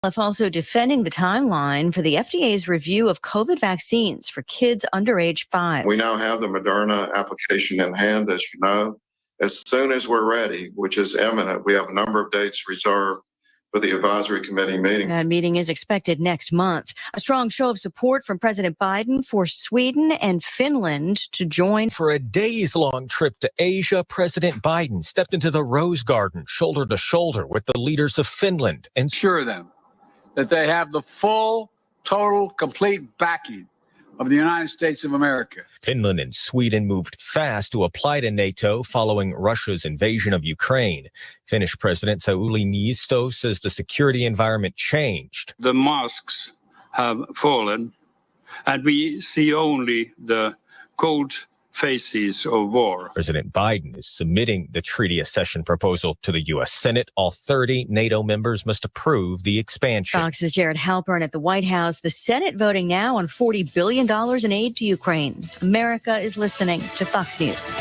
Also defending the timeline for the FDA's review of COVID vaccines for kids under age 5. We now have the Moderna application in hand, as you know. As soon as we're ready, which is imminent, we have a number of dates reserved for the advisory committee meeting. That meeting is expected next month. A strong show of support from President Biden for Sweden and Finland to join. For a days-long trip to Asia, President Biden stepped into the Rose Garden shoulder to shoulder with the leaders of Finland and assure them that they have the full, total, complete backing of the United States of America. Finland and Sweden moved fast to apply to NATO following Russia's invasion of Ukraine. Finnish President Sauli Niinisto says the security environment changed. The masks have fallen, and we see only the cold faces of war. President Biden is submitting the treaty accession proposal to the U.S. Senate. All 30 NATO members must approve the expansion. Fox's Jared Halpern at the White House. The Senate voting now on $40 billion in aid to Ukraine. America is listening to Fox News.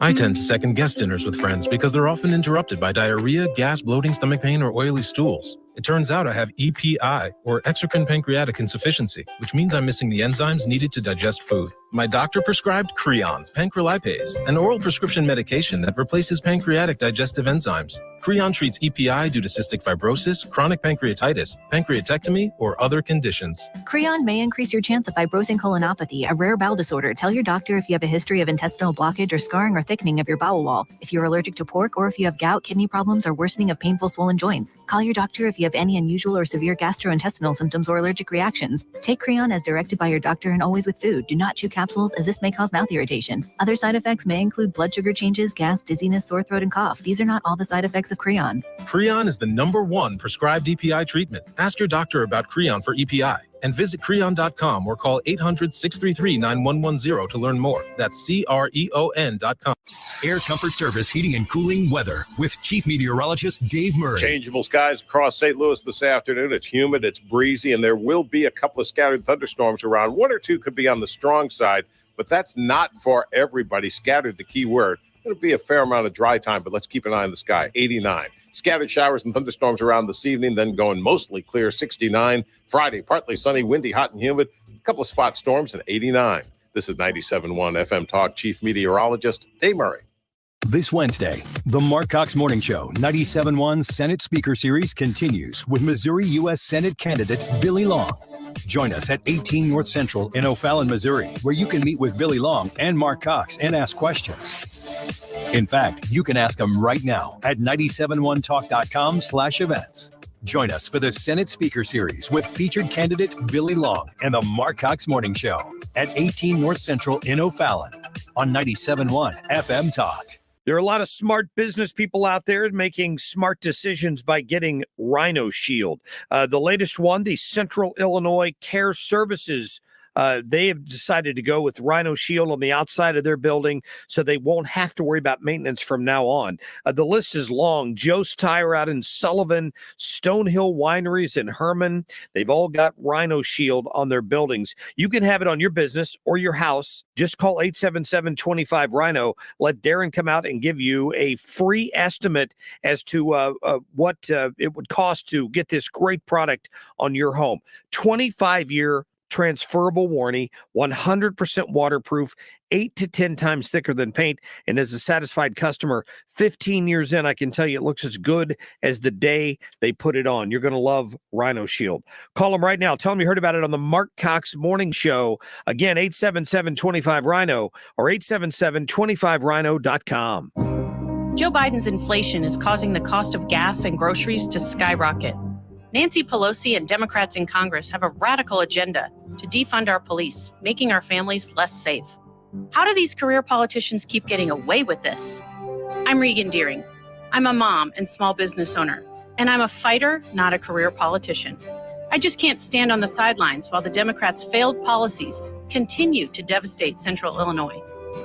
I tend to second-guess dinners with friends because they're often interrupted by diarrhea, gas, bloating, stomach pain, or oily stools. It turns out I have EPI, or exocrine pancreatic insufficiency, which means I'm missing the enzymes needed to digest food. My doctor prescribed Creon, pancrelipase, an oral prescription medication that replaces pancreatic digestive enzymes. Creon treats EPI due to cystic fibrosis, chronic pancreatitis, pancreatectomy, or other conditions. Creon may increase your chance of fibrosing colonopathy, a rare bowel disorder. Tell your doctor if you have a history of intestinal blockage or scarring or thickening of your bowel wall, if you're allergic to pork, or if you have gout, kidney problems, or worsening of painful swollen joints. Call your doctor if you have any unusual or severe gastrointestinal symptoms or allergic reactions. Take Creon as directed by your doctor and always with food. Do not chew capsules, as this may cause mouth irritation. Other side effects may include blood sugar changes, gas, dizziness, sore throat, and cough. These are not all the side effects of Creon. Creon is the #1 prescribed EPI treatment. Ask your doctor about Creon for EPI and visit Creon.com or call 800-633-9110 to learn more. That's CREON.com. Air Comfort Service Heating and Cooling Weather with Chief Meteorologist Dave Murray. Changeable skies across St. Louis this afternoon. It's humid, it's breezy, and there will be a couple of scattered thunderstorms around. One or two could be on the strong side, but that's not for everybody. Scattered, the key word. It'll be a fair amount of dry time, but let's keep an eye on the sky. 89. Scattered showers and thunderstorms around this evening, then going mostly clear. 69. Friday, partly sunny, windy, hot, and humid. A couple of spot storms and 89. This is 97.1 FM Talk Chief Meteorologist Dave Murray. This Wednesday, the Mark Cox Morning Show 97.1 Senate Speaker Series continues with Missouri U.S. Senate candidate Billy Long. Join us at 18 North Central in O'Fallon, Missouri, where you can meet with Billy Long and Mark Cox and ask questions. In fact, you can ask them right now at 971talk.com/events. Join us for the Senate Speaker Series with featured candidate Billy Long and the Mark Cox Morning Show at 18 North Central in O'Fallon on 97.1 FM Talk. There are a lot of smart business people out there making smart decisions by getting Rhino Shield. The latest one, the Central Illinois Care Services, they have decided to go with Rhino Shield on the outside of their building so they won't have to worry about maintenance from now on. The list is long. Joe's Tire out in Sullivan, Stonehill Wineries in Herman. They've all got Rhino Shield on their buildings. You can have it on your business or your house. Just call 877-25-RHINO. Let Darren come out and give you a free estimate as to what it would cost to get this great product on your home. 25-year transferable warranty, 100% waterproof, 8 to 10 times thicker than paint. And as a satisfied customer, 15 years in, I can tell you it looks as good as the day they put it on. You're going to love Rhino Shield. Call them right now. Tell them you heard about it on the Mark Cox Morning Show. Again, 877-25-RHINO or 877-25rhino.com. Joe Biden's inflation is causing the cost of gas and groceries to skyrocket. Nancy Pelosi and Democrats in Congress have a radical agenda to defund our police, making our families less safe. How do these career politicians keep getting away with this? I'm Regan Deering. I'm a mom and small business owner, and I'm a fighter, not a career politician. I just can't stand on the sidelines while the Democrats' failed policies continue to devastate Central Illinois.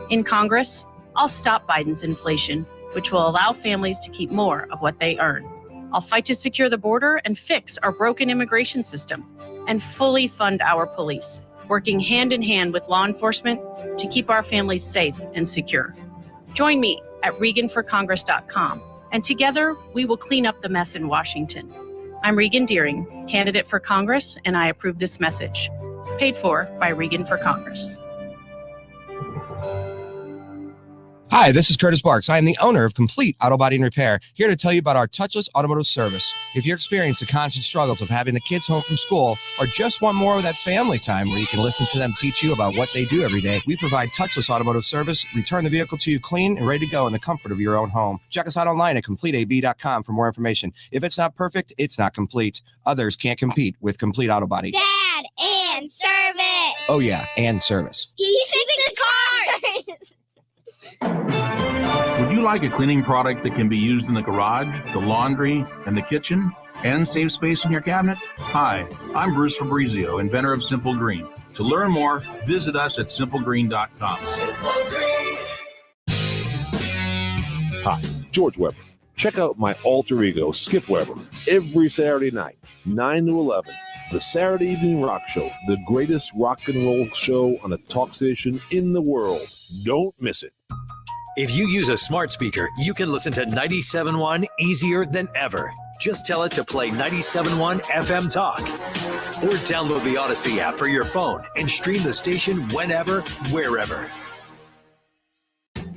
In Congress, I'll stop Biden's inflation, which will allow families to keep more of what they earn. I'll fight to secure the border and fix our broken immigration system and fully fund our police, working hand in hand with law enforcement to keep our families safe and secure. Join me at ReganForCongress.com, and together we will clean up the mess in Washington. I'm Regan Deering, candidate for Congress, and I approve this message. Paid for by Regan for Congress. Hi, this is Curtis Barks. I am the owner of Complete Auto Body and Repair, here to tell you about our touchless automotive service. If you're experiencing the constant struggles of having the kids home from school or just want more of that family time where you can listen to them teach you about what they do every day, we provide touchless automotive service, return the vehicle to you clean and ready to go in the comfort of your own home. Check us out online at CompleteAB.com for more information. If it's not perfect, it's not complete. Others can't compete with Complete Auto Body. Dad, and service. Oh yeah, and service. He fixes cars. Would you like a cleaning product that can be used in the garage, the laundry, and the kitchen, and save space in your cabinet? Hi, I'm Bruce Fabrizio, inventor of Simple Green. To learn more, visit us at simplegreen.com. Hi, George Weber. Check out my alter ego, Skip Weber, every Saturday night, 9 to 11. The Saturday Evening Rock Show, the greatest rock and roll show on a talk station in the world. Don't miss it. If you use a smart speaker, you can listen to 97.1 easier than ever. Just tell it to play 97.1 FM Talk. Or download the Odyssey app for your phone and stream the station whenever, wherever.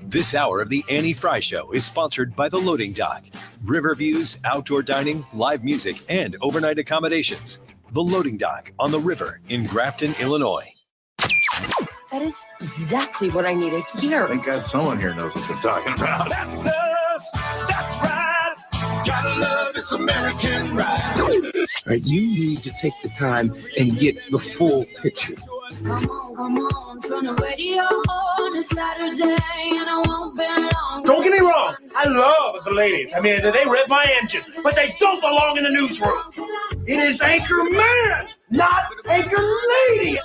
This hour of the Annie Fry Show is sponsored by The Loading Dock. River views, outdoor dining, live music, and overnight accommodations. The Loading Dock on the river in Grafton, Illinois. That is exactly what I needed to hear. Thank God someone here knows what they're talking about. That's us. That's right. Gotta love this American ride. Right, you need to take the time and get the full picture. Come on, turn the radio on. It's Saturday and I won't be long. Don't get me wrong, I love the ladies. I mean, they rev my engine, but they don't belong in the newsroom. It is Anchor Man, not Anchor Lady.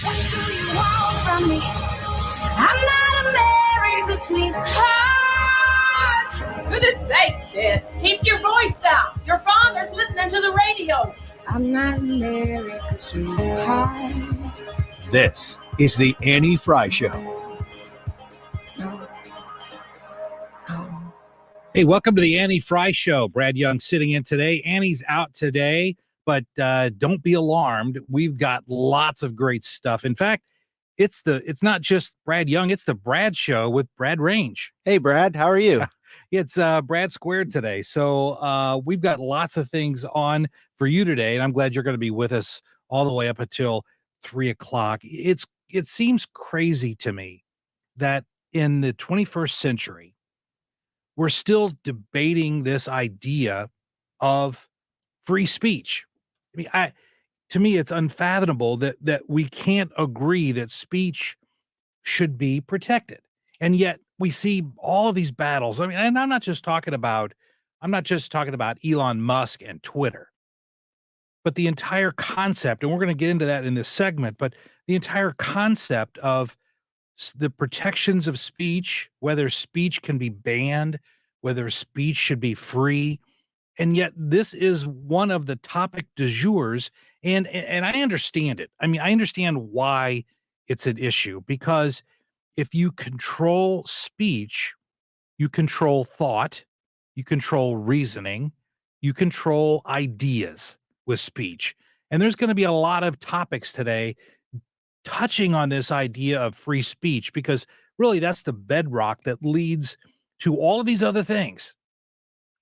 What do you want from me? I'm not America's sweetheart. Goodness sake, kid. Keep your voice down. Your father's listening to the radio. I'm not America's sweetheart. This is the Annie Fry Show. Hey, welcome to the Annie Fry Show. Brad Young sitting in today. Annie's out today, but don't be alarmed. We've got lots of great stuff. In fact, it's not just Brad Young, it's the Brad Show with Brad Range. Hey, Brad, how are you? It's Brad Squared today. So we've got lots of things on for you today, and I'm glad you're going to be with us all the way up until 3 o'clock. It seems crazy to me that in the 21st century, we're still debating this idea of free speech. I mean, to me, it's unfathomable that we can't agree that speech should be protected. And yet we see all of these battles. I mean, and I'm not just talking about Elon Musk and Twitter, but the entire concept, and we're going to get into that in this segment, but the entire concept of the protections of speech, whether speech can be banned, whether speech should be free. And yet this is one of the topic du jours. And I understand it. I mean, I understand why it's an issue, because if you control speech, you control thought, you control reasoning, you control ideas with speech. And there's going to be a lot of topics today touching on this idea of free speech, because really that's the bedrock that leads to all of these other things.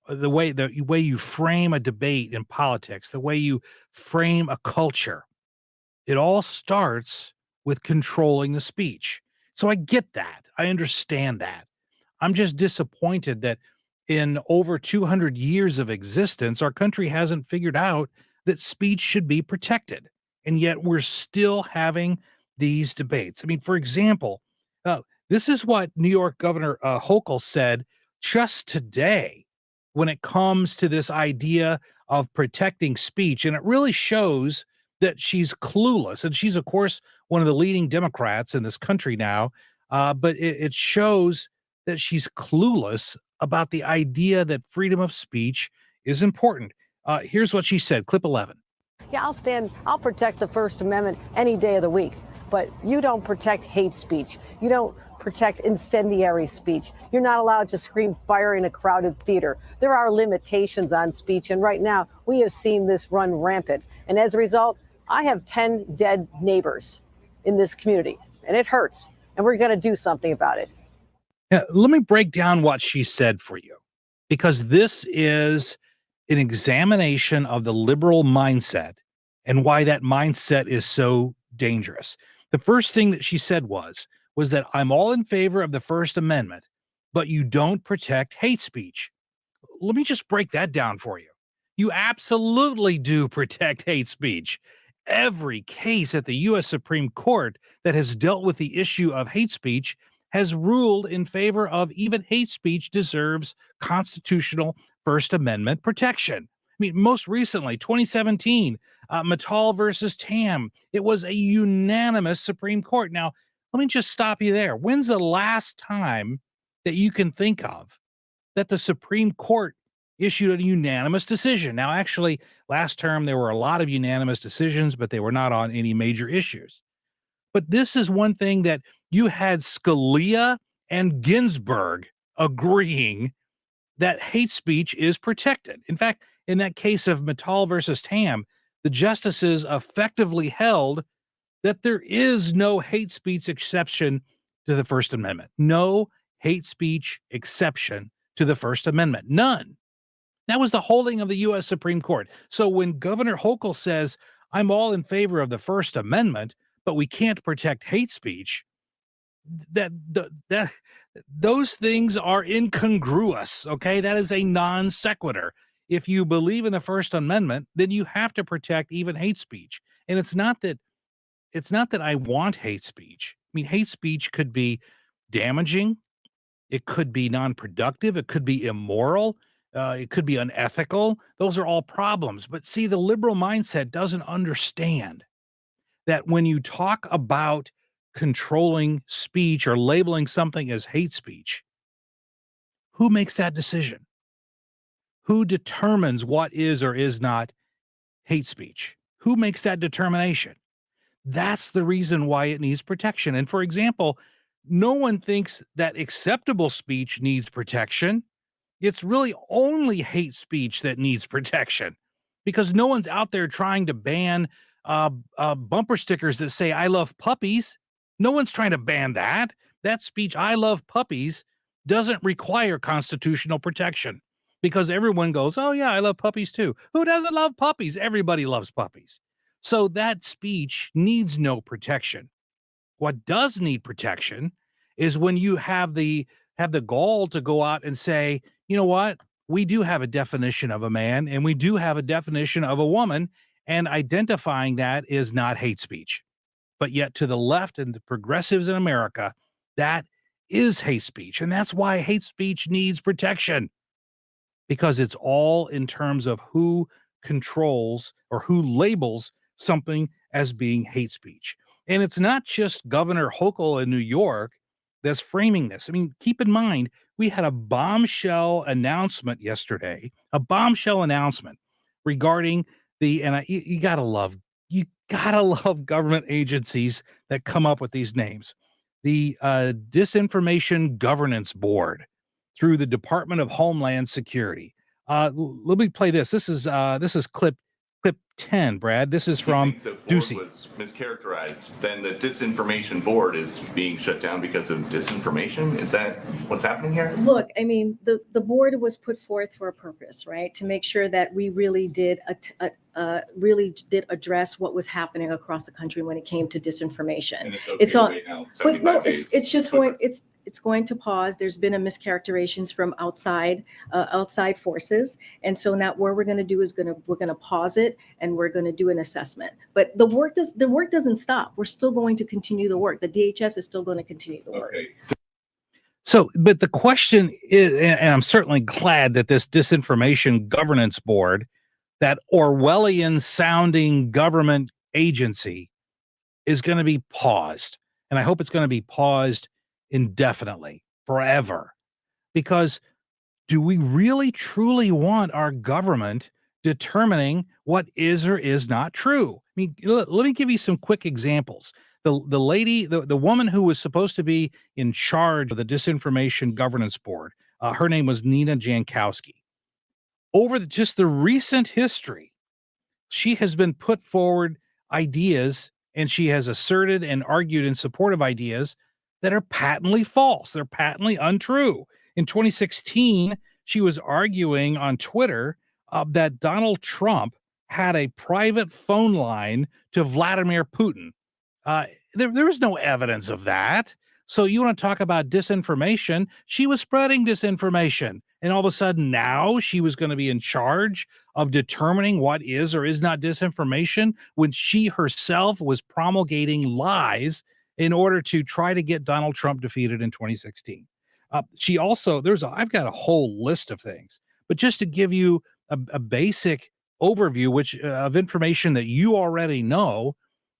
The way you frame a debate in politics, the way you frame a culture, it all starts with controlling the speech. So I get that. I understand that. I'm just disappointed that in over 200 years of existence, our country hasn't figured out that speech should be protected. And yet we're still having these debates. I mean, for example, this is what New York Governor Hochul said just today when it comes to this idea of protecting speech. And it really shows that she's clueless. And she's, of course, one of the leading Democrats in this country now. But it shows that she's clueless about the idea that freedom of speech is important. Here's what she said, clip 11. Yeah, I'll protect the First Amendment any day of the week. But you don't protect hate speech. You don't protect incendiary speech. You're not allowed to scream fire in a crowded theater. There are limitations on speech, and right now we have seen this run rampant. And as a result, I have 10 dead neighbors in this community, and it hurts, and we're going to do something about it. Now, let me break down what she said for you, because this is an examination of the liberal mindset and why that mindset is so dangerous. The first thing that she said was that I'm all in favor of the First Amendment, but you don't protect hate speech. Let me just break that down for you. You absolutely do protect hate speech. Every case at the U.S. Supreme Court that has dealt with the issue of hate speech has ruled in favor of even hate speech deserves constitutional First Amendment protection. I mean, most recently, 2017, Mattal versus Tam, it was a unanimous Supreme Court. Now, let me just stop you there. When's the last time that you can think of that the Supreme Court issued a unanimous decision? Now, actually, last term, there were a lot of unanimous decisions, but they were not on any major issues. But this is one thing that you had Scalia and Ginsburg agreeing that hate speech is protected. In fact, in that case of Mattal versus Tam, the justices effectively held that there is no hate speech exception to the First Amendment. No hate speech exception to the First Amendment. None. That was the holding of the U.S. Supreme Court. So when Governor Hochul says, I'm all in favor of the First Amendment, but we can't protect hate speech, those things are incongruous. Okay, that is a non sequitur. If you believe in the First Amendment, then you have to protect even hate speech. And it's not that I want hate speech. I mean, hate speech could be damaging, it could be non-productive, it could be immoral, it could be unethical. Those are all problems. But see, the liberal mindset doesn't understand that when you talk about controlling speech or labeling something as hate speech, who makes that decision? Who determines what is or is not hate speech? Who makes that determination? That's the reason why it needs protection. And for example, no one thinks that acceptable speech needs protection. It's really only hate speech that needs protection, because no one's out there trying to ban bumper stickers that say, I love puppies. No one's trying to ban that. That speech, I love puppies, doesn't require constitutional protection, because everyone goes, oh yeah, I love puppies too. Who doesn't love puppies? Everybody loves puppies. So that speech needs no protection. What does need protection is when you have the gall to go out and say, you know what? We do have a definition of a man and we do have a definition of a woman, and identifying that is not hate speech. But yet to the left and the progressives in America, that is hate speech. And that's why hate speech needs protection, because it's all in terms of who controls or who labels something as being hate speech. And it's not just Governor Hochul in New York that's framing this. I mean, keep in mind, we had a bombshell announcement yesterday, regarding you gotta love government agencies that come up with these names. The Disinformation Governance Board through the Department of Homeland Security. Let me play this. This is clip 10, Brad. This is from Ducey. Was mischaracterized. Then the Disinformation Board is being shut down because of disinformation. Is that what's happening here? Look, I mean, the board was put forth for a purpose, right? To make sure that we really did address what was happening across the country when it came to disinformation. And it's okay right now, 75 days. It's just going. It's going to pause. There's been a mischaracterizations from outside forces, and so now what we're going to do is we're going to pause it, and we're going to do an assessment. But the work doesn't stop. We're still going to continue the work. The DHS is still going to continue the work. Okay. So, but the question is, and I'm certainly glad that this Disinformation Governance Board, that Orwellian sounding government agency, is going to be paused. And I hope it's going to be paused indefinitely, forever. Because do we really truly want our government determining what is or is not true? I mean, let me give you some quick examples. the lady, the woman who was supposed to be in charge of the Disinformation Governance Board, her name was Nina Jankowski. Over just the recent history, she has been put forward ideas, and she has asserted and argued in support of ideas that are patently false. They're patently untrue. In 2016, she was arguing on Twitter that Donald Trump had a private phone line to Vladimir Putin. There is no evidence of that. So you want to talk about disinformation? She was spreading disinformation. And all of a sudden now she was going to be in charge of determining what is or is not disinformation when she herself was promulgating lies in order to try to get Donald Trump defeated in 2016. She also, I've got a whole list of things, but just to give you a basic overview, of information that you already know,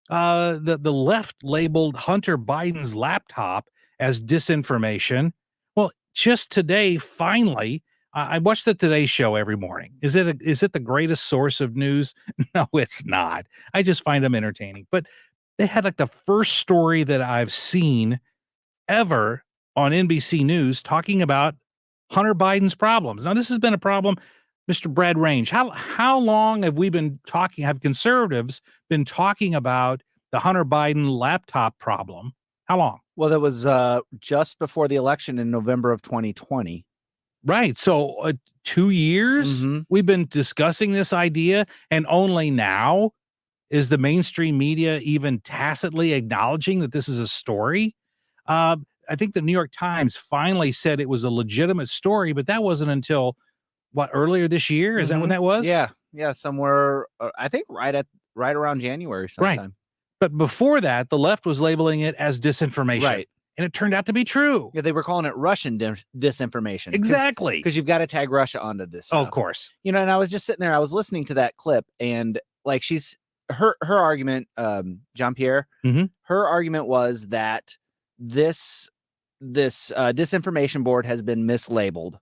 the left labeled Hunter Biden's laptop as disinformation. Well, just today, finally, I watch the Today Show every morning. Is it the greatest source of news? No, it's not. I just find them entertaining. But they had like the first story that I've seen ever on NBC News talking about Hunter Biden's problems. Now, this has been a problem, Mr. Brad Range. How long have conservatives been talking about the Hunter Biden laptop problem? How long? Well, that was just before the election in November of 2020. Right. So 2 years we've been discussing this idea, and only now is the mainstream media even tacitly acknowledging that this is a story. I think the New York Times finally said it was a legitimate story, but that wasn't until earlier this year? Is that when that was? Yeah, somewhere. I think right around January sometime. Right. But before that, the left was labeling it as disinformation. Right. And it turned out to be true. Yeah, they were calling it Russian disinformation. Exactly. Because you've got to tag Russia onto this stuff. Oh, of course. And I was just sitting there, I was listening to that clip, and like her argument, Jean-Pierre, her argument was that this disinformation board has been mislabeled,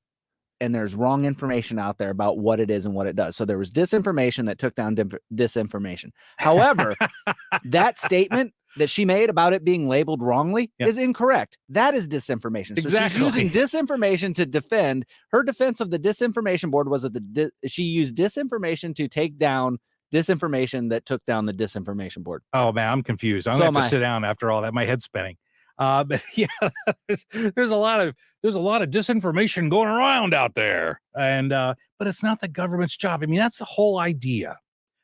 and there's wrong information out there about what it is and what it does. So there was disinformation that took down disinformation. However, that statement that she made about it being labeled wrongly is incorrect. That is disinformation. So she's using disinformation to defend. Her defense of the disinformation board was that she used disinformation to take down disinformation that took down the disinformation board. Oh man, I'm confused. I'm gonna have to sit down after all that. My head's spinning. But yeah, there's a lot of disinformation going around out there, and but it's not the government's job. I mean, that's the whole idea.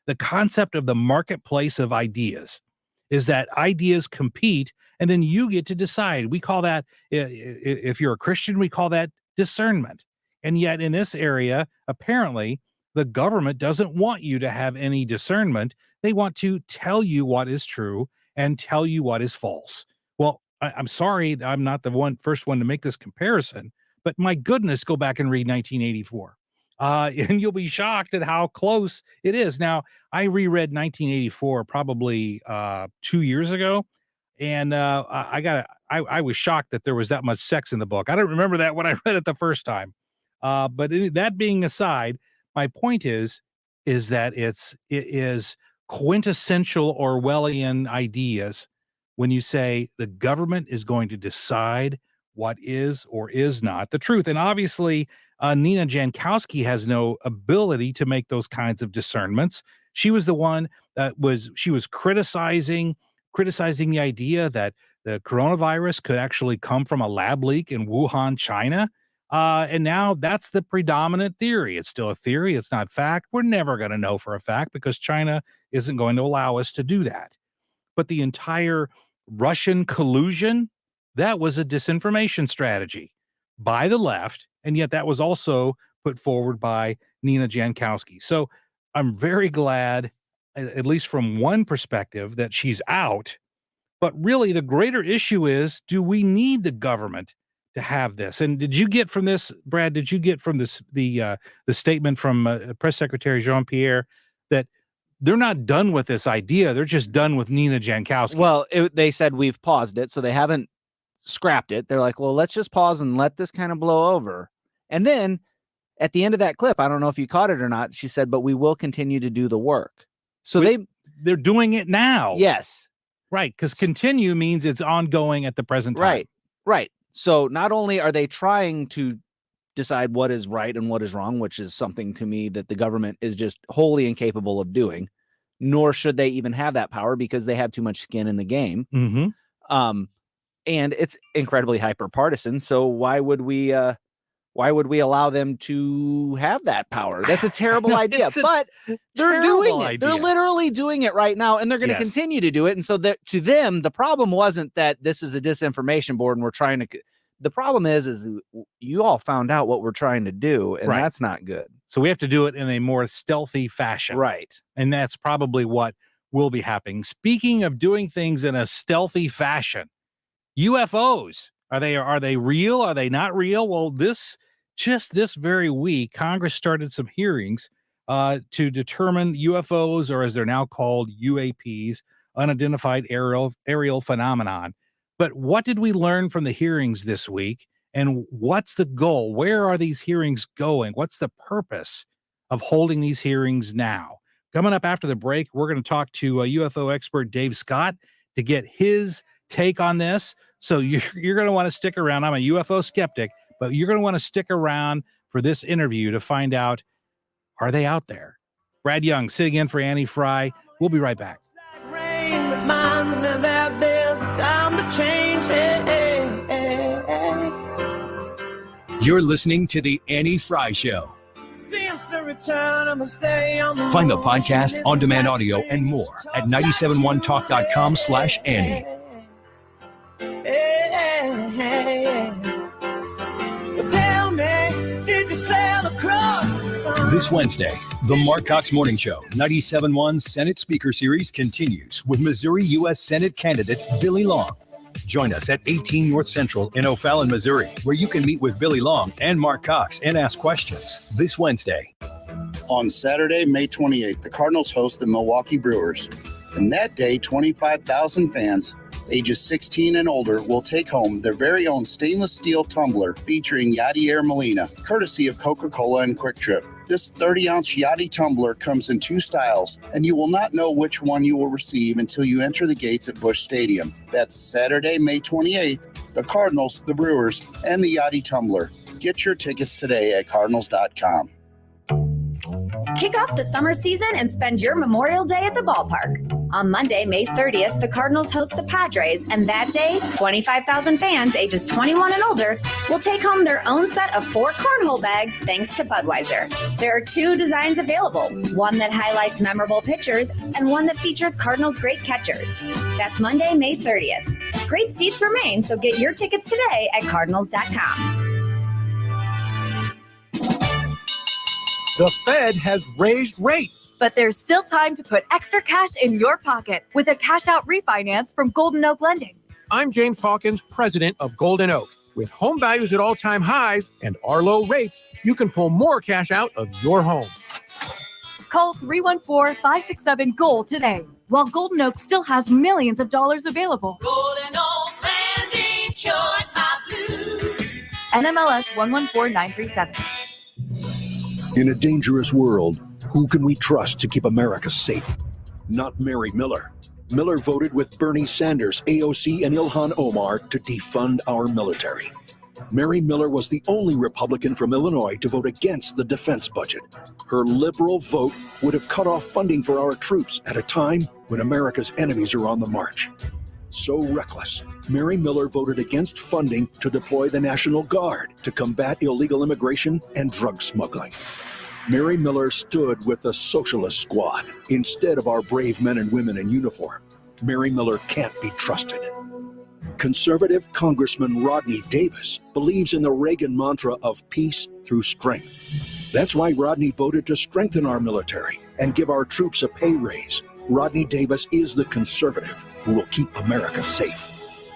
The concept of the marketplace of ideas is that ideas compete, and then you get to decide. We call that, if you're a Christian, we call that discernment. And yet, in this area, apparently, the government doesn't want you to have any discernment. They want to tell you what is true and tell you what is false. Well, I'm sorry, I'm not the first one to make this comparison, but my goodness, go back and read 1984. And you'll be shocked at how close it is. Now, I reread 1984 probably 2 years ago, and I was shocked that there was that much sex in the book. I don't remember that when I read it the first time. But that being aside, my point is that it is quintessential Orwellian ideas when you say the government is going to decide what is or is not the truth. And obviously, Nina Jankowski has no ability to make those kinds of discernments. She was the one that was criticizing the idea that the coronavirus could actually come from a lab leak in Wuhan, China. And now that's the predominant theory. It's still a theory. It's not fact. We're never going to know for a fact because China isn't going to allow us to do that. But the entire Russian collusion, that was a disinformation strategy by the left. And yet that was also put forward by Nina Jankowski. So I'm very glad, at least from one perspective, that she's out. But really, the greater issue is, do we need the government to have this? And did you get from this, Brad, the statement from Press Secretary Jean-Pierre that they're not done with this idea, they're just done with Nina Jankowski? Well, they said we've paused it, so they haven't scrapped it. They're like, well, let's just pause and let this kind of blow over. And then at the end of that clip, I don't know if you caught it or not, she said, but we will continue to do the work. So they're doing it now. Yes. Right, because continue means it's ongoing at the present time. Right. So not only are they trying to decide what is right and what is wrong, which is something to me that the government is just wholly incapable of doing, nor should they even have that power because they have too much skin in the game. Mm-hmm. And it's incredibly hyper partisan. So why would we allow them to have that power? That's a terrible idea, but they're doing it. They're literally doing it right now, and they're going to continue to do it. And so that to them, the problem wasn't that this is a disinformation board and we're trying to. The problem is you all found out what we're trying to do, and that's not good. So we have to do it in a more stealthy fashion. Right. And that's probably what will be happening. Speaking of doing things in a stealthy fashion, UFOs, are they real? Are they not real? Well, this very week, Congress started some hearings to determine UFOs, or as they're now called, UAPs, unidentified aerial phenomenon. But what did we learn from the hearings this week? And what's the goal? Where are these hearings going? What's the purpose of holding these hearings now? Coming up after the break, we're going to talk to UFO expert Dave Scott to get his take on this. So you're going to want to stick around. I'm a UFO skeptic, but you're going to want to stick around for this interview to find out, are they out there? Brad Young sitting in for Annie Fry. We'll be right back. You're listening to The Annie Fry Show. Find the podcast, on-demand audio, and more at 971talk.com/Annie. This Wednesday, the Mark Cox Morning Show 97.1 Senate Speaker Series continues with Missouri U.S. Senate candidate Billy Long. Join us at 18 North Central in O'Fallon, Missouri, where you can meet with Billy Long and Mark Cox and ask questions this Wednesday. On Saturday, May 28th, the Cardinals host the Milwaukee Brewers. And that day, 25,000 fans ages 16 and older will take home their very own stainless steel tumbler featuring Yadier Molina, courtesy of Coca-Cola and Quick Trip. This 30-ounce Yachty tumbler comes in two styles, and you will not know which one you will receive until you enter the gates at Busch Stadium. That's Saturday, May 28th, the Cardinals, the Brewers, and the Yachty tumbler. Get your tickets today at cardinals.com. Kick off the summer season and spend your Memorial Day at the ballpark. On Monday, May 30th, the Cardinals host the Padres, and that day, 25,000 fans ages 21 and older will take home their own set of 4 cornhole bags thanks to Budweiser. There are 2 designs available, one that highlights memorable pitchers and one that features Cardinals' great catchers. That's Monday, May 30th. Great seats remain, so get your tickets today at cardinals.com. The Fed has raised rates. But there's still time to put extra cash in your pocket with a cash-out refinance from Golden Oak Lending. I'm James Hawkins, president of Golden Oak. With home values at all-time highs and our low rates, you can pull more cash out of your home. Call 314-567-GOLD today, while Golden Oak still has millions of dollars available. Golden Oak Lending, short my blues. NMLS 114937. In a dangerous world, who can we trust to keep America safe? Not Mary Miller. Miller voted with Bernie Sanders, AOC, and Ilhan Omar to defund our military. Mary Miller was the only Republican from Illinois to vote against the defense budget. Her liberal vote would have cut off funding for our troops at a time when America's enemies are on the march. So reckless, Mary Miller voted against funding to deploy the National Guard to combat illegal immigration and drug smuggling. Mary Miller stood with the Socialist Squad instead of our brave men and women in uniform. Mary Miller can't be trusted. Conservative Congressman Rodney Davis believes in the Reagan mantra of peace through strength. That's why Rodney voted to strengthen our military and give our troops a pay raise. Rodney Davis is the conservative who will keep America safe.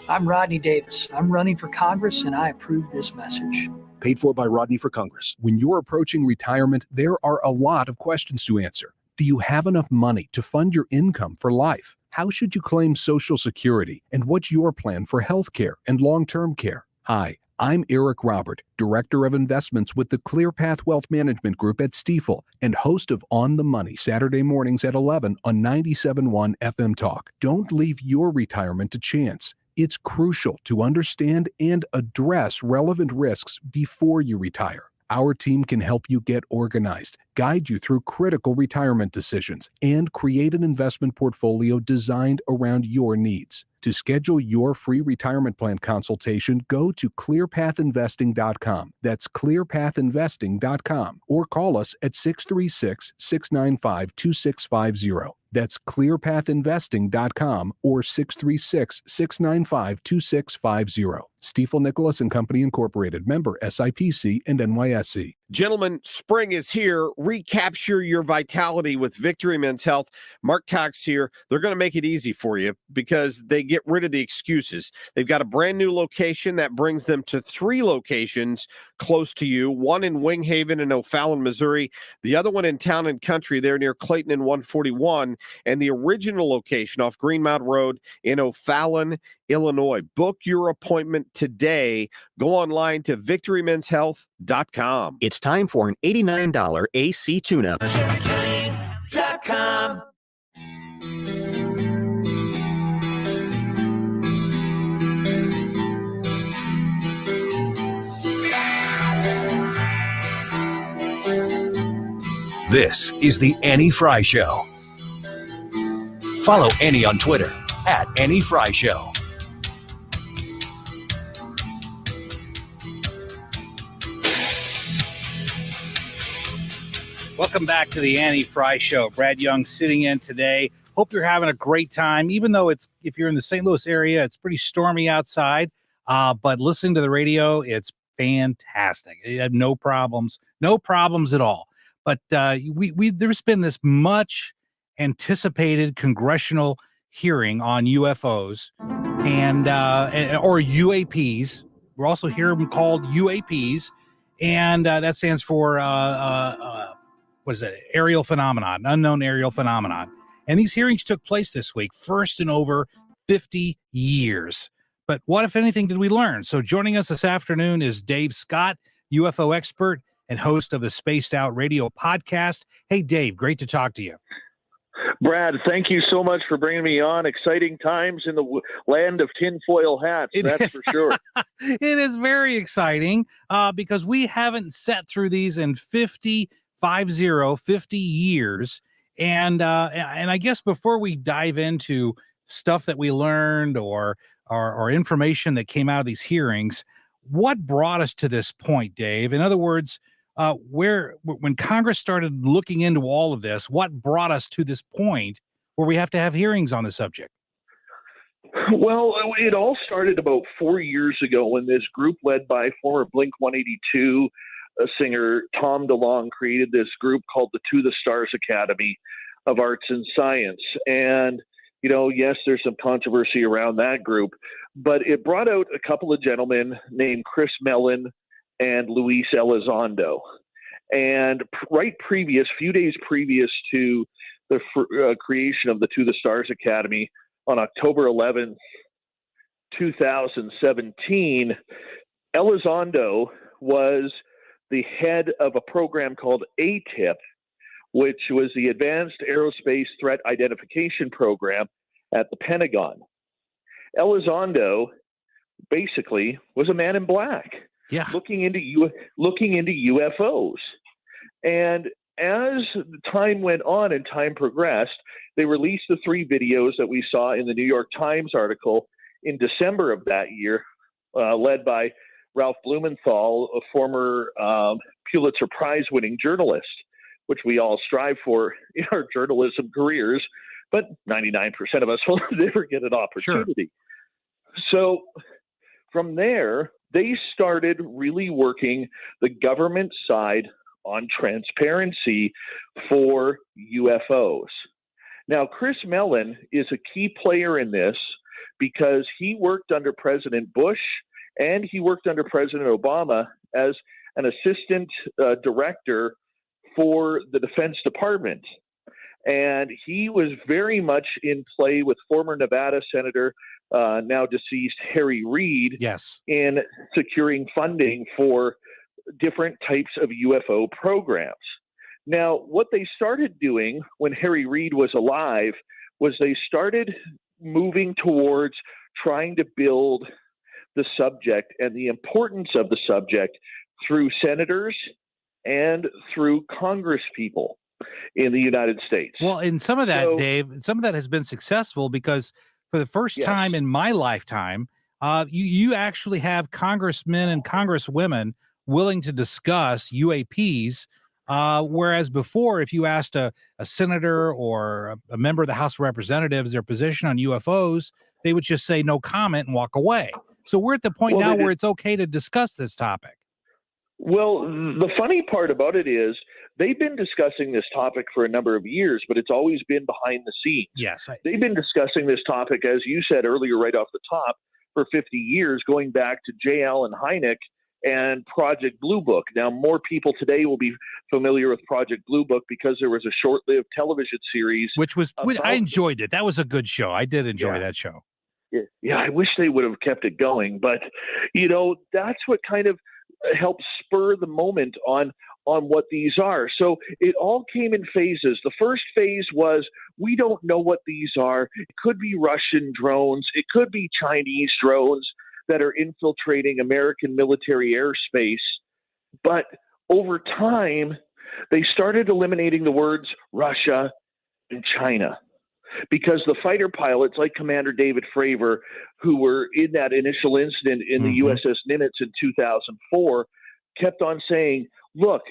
I'm Rodney Davis. I'm running for Congress, and I approve this message. Paid for by Rodney for Congress. When you're approaching retirement, there are a lot of questions to answer. Do you have enough money to fund your income for life? How should you claim Social Security? And what's your plan for health care and long-term care? Hi, I'm Eric Robert, Director of Investments with the ClearPath Wealth Management Group at Stifel and host of On the Money Saturday mornings at 11 on 97.1 FM Talk. Don't leave your retirement to chance. It's crucial to understand and address relevant risks before you retire. Our team can help you get organized, guide you through critical retirement decisions, and create an investment portfolio designed around your needs. To schedule your free retirement plan consultation, go to clearpathinvesting.com. That's clearpathinvesting.com, or call us at 636-695-2650. That's clearpathinvesting.com or 636-695-2650. Stifel Nicholas and Company Incorporated, member SIPC and NYSE. Gentlemen, spring is here. Recapture your vitality with Victory Men's Health. Mark Cox here. They're going to make it easy for you because they get rid of the excuses. They've got a brand new location that brings them to 3 locations close to you, one in Wing Haven and O'Fallon, Missouri, the other one in Town and Country there near Clayton and 141, and the original location off Greenmount Road in O'Fallon, Illinois. Book your appointment today. Go online to victorymenshealth.com. It's time for an $89 AC tune-up. This is the Annie Fry Show. Follow Annie on Twitter at Annie Fry Show. Welcome back to the Annie Fry Show. Brad Young sitting in today. Hope you're having a great time, even though if you're in the St. Louis area, it's pretty stormy outside. But listening to the radio, it's fantastic. You have no problems at all. But there's been this much anticipated congressional hearing on UFOs and or UAPs. We're also hearing them called UAPs, and that stands for what is it? Aerial phenomenon, unknown aerial phenomenon. And these hearings took place this week, first in over 50 years. But what, if anything, did we learn? So joining us this afternoon is Dave Scott, UFO expert and host of the Spaced Out Radio podcast. Hey, Dave, great to talk to you. Brad, thank you so much for bringing me on. Exciting times in the land of tinfoil hats, that's for sure. It is very exciting because we haven't sat through these in 50 years. And I guess before we dive into stuff that we learned or information that came out of these hearings, what brought us to this point, Dave? In other words, when Congress started looking into all of this, what brought us to this point where we have to have hearings on the subject? Well, it all started about 4 years ago when this group led by former Blink-182 singer Tom DeLonge created this group called the To the Stars Academy of Arts and Science. And, yes, there's some controversy around that group, but it brought out a couple of gentlemen named Chris Mellon and Luis Elizondo. And few days previous to the creation of the To the Stars Academy on October 11th, 2017, Elizondo was the head of a program called ATIP, which was the Advanced Aerospace Threat Identification Program at the Pentagon. Elizondo basically was a man in black, looking into UFOs. And as time went on and time progressed, they released the 3 videos that we saw in the New York Times article in December of that year, led by Ralph Blumenthal, a former Pulitzer Prize-winning journalist, which we all strive for in our journalism careers, but 99% of us will never get an opportunity. Sure. So from there, they started really working the government side on transparency for UFOs. Now, Chris Mellon is a key player in this because he worked under President Bush and he worked under President Obama as an assistant director for the Defense Department. And he was very much in play with former Nevada Senator now deceased Harry Reid, yes, in securing funding for different types of UFO programs. Now, what they started doing when Harry Reid was alive was they started moving towards trying to build the subject and the importance of the subject through senators and through Congress people in the United States. Well, and some of that, Dave, some of that has been successful because for the first time in my lifetime, you actually have congressmen and congresswomen willing to discuss UAPs. Whereas before, if you asked a senator or a member of the House of Representatives their position on UFOs, they would just say no comment and walk away. So we're at the point now where it's okay to discuss this topic. Well, the funny part about it is they've been discussing this topic for a number of years, but it's always been behind the scenes. Yes. They've been discussing this topic, as you said earlier, right off the top, for 50 years, going back to J. Allen Hynek and Project Blue Book. Now, more people today will be familiar with Project Blue Book because there was a short-lived television series. Which I enjoyed it. That was a good show. I did enjoy that show. Yeah, I wish they would have kept it going. But, that's what kind of helped spur the moment on what these are. So it all came in phases. The first phase was, we don't know what these are. It could be Russian drones. It could be Chinese drones that are infiltrating American military airspace. But over time, they started eliminating the words Russia and China, because the fighter pilots like Commander David Fravor, who were in that initial incident in the USS Nimitz in 2004, kept on saying, look,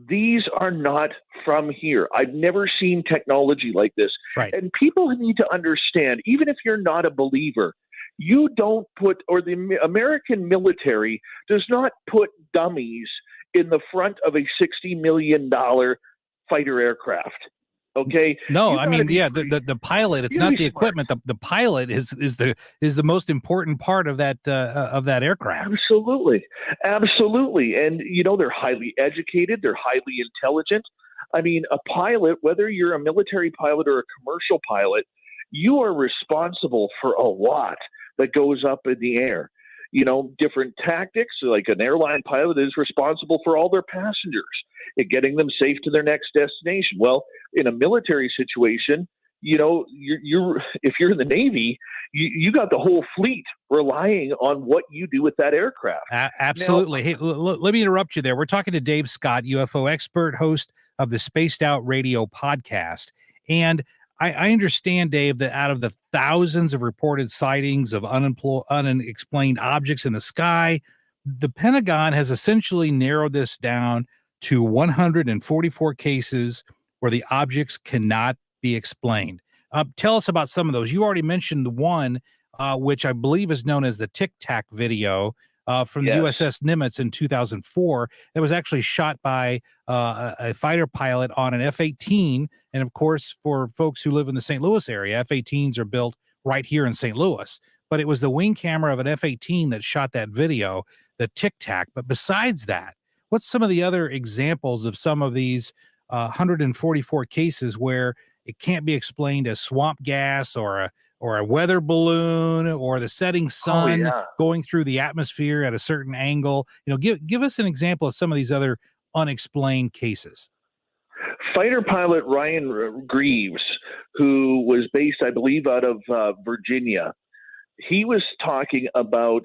these are not from here. I've never seen technology like this. Right. And people need to understand, even if you're not a believer, you don't put, or the American military does not put dummies in the front of a $60 million fighter aircraft. Okay. No, I mean, the pilot. It's not the equipment. The pilot is the most important part of that aircraft. Absolutely, and they're highly educated. They're highly intelligent. I mean, a pilot, whether you're a military pilot or a commercial pilot, you are responsible for a lot that goes up in the air. Different tactics, like an airline pilot is responsible for all their passengers and getting them safe to their next destination. Well, in a military situation, you're if you're in the Navy, you got the whole fleet relying on what you do with that aircraft. Absolutely. Hey, let me interrupt you there. We're talking to Dave Scott, UFO expert, host of the Spaced Out Radio podcast. And I understand, Dave, that out of the thousands of reported sightings of unexplained objects in the sky, the Pentagon has essentially narrowed this down to 144 cases where the objects cannot be explained. Tell us about some of those. You already mentioned the one, which I believe is known as the Tic Tac video from the USS Nimitz in 2004. That was actually shot by a fighter pilot on an F-18. And of course, for folks who live in the St. Louis area, F-18s are built right here in St. Louis. But it was the wing camera of an F-18 that shot that video, the Tic Tac. But besides that, what's some of the other examples of some of these 144 cases where it can't be explained as swamp gas or a weather balloon or the setting sun going through the atmosphere at a certain angle? Give us an example of some of these other unexplained cases. Fighter pilot Ryan Greaves, who was based, I believe, out of Virginia, he was talking about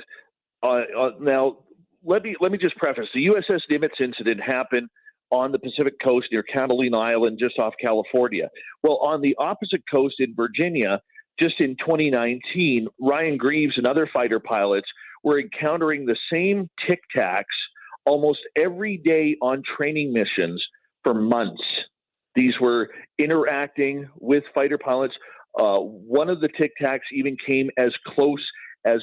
now. Let me just preface: the USS Nimitz incident happened on the Pacific coast near Catalina Island, just off California. Well, on the opposite coast in Virginia, just in 2019, Ryan Greaves and other fighter pilots were encountering the same Tic Tacs almost every day on training missions for months. These were interacting with fighter pilots. One of the Tic Tacs even came as close as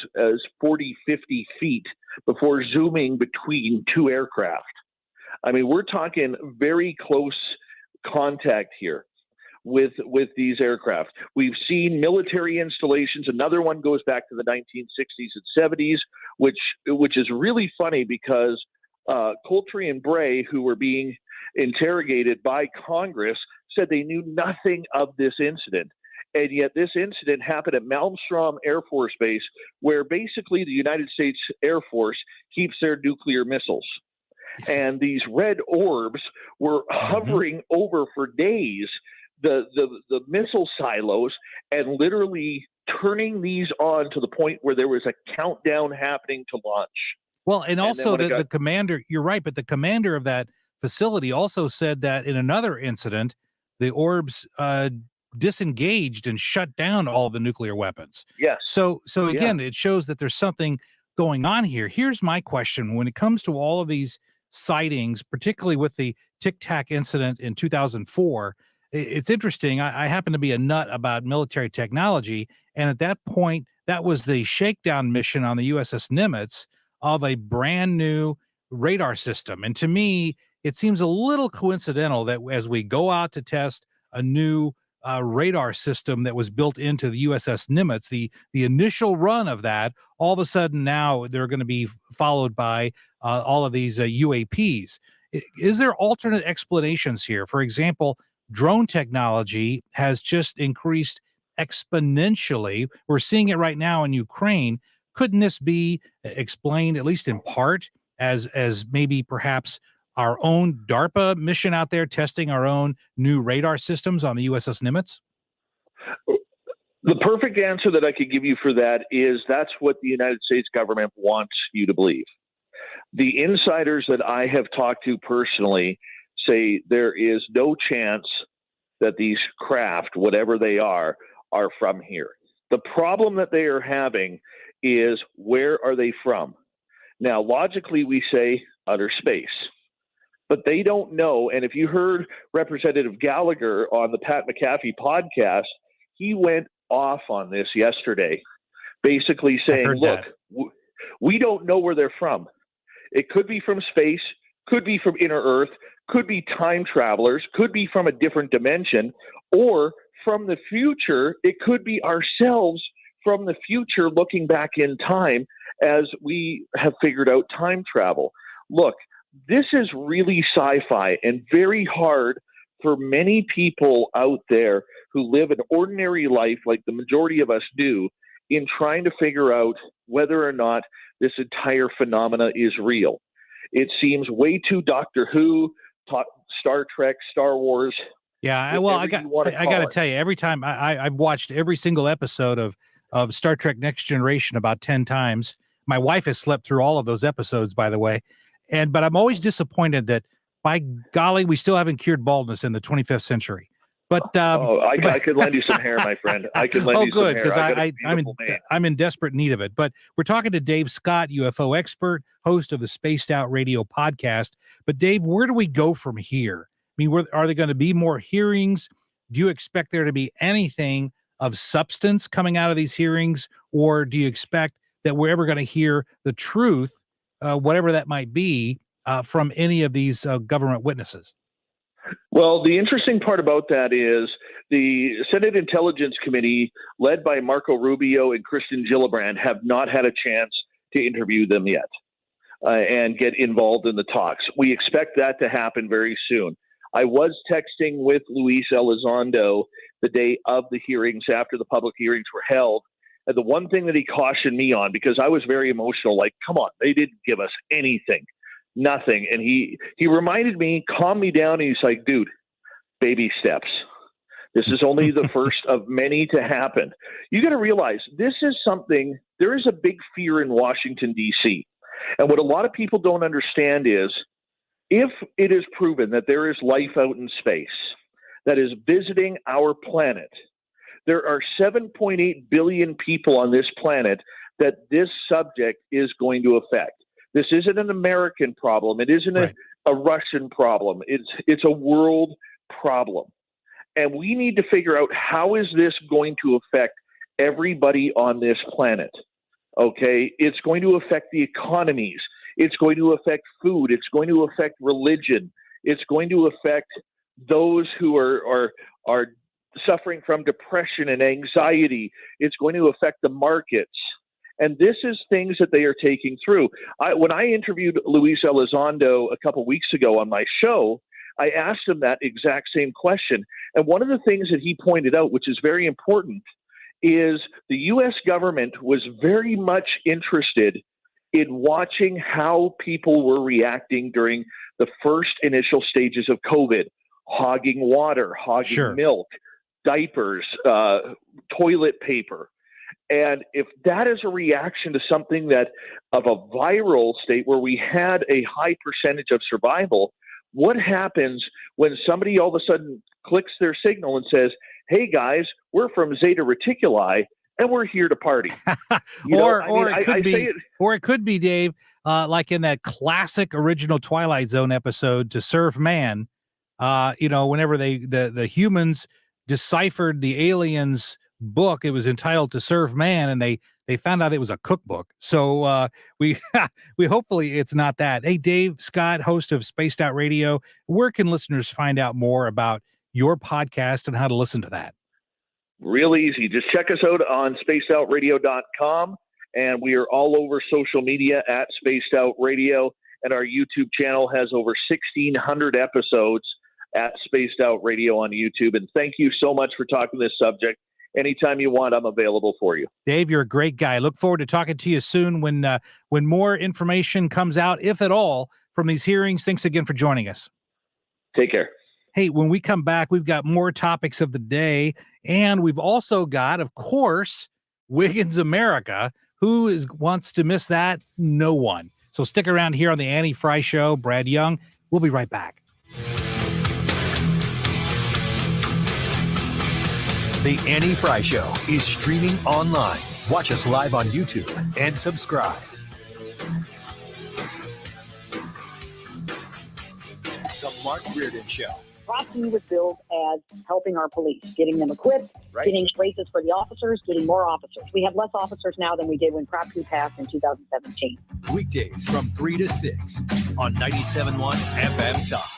40, 50 feet before zooming between two aircraft. I mean, we're talking very close contact here with these aircraft. We've seen military installations. Another one goes back to the 1960s and 70s, which is really funny because Coultry and Bray, who were being interrogated by Congress, said they knew nothing of this incident. And yet this incident happened at Malmstrom Air Force Base, where basically the United States Air Force keeps their nuclear missiles. And these red orbs were hovering over for days the missile silos and literally turning these on to the point where there was a countdown happening to launch. Well, and also the commander, you're right, but the commander of that facility also said that in another incident, the orbs disengaged and shut down all the nuclear weapons. Yes. So again, it shows that there's something going on here. Here's my question. When it comes to all of these sightings, particularly with the Tic Tac incident in 2004, it's interesting. I happen to be a nut about military technology. And at that point, that was the shakedown mission on the USS Nimitz of a brand new radar system. And to me, it seems a little coincidental that as we go out to test a new radar system that was built into the USS Nimitz, the initial run of that, all of a sudden now they're going to be followed by all of these UAPs. Is there alternate explanations here? For example, drone technology has just increased exponentially. We're seeing it right now in Ukraine. Couldn't this be explained, at least in part, as maybe perhaps our own DARPA mission out there testing our own new radar systems on the USS Nimitz? The perfect answer that I could give you for that is that's what the United States government wants you to believe. The insiders that I have talked to personally say there is no chance that these craft, whatever they are from here. The problem that they are having is, where are they from? Now, logically, we say outer space, but they don't know. And if you heard Representative Gallagher on the Pat McAfee podcast, he went off on this yesterday, basically saying, look, we don't know where they're from. It could be from space, could be from inner Earth, could be time travelers, could be from a different dimension, or from the future. It could be ourselves from the future looking back in time as we have figured out time travel. Look, this is really sci-fi and very hard for many people out there who live an ordinary life like the majority of us do in trying to figure out whether or not this entire phenomena is real. It seems way too Doctor Who, Star Trek, Star Wars. Yeah, well, I got to tell you, every time I've watched every single episode of Star Trek Next Generation about 10 times. My wife has slept through all of those episodes, by the way. But I'm always disappointed that, by golly, we still haven't cured baldness in the 25th century. But I could lend you some hair, my friend. I could lend you some hair. Because I'm in desperate need of it. But we're talking to Dave Scott, UFO expert, host of the Spaced Out Radio podcast. But Dave, where do we go from here? I mean, are there going to be more hearings? Do you expect there to be anything of substance coming out of these hearings, or do you expect that we're ever going to hear the truth, whatever that might be, from any of these government witnesses? Well, the interesting part about that is the Senate Intelligence Committee, led by Marco Rubio and Kristen Gillibrand, have not had a chance to interview them yet and get involved in the talks. We expect that to happen very soon. I was texting with Luis Elizondo the day of the hearings, after the public hearings were held. And the one thing that he cautioned me on, because I was very emotional, like, come on, they didn't give us anything, nothing. And he reminded me, calmed me down, and he's like, dude, baby steps. This is only the first of many to happen. You got to realize this is something, there is a big fear in Washington, D.C. And what a lot of people don't understand is, if it is proven that there is life out in space that is visiting our planet, there are 7.8 billion people on this planet that this subject is going to affect. This isn't an American problem. It isn't a Russian problem. It's a world problem. And we need to figure out, how is this going to affect everybody on this planet? Okay, it's going to affect the economies. It's going to affect food. It's going to affect religion. It's going to affect those who are suffering from depression and anxiety. It's going to affect the markets. And this is things that they are taking through. When I interviewed Luis Elizondo a couple weeks ago on my show, I asked him that exact same question. And one of the things that he pointed out, which is very important, is the U.S. government was very much interested in watching how people were reacting during the first initial stages of COVID, hogging water, hogging milk, diapers, toilet paper. And if that is a reaction to something that of a viral state where we had a high percentage of survival, what happens when somebody all of a sudden clicks their signal and says, hey guys, we're from Zeta Reticuli and we're here to party? Or it could be, Dave, like in that classic original Twilight Zone episode, To Serve Man, whenever the humans deciphered the aliens' book, it was entitled To Serve Man, and they found out it was a cookbook. So we hopefully it's not that. Hey, Dave Scott, host of Spaced Out Radio, where can listeners find out more about your podcast and how to listen to that? Real easy. Just check us out on spacedoutradio.com, and we are all over social media at Spaced Out Radio, and our YouTube channel has over 1,600 episodes at Spaced Out Radio on YouTube. And thank you so much for talking this subject. Anytime you want, I'm available for you. Dave, you're a great guy. Look forward to talking to you soon when more information comes out, if at all, from these hearings. Thanks again for joining us. Take care. Hey, when we come back, we've got more topics of the day, and we've also got, of course, Wiggins America. Who wants to miss that? No one. So stick around here on the Annie Fry Show. Brad Young. We'll be right back. The Annie Fry Show is streaming online. Watch us live on YouTube and subscribe. The Mark Reardon Show. Brought to you with bills as helping our police, getting them equipped, getting raises for the officers, getting more officers. We have less officers now than we did when Prop 2 passed in 2017. Weekdays from 3 to 6 on 97.1 FM Talk.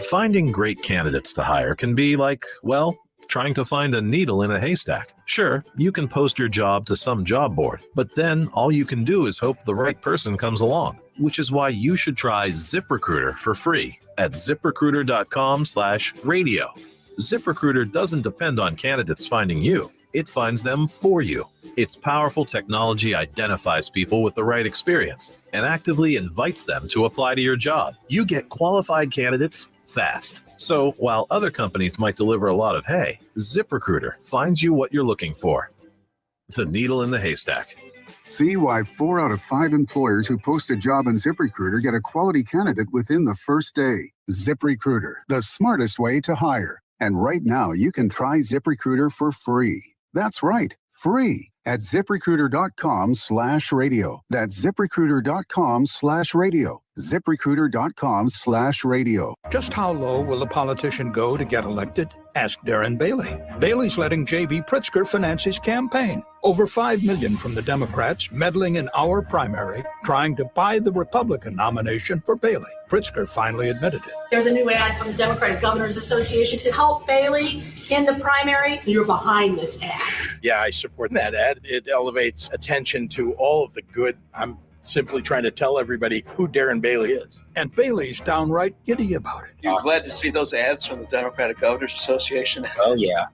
Finding great candidates to hire can be like, well, trying to find a needle in a haystack. Sure, you can post your job to some job board, but then all you can do is hope the right person comes along, which is why you should try ZipRecruiter for free at ZipRecruiter.com/radio. ZipRecruiter doesn't depend on candidates finding you. It finds them for you. Its powerful technology identifies people with the right experience and actively invites them to apply to your job. You get qualified candidates fast. So while other companies might deliver a lot of hay, ZipRecruiter finds you what you're looking for. The needle in the haystack. See why 4 out of 5 employers who post a job on ZipRecruiter get a quality candidate within the first day. ZipRecruiter, the smartest way to hire. And right now, you can try ZipRecruiter for free. That's right, free at ZipRecruiter.com/radio. That's ZipRecruiter.com/radio. ZipRecruiter.com/radio. Just how low will a politician go to get elected? Ask Darren Bailey. Bailey's letting J.B. Pritzker finance his campaign. Over $5 million from the Democrats meddling in our primary, trying to buy the Republican nomination for Bailey. Pritzker finally admitted it. There's a new ad from the Democratic Governors Association to help Bailey in the primary. You're behind this ad. Yeah, I support that ad. It elevates attention to all of the good. I'm simply trying to tell everybody who Darren Bailey is. And Bailey's downright giddy about it. You're glad to see those ads from the Democratic Governors Association? Oh, yeah,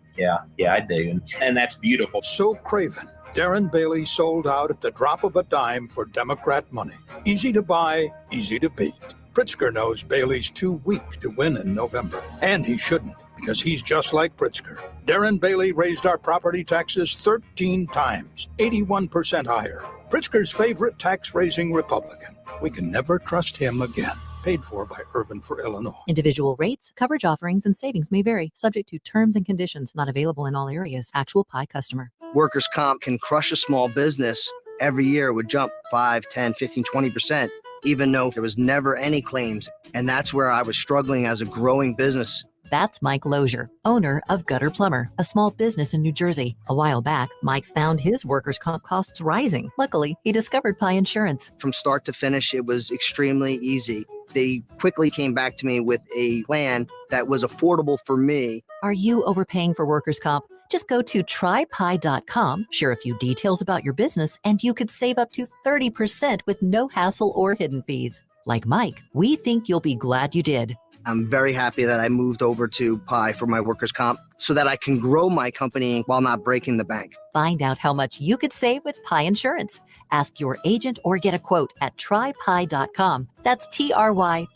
I do. And that's beautiful. So craven, Darren Bailey sold out at the drop of a dime for Democrat money. Easy to buy, easy to beat. Pritzker knows Bailey's too weak to win in November. And he shouldn't, because he's just like Pritzker. Darren Bailey raised our property taxes 13 times, 81% higher. Pritzker's favorite tax-raising Republican. We can never trust him again. Paid for by Urban for Illinois. Individual rates, coverage offerings, and savings may vary, subject to terms and conditions. Not available in all areas. Actual Pie customer. Workers' comp can crush a small business. Every year it would jump 5, 10, 15, 20%, even though there was never any claims. And that's where I was struggling as a growing business. That's Mike Lozier, owner of Gutter Plumber, a small business in New Jersey. A while back, Mike found his workers' comp costs rising. Luckily, he discovered Pie Insurance. From start to finish, it was extremely easy. They quickly came back to me with a plan that was affordable for me. Are you overpaying for workers' comp? Just go to trypie.com, share a few details about your business, and you could save up to 30% with no hassle or hidden fees. Like Mike, we think you'll be glad you did. I'm very happy that I moved over to Pi for my workers' comp so that I can grow my company while not breaking the bank. Find out how much you could save with Pi Insurance. Ask your agent or get a quote at trypi.com. That's TRYPIE.com.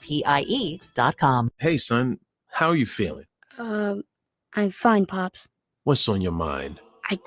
Hey, son, how are you feeling? I'm fine, Pops. What's on your mind? I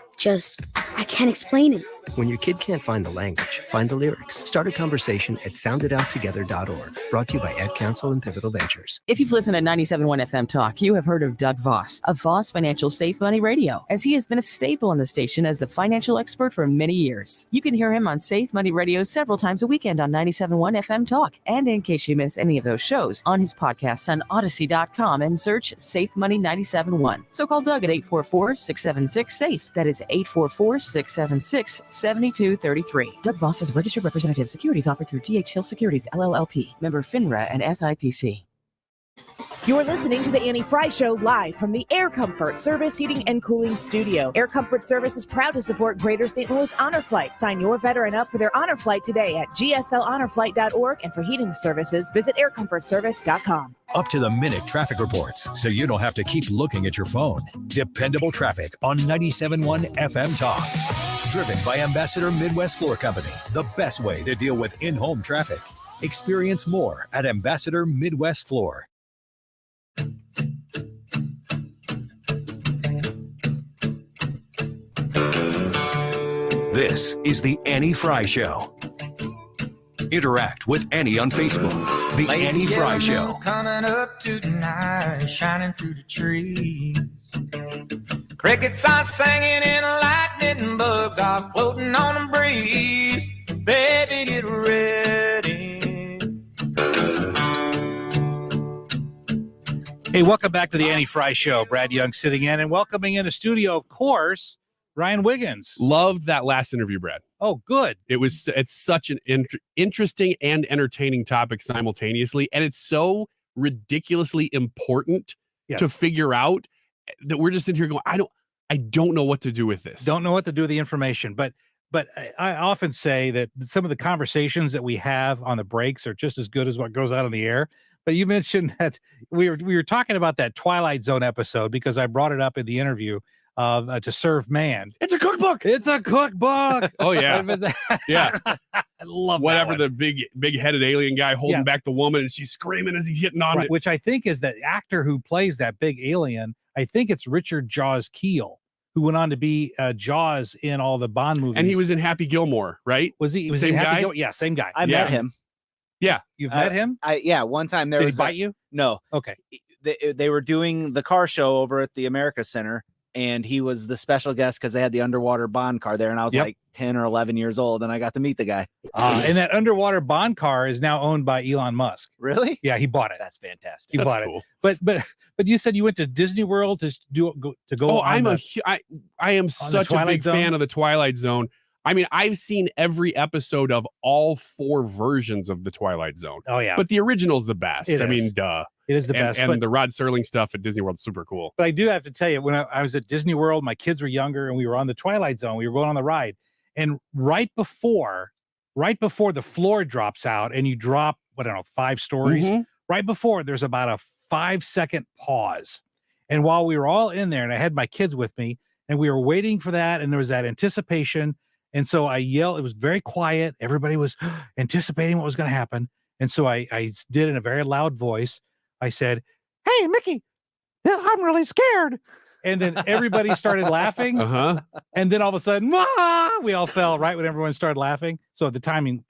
can't explain it. When your kid can't find the language, find the lyrics. Start a conversation at soundedouttogether.org. Brought to you by Ad Council and Pivotal Ventures. If you've listened to 97.1 FM Talk, you have heard of Doug Voss of Voss Financial Safe Money Radio, as he has been a staple on the station as the financial expert for many years. You can hear him on Safe Money Radio several times a weekend on 97.1 FM Talk. And in case you miss any of those shows, on his podcasts on Odyssey.com and search Safe Money 97.1. So call Doug at 844-676-SAFE. That is 844-676-7233. Doug Voss is a registered representative. Securities offered through DH Hill Securities, LLLP. Member FINRA and SIPC. You're listening to the Annie Fry Show live from the Air Comfort Service Heating and Cooling Studio. Air Comfort Service is proud to support Greater St. Louis Honor Flight. Sign your veteran up for their honor flight today at gslhonorflight.org, and for heating services, visit aircomfortservice.com. Up-to-the-minute traffic reports, so you don't have to keep looking at your phone. Dependable traffic on 97.1 FM Talk. Driven by Ambassador Midwest Floor Company, the best way to deal with in-home traffic. Experience more at Ambassador Midwest Floor. This is the Annie Fry Show. Interact with Annie on Facebook. The Annie Fry Show. Coming up tonight, shining through the trees. Crickets are singing and lightning bugs are floating on the breeze. Baby, get ready. Hey, welcome back to the Annie Fry Show. Brad Young sitting in, and welcoming in the studio, of course, Ryan Wiggins. Loved that last interview, Brad. Oh, good. It's such an interesting and entertaining topic simultaneously, and it's so ridiculously important to figure out that we're just in here going, I don't know what to do with this. Don't know what to do with the information, but I often say that some of the conversations that we have on the breaks are just as good as what goes out on the air. But you mentioned that we were talking about that Twilight Zone episode because I brought it up in the interview of To Serve Man. It's a cookbook. It's a cookbook. Oh yeah, yeah. I love whatever that the big-headed alien guy holding back the woman, and she's screaming as he's getting on it. Which I think is that actor who plays that big alien. I think it's Richard Jaws Keel, who went on to be Jaws in all the Bond movies. And he was in Happy Gilmore, right? Was he? Was same he Happy guy? Gilmore? Yeah, same guy. I met him. Yeah. You've met him? Yeah, one time there Did was he bite you? No. Okay. They were doing the car show over at the America Center, and he was the special guest because they had the underwater Bond car there, and I was like 10 or 11 years old, and I got to meet the guy. And that underwater Bond car is now owned by Elon Musk. Really? Yeah, he bought it. That's fantastic. He bought it. But you said you went to Disney World to go. Oh, I am such a big fan of the Twilight Zone. I mean, I've seen every episode of all 4 versions of the Twilight Zone. Oh yeah, but the original's the best. I mean, duh. It is the best. And the Rod Serling stuff at Disney World is super cool. But I do have to tell you, when I was at Disney World, my kids were younger, and we were on the Twilight Zone. We were going on the ride, and right before the floor drops out, and you drop 5 stories. Mm-hmm. Right before, there's about a 5-second pause, and while we were all in there, and I had my kids with me, and we were waiting for that, and there was that anticipation. And so I yelled. It was very quiet. Everybody was anticipating what was going to happen. And so I did in a very loud voice. I said, "Hey, Mickey, I'm really scared." And then everybody started laughing. And then all of a sudden, we all fell right when everyone started laughing. So the timing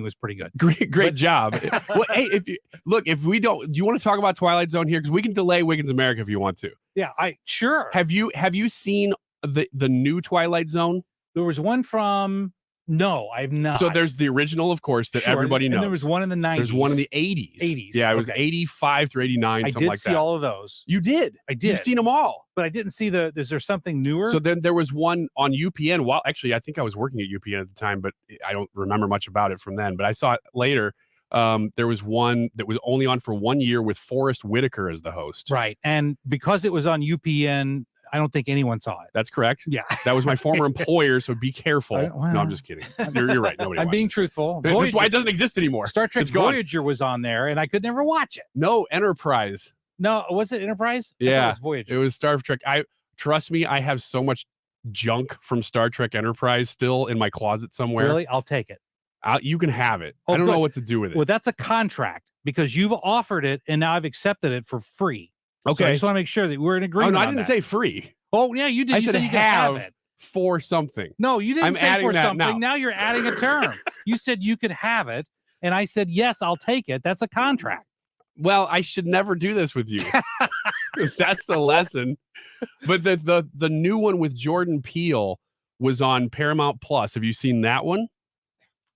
was pretty good. Great job. Well, hey, if we don't, do you want to talk about Twilight Zone here? Because we can delay Wiggins America if you want to. Yeah, sure. Have you seen the new Twilight Zone? There was one from... No, I've not. So there's the original, of course, that everybody knows. And there was one in the 90s. There's one in the 80s. Yeah, it was 85 through 89, something like that. I did see all of those. You did? I did. You've seen them all. But I didn't see is there something newer? So then there was one on UPN. Well, actually, I think I was working at UPN at the time, but I don't remember much about it from then. But I saw it later. There was one that was only on for 1 year with Forrest Whitaker as the host. Right. And because it was on UPN, I don't think anyone saw it. That's correct. Yeah. That was my former employer, so be careful. No, I'm just kidding. You're right. Nobody I'm watched being it. truthful. That's why it doesn't exist anymore. Star Trek It's gone. Voyager was on there, and I could never watch it. No, Enterprise. No, was it Enterprise? I thought Yeah, it was Voyager. It was Star Trek. Trust me, I have so much junk from Star Trek Enterprise still in my closet somewhere. Really? I'll take it. You can have it. Oh, I don't know good. what to do with it. Well, that's a contract because you've offered it, and now I've accepted it for free. Okay. So I just want to make sure that we're in Oh, agreement. no, I on didn't that. say free. Oh, yeah, you did. I You said you could have have it. for something. No, you didn't I'm say adding for that something. now. Now you're adding a term. You said you could have it, and I said yes, I'll take it. That's a contract. Well, I should never do this with you. That's the lesson. But the new one with Jordan Peele was on Paramount Plus. Have you seen that one?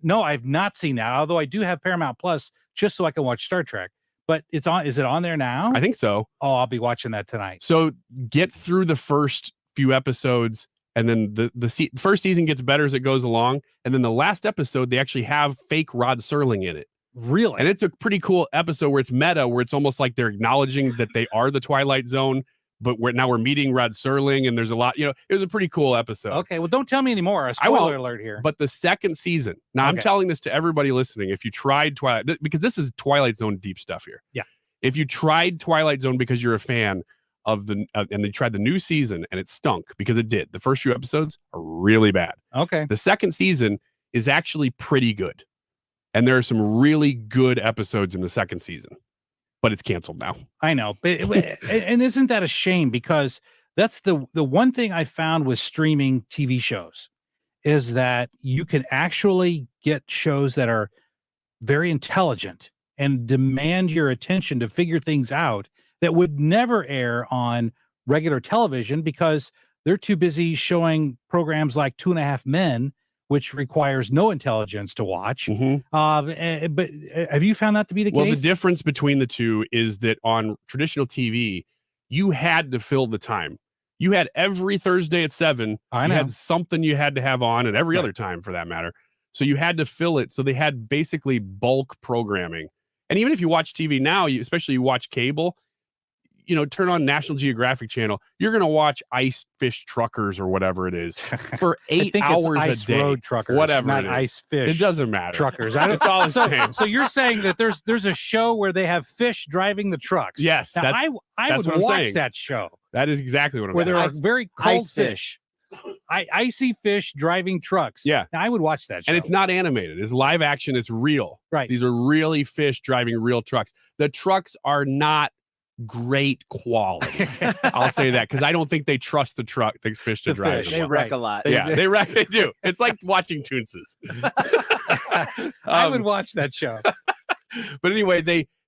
No, I've not seen that. Although I do have Paramount Plus just so I can watch Star Trek. But it's on. Is it on there now? I think so. Oh, I'll be watching that tonight. So get through the first few episodes, and then the first season gets better as it goes along. And then the last episode, they actually have fake Rod Serling in it. Really? And it's a pretty cool episode where it's meta, where it's almost like they're acknowledging that they are the Twilight Zone, but we're meeting Rod Serling, and there's a lot. It was a pretty cool episode. Okay, well, don't tell me anymore. A I won't, spoiler alert here. But the second season. Now, I'm Okay. telling this to everybody listening. If you tried Twilight, because this is Twilight Zone deep stuff here. Yeah. If you tried Twilight Zone because you're a fan of and they tried the new season and it stunk, because it did. The first few episodes are really bad. Okay. The second season is actually pretty good. And there are some really good episodes in the second season, but it's canceled now. I know, but and isn't that a shame? Because that's the one thing I found with streaming TV shows is that you can actually get shows that are very intelligent and demand your attention to figure things out that would never air on regular television because they're too busy showing programs like 2.5 Men, which requires no intelligence to watch. But have you found that to be the Well, case? the difference between the two is that on traditional TV, you had to fill the time. You had every Thursday at 7, I you know. had something you had to have on, and every other time for that matter. So you had to fill it. So they had basically bulk programming. And even if you watch TV now, especially you watch cable, turn on National Geographic Channel, you're going to watch Ice Fish Truckers or whatever it is for 8 hours Ice a day. Road Truckers, whatever not it is. Ice Fish. It doesn't matter. Truckers. It's all the same. So you're saying that there's a show where they have fish driving the trucks. Yes, Now, that's I that's would what I'm watch saying. that show That is exactly what I'm where saying. there are very cold ice fish. icy fish driving trucks. Yeah. Now, I would watch that show. And it's not animated. It's live action. It's real. Right. These are really fish driving real trucks. The trucks are not great quality. I'll say that because I don't think they trust the fish to The drive. fish. them They well. wreck a lot. They wreck. They do. It's like watching Toonses. I would watch that show. But anyway,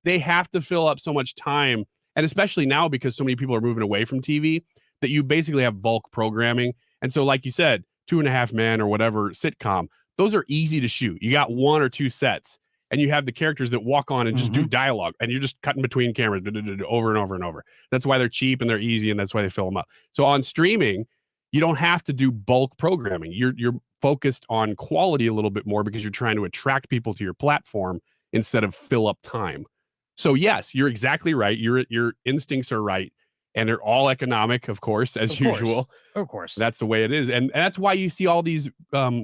they have to fill up so much time, and especially now because so many people are moving away from TV, that you basically have bulk programming. And so, like you said, 2.5 Men or whatever sitcom, those are easy to shoot. You got 1 or 2 sets, and you have the characters that walk on and just do dialogue, and you're just cutting between cameras over and over and over. That's why they're cheap and they're easy, and that's why they fill them up. So on streaming, you don't have to do bulk programming. You're focused on quality a little bit more because you're trying to attract people to your platform instead of fill up time. So yes, you're exactly right. Your instincts are right. And they're all economic, of course, as usual. Of course. That's the way it is. And that's why you see all these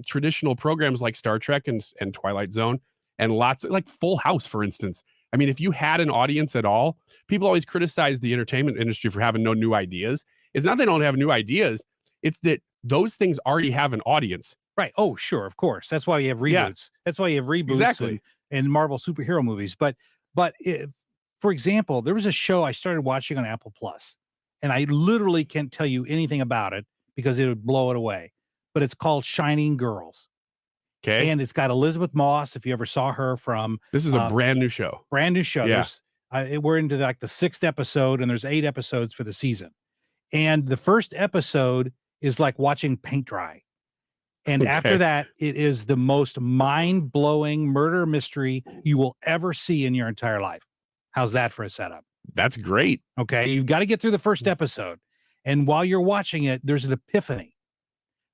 traditional programs like Star Trek and Twilight Zone and lots of, like Full House, for instance. I mean, if you had an audience at all, people always criticize the entertainment industry for having no new ideas. It's not they don't have new ideas. It's that those things already have an audience. Right. Oh, sure. Of course. That's why you have reboots. Yeah. That's why you have reboots Exactly. and Marvel superhero movies. But if, for example, there was a show I started watching on Apple Plus, and I literally can't tell you anything about it because it would blow it away. But it's called Shining Girls. Okay. And it's got Elizabeth Moss, if you ever saw her from. This is a brand new show. Brand new show. Yeah. We're into like the 6th episode, and there's 8 episodes for the season. And the first episode is like watching paint dry. And after that, it is the most mind-blowing murder mystery you will ever see in your entire life. How's that for a setup? That's great. Okay. You've got to get through the first episode. And while you're watching it, there's an epiphany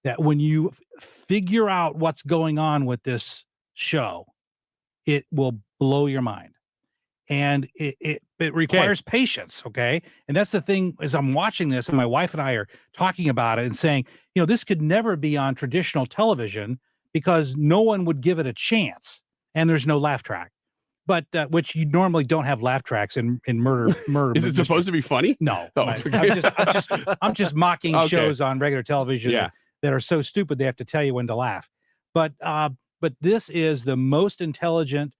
that when you figure out what's going on with this show, it will blow your mind. and it requires patience. Okay. And that's the thing, as I'm watching this, and my wife and I are talking about it and saying, this could never be on traditional television because no one would give it a chance. And there's no laugh track, but which you normally don't have laugh tracks in murder. Is it supposed to be funny? No. Oh, I'm just mocking shows on regular television that are so stupid they have to tell you when to laugh. But this is the most intelligent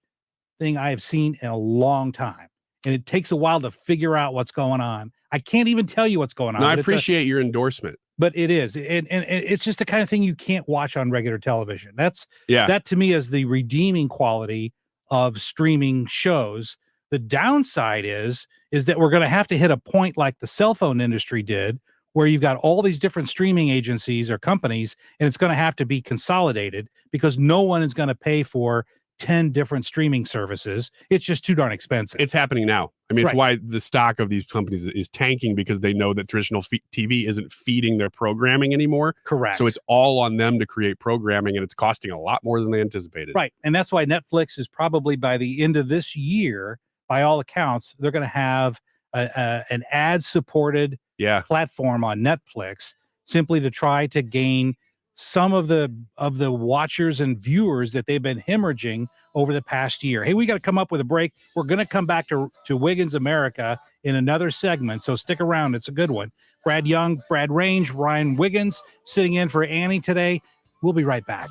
thing I have seen in a long time. And it takes a while to figure out what's going on. I can't even tell you what's going on. No, I appreciate your endorsement. But it is. And it's just the kind of thing you can't watch on regular television. That to me is the redeeming quality of streaming shows. The downside is that we're going to have to hit a point like the cell phone industry did, where you've got all these different streaming agencies or companies, and it's going to have to be consolidated because no one is going to pay for 10 different streaming services. It's just too darn expensive. It's happening now. I mean, it's why the stock of these companies is tanking, because they know that traditional TV isn't feeding their programming anymore. Correct. So it's all on them to create programming, and it's costing a lot more than they anticipated. Right. And that's why Netflix is probably, by the end of this year, by all accounts, they're going to have an ad-supported platform on Netflix, simply to try to gain some of the watchers and viewers that they've been hemorrhaging over the past year. Hey, we got to come up with a break. We're going to come back to Wiggins America in another segment, so stick around. It's a good one. Brad Young, Brad Range, Ryan Wiggins sitting in for Annie today. We'll be right back.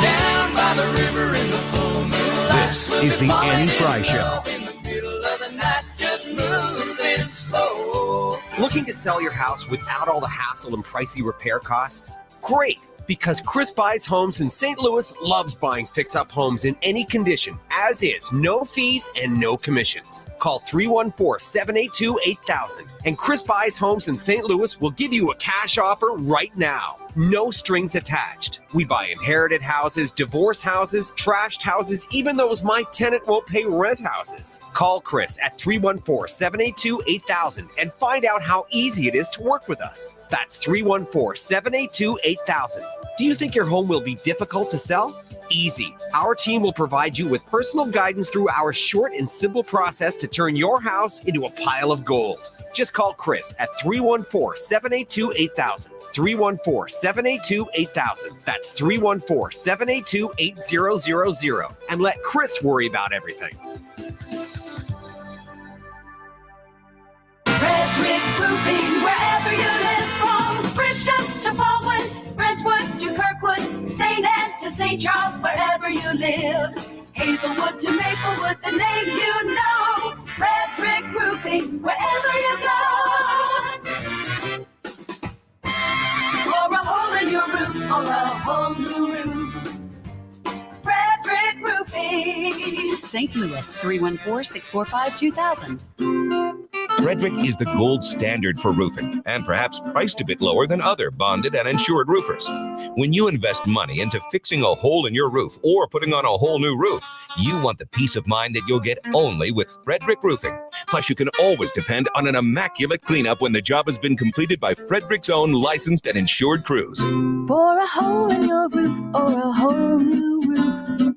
Down by the river in the full moonlight. This is the Annie Fry Show. In the middle of the night, just moving slow. Looking to sell your house without all the hassle and pricey repair costs? Great, because Chris Buys Homes in St. Louis loves buying fix-up homes in any condition, as is, no fees and no commissions. Call 314-782-8000, and Chris Buys Homes in St. Louis will give you a cash offer right now. No strings attached. We buy inherited houses, divorce houses, trashed houses, even those my tenant won't pay rent houses. Call Chris at 314-782-8000 and find out how easy it is to work with us. That's 314-782-8000. Do you think your home will be difficult to sell? Easy. Our team will provide you with personal guidance through our short and simple process to turn your house into a pile of gold. Just call Chris at 314-782-8000. 314-782-8000. That's 314-782-8000. And let Chris worry about everything. Red Brick Roofing, wherever you live, from Bridgeton to Baldwin, Brentwood to Kirkwood, St. Anne to St. Charles, wherever you live. Hazelwood to Maplewood, the name you know. Red Brick Roofing, wherever you go. For a hole in your roof or a whole new roof. Red Brick Roofing. St. Louis, 314-645-2000. Frederick is the gold standard for roofing and perhaps priced a bit lower than other bonded and insured roofers. When you invest money into fixing a hole in your roof or putting on a whole new roof, you want the peace of mind that you'll get only with Frederick Roofing. Plus, you can always depend on an immaculate cleanup when the job has been completed by Frederick's own licensed and insured crews. For a hole in your roof or a whole new roof.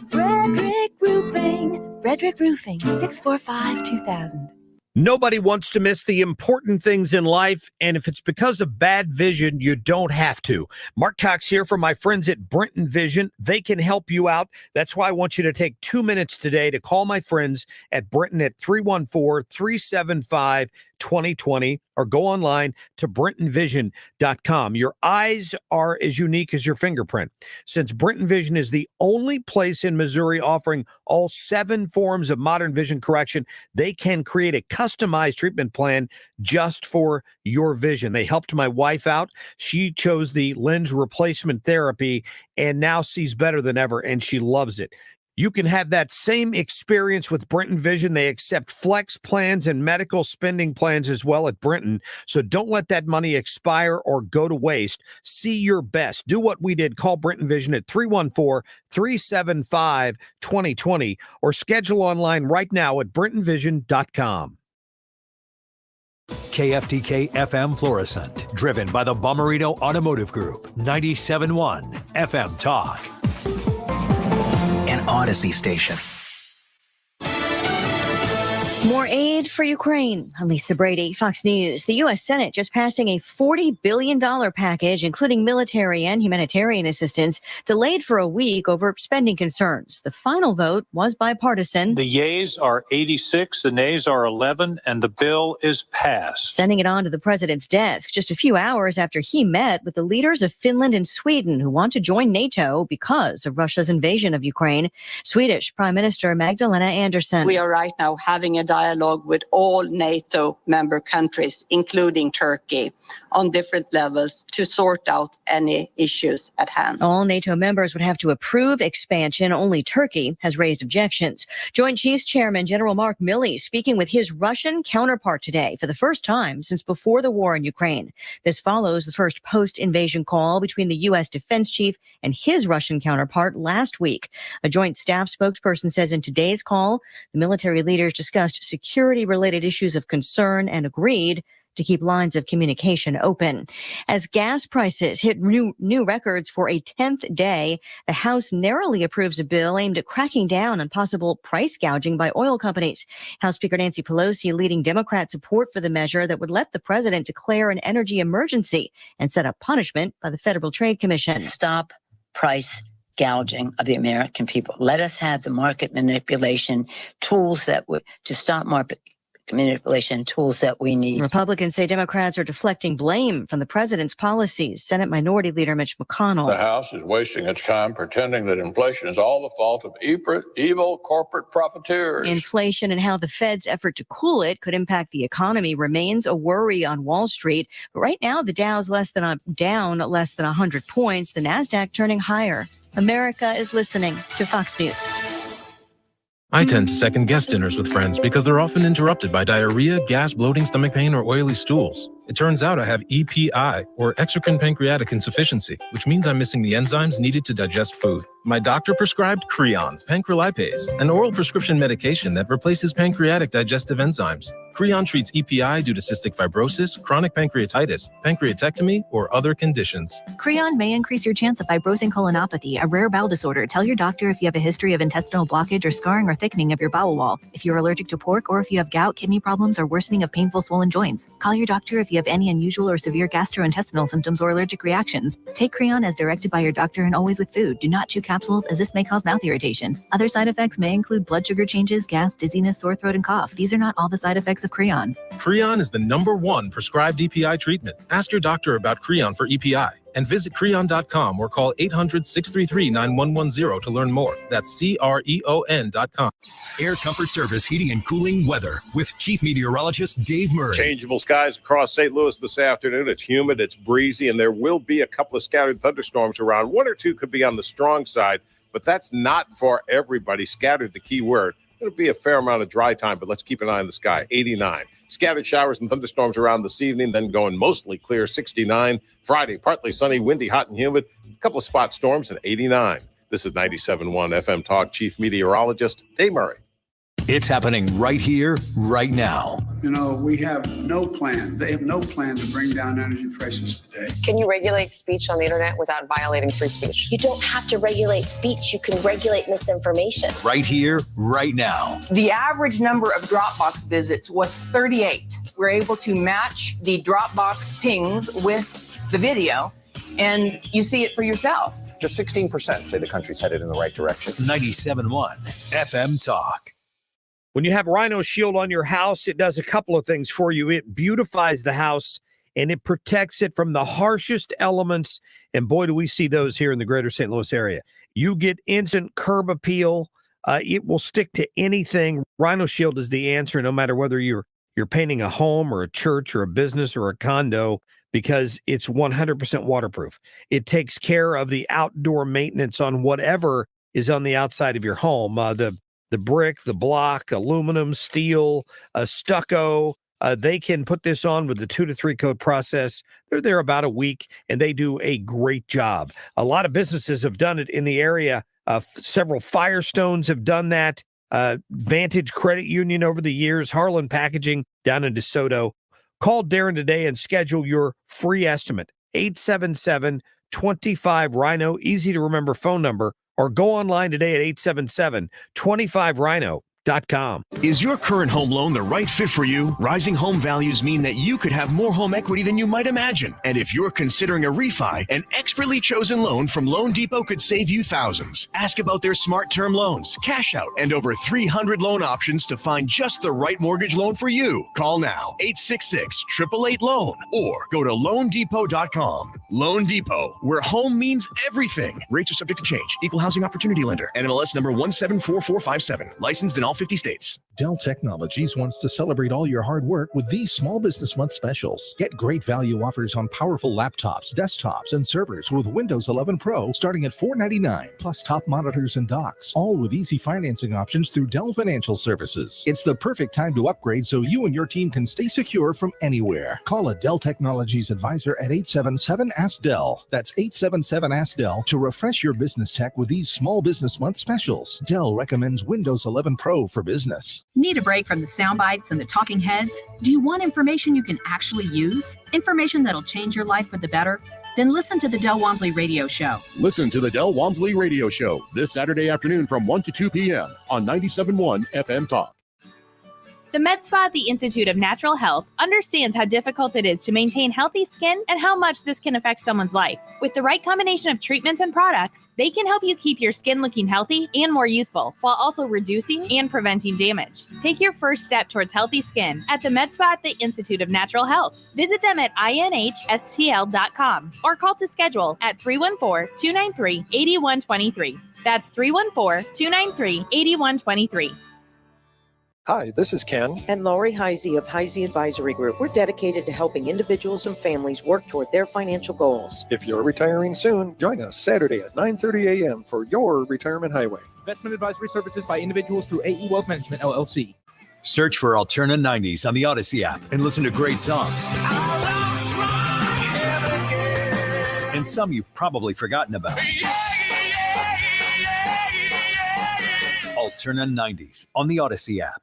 Frederick Roofing. Frederick Roofing, 645-2000. Nobody wants to miss the important things in life, and if it's because of bad vision, you don't have to. Mark Cox here from my friends at Brenton Vision. They can help you out. That's why I want you to take 2 minutes today to call my friends at Brenton at 314-375-2020 or go online to brentonvision.com. Your eyes are as unique as your fingerprint. Since Brenton Vision is the only place in Missouri offering all 7 forms of modern vision correction, they can create a customized treatment plan just for your vision. They helped my wife out. She chose the lens replacement therapy and now sees better than ever, and she loves it. You can have that same experience with Brenton Vision. They accept flex plans and medical spending plans as well at Brenton. So don't let that money expire or go to waste. See your best. Do what we did. Call Brenton Vision at 314-375-2020 or schedule online right now at brentonvision.com. KFTK FM Florissant, driven by the Bomarito Automotive Group, 97.1 FM Talk. An Odyssey station. More aid for Ukraine. I'm Lisa Brady, Fox News. The U.S. Senate just passing a $40 billion package, including military and humanitarian assistance, delayed for a week over spending concerns. The final vote was bipartisan. The yeas are 86, the nays are 11, and the bill is passed. Sending it on to the president's desk just a few hours after he met with the leaders of Finland and Sweden, who want to join NATO because of Russia's invasion of Ukraine. Swedish Prime Minister Magdalena Andersson. We are right now having a dialogue with all NATO member countries, including Turkey, on different levels to sort out any issues at hand. All NATO members would have to approve expansion. Only Turkey has raised objections. Joint Chiefs Chairman General Mark Milley speaking with his Russian counterpart today for the first time since before the war in Ukraine. This follows the first post-invasion call between the U.S. defense chief and his Russian counterpart last week. A joint staff spokesperson says in today's call, the military leaders discussed security-related issues of concern and agreed to keep lines of communication open. As gas prices hit new records for a 10th day, the House narrowly approves a bill aimed at cracking down on possible price gouging by oil companies. House Speaker Nancy Pelosi leading Democrat support for the measure that would let the president declare an energy emergency and set up punishment by the Federal Trade Commission. Stop price gouging of the American people. Let us have the market manipulation tools to stop market manipulation tools that we need. Republicans say Democrats are deflecting blame from the president's policies. Senate Minority Leader Mitch McConnell. The House is wasting its time pretending that inflation is all the fault of evil corporate profiteers. Inflation and how the Fed's effort to cool it could impact the economy remains a worry on Wall Street. But right now, the Dow's down less than 100 points. The NASDAQ turning higher. America is listening to Fox News. I tend to second guess dinners with friends because they're often interrupted by diarrhea, gas, bloating, stomach pain, or oily stools. It turns out I have EPI, or exocrine pancreatic insufficiency, which means I'm missing the enzymes needed to digest food. My doctor prescribed Creon, pancrelipase, an oral prescription medication that replaces pancreatic digestive enzymes. Creon treats EPI due to cystic fibrosis, chronic pancreatitis, pancreatectomy, or other conditions. Creon may increase your chance of fibrosing colonopathy, a rare bowel disorder. Tell your doctor if you have a history of intestinal blockage or scarring or thickening of your bowel wall, if you're allergic to pork, or if you have gout, kidney problems, or worsening of painful swollen joints. Call your doctor if you have any unusual or severe gastrointestinal symptoms or allergic reactions. Take Creon as directed by your doctor and always with food. Do not chew capsules as this may cause mouth irritation. Other side effects may include blood sugar changes, gas, dizziness, sore throat, and cough. These are not all the side effects of Creon. Creon is the #1 prescribed EPI treatment. Ask your doctor about Creon for EPI and visit Creon.com or call 800-633-9110 to learn more. That's CREON.com. Air Comfort Service Heating and Cooling Weather with Chief Meteorologist Dave Murray. Changeable skies across St. Louis this afternoon. It's humid, it's breezy, and there will be a couple of scattered thunderstorms around. One or two could be on the strong side, but that's not for everybody. Scattered, the key word. It'll be a fair amount of dry time, but let's keep an eye on the sky. 89. Scattered showers and thunderstorms around this evening, then going mostly clear. 69. Friday, partly sunny, windy, hot, and humid. A couple of spot storms at 89. This is 97.1 FM Talk. Chief Meteorologist Dave Murray. It's happening right here, right now. You know, we have no plan. They have no plan to bring down energy prices today. Can you regulate speech on the internet without violating free speech? You don't have to regulate speech. You can regulate misinformation. Right here, right now. The average number of Dropbox visits was 38. We're able to match the Dropbox pings with the video, and you see it for yourself. Just 16% say the country's headed in the right direction. 97.1 FM Talk. When you have Rhino Shield on your house, it does a couple of things for you. It beautifies the house, and it protects it from the harshest elements. And boy, do we see those here in the greater St. Louis area. You get instant curb appeal. It will stick to anything. Rhino Shield is the answer, no matter whether you're painting a home or a church or a business or a condo, because it's 100% waterproof. It takes care of the outdoor maintenance on whatever is on the outside of your home. The brick, the block, aluminum, steel, stucco, they can put this on with the 2 to 3 coat process. They're there about a week, and they do a great job. A lot of businesses have done it in the area. Several Firestones have done that. Vantage Credit Union over the years, Harlan Packaging down in DeSoto. Call Darren today and schedule your free estimate. 877-25-RHINO, easy to remember phone number, or go online today at 877-25-RHINO. Is your current home loan the right fit for you? Rising home values mean that you could have more home equity than you might imagine. And if you're considering a refi, an expertly chosen loan from Loan Depot could save you thousands. Ask about their smart term loans, cash out, and over 300 loan options to find just the right mortgage loan for you. Call now, 866-888-LOAN, or go to loandepot.com. Loan Depot, where home means everything. Rates are subject to change. Equal housing opportunity lender. NMLS number 174457. Licensed in all 50 states. Dell Technologies wants to celebrate all your hard work with these Small Business Month specials. Get great value offers on powerful laptops, desktops, and servers with Windows 11 Pro starting at $499, plus top monitors and docks, all with easy financing options through Dell Financial Services. It's the perfect time to upgrade so you and your team can stay secure from anywhere. Call a Dell Technologies advisor at 877-ASK-DELL. That's 877-ASK-DELL to refresh your business tech with these Small Business Month specials. Dell recommends Windows 11 Pro for business. Need a break from the sound bites and the talking heads? Do you want information you can actually use? Information that'll change your life for the better? Then listen to the Del Walmsley Radio Show. Listen to the Del Walmsley Radio Show this Saturday afternoon from 1 to 2 p.m. on 97.1 FM Talk. The Med Spa at the Institute of Natural Health understands how difficult it is to maintain healthy skin and how much this can affect someone's life. With the right combination of treatments and products, they can help you keep your skin looking healthy and more youthful, while also reducing and preventing damage. Take your first step towards healthy skin at the Med Spa at the Institute of Natural Health. Visit them at inhstl.com or call to schedule at 314-293-8123. That's 314-293-8123. Hi, this is Ken. And Lori Heisey of Heisey Advisory Group. We're dedicated to helping individuals and families work toward their financial goals. If you're retiring soon, join us Saturday at 9:30 a.m. for your Retirement Highway. Investment advisory services by individuals through AE Wealth Management, LLC. Search for Alterna 90s on the Odyssey app and listen to great songs. And some you've probably forgotten about. Alterna 90s on the Odyssey app.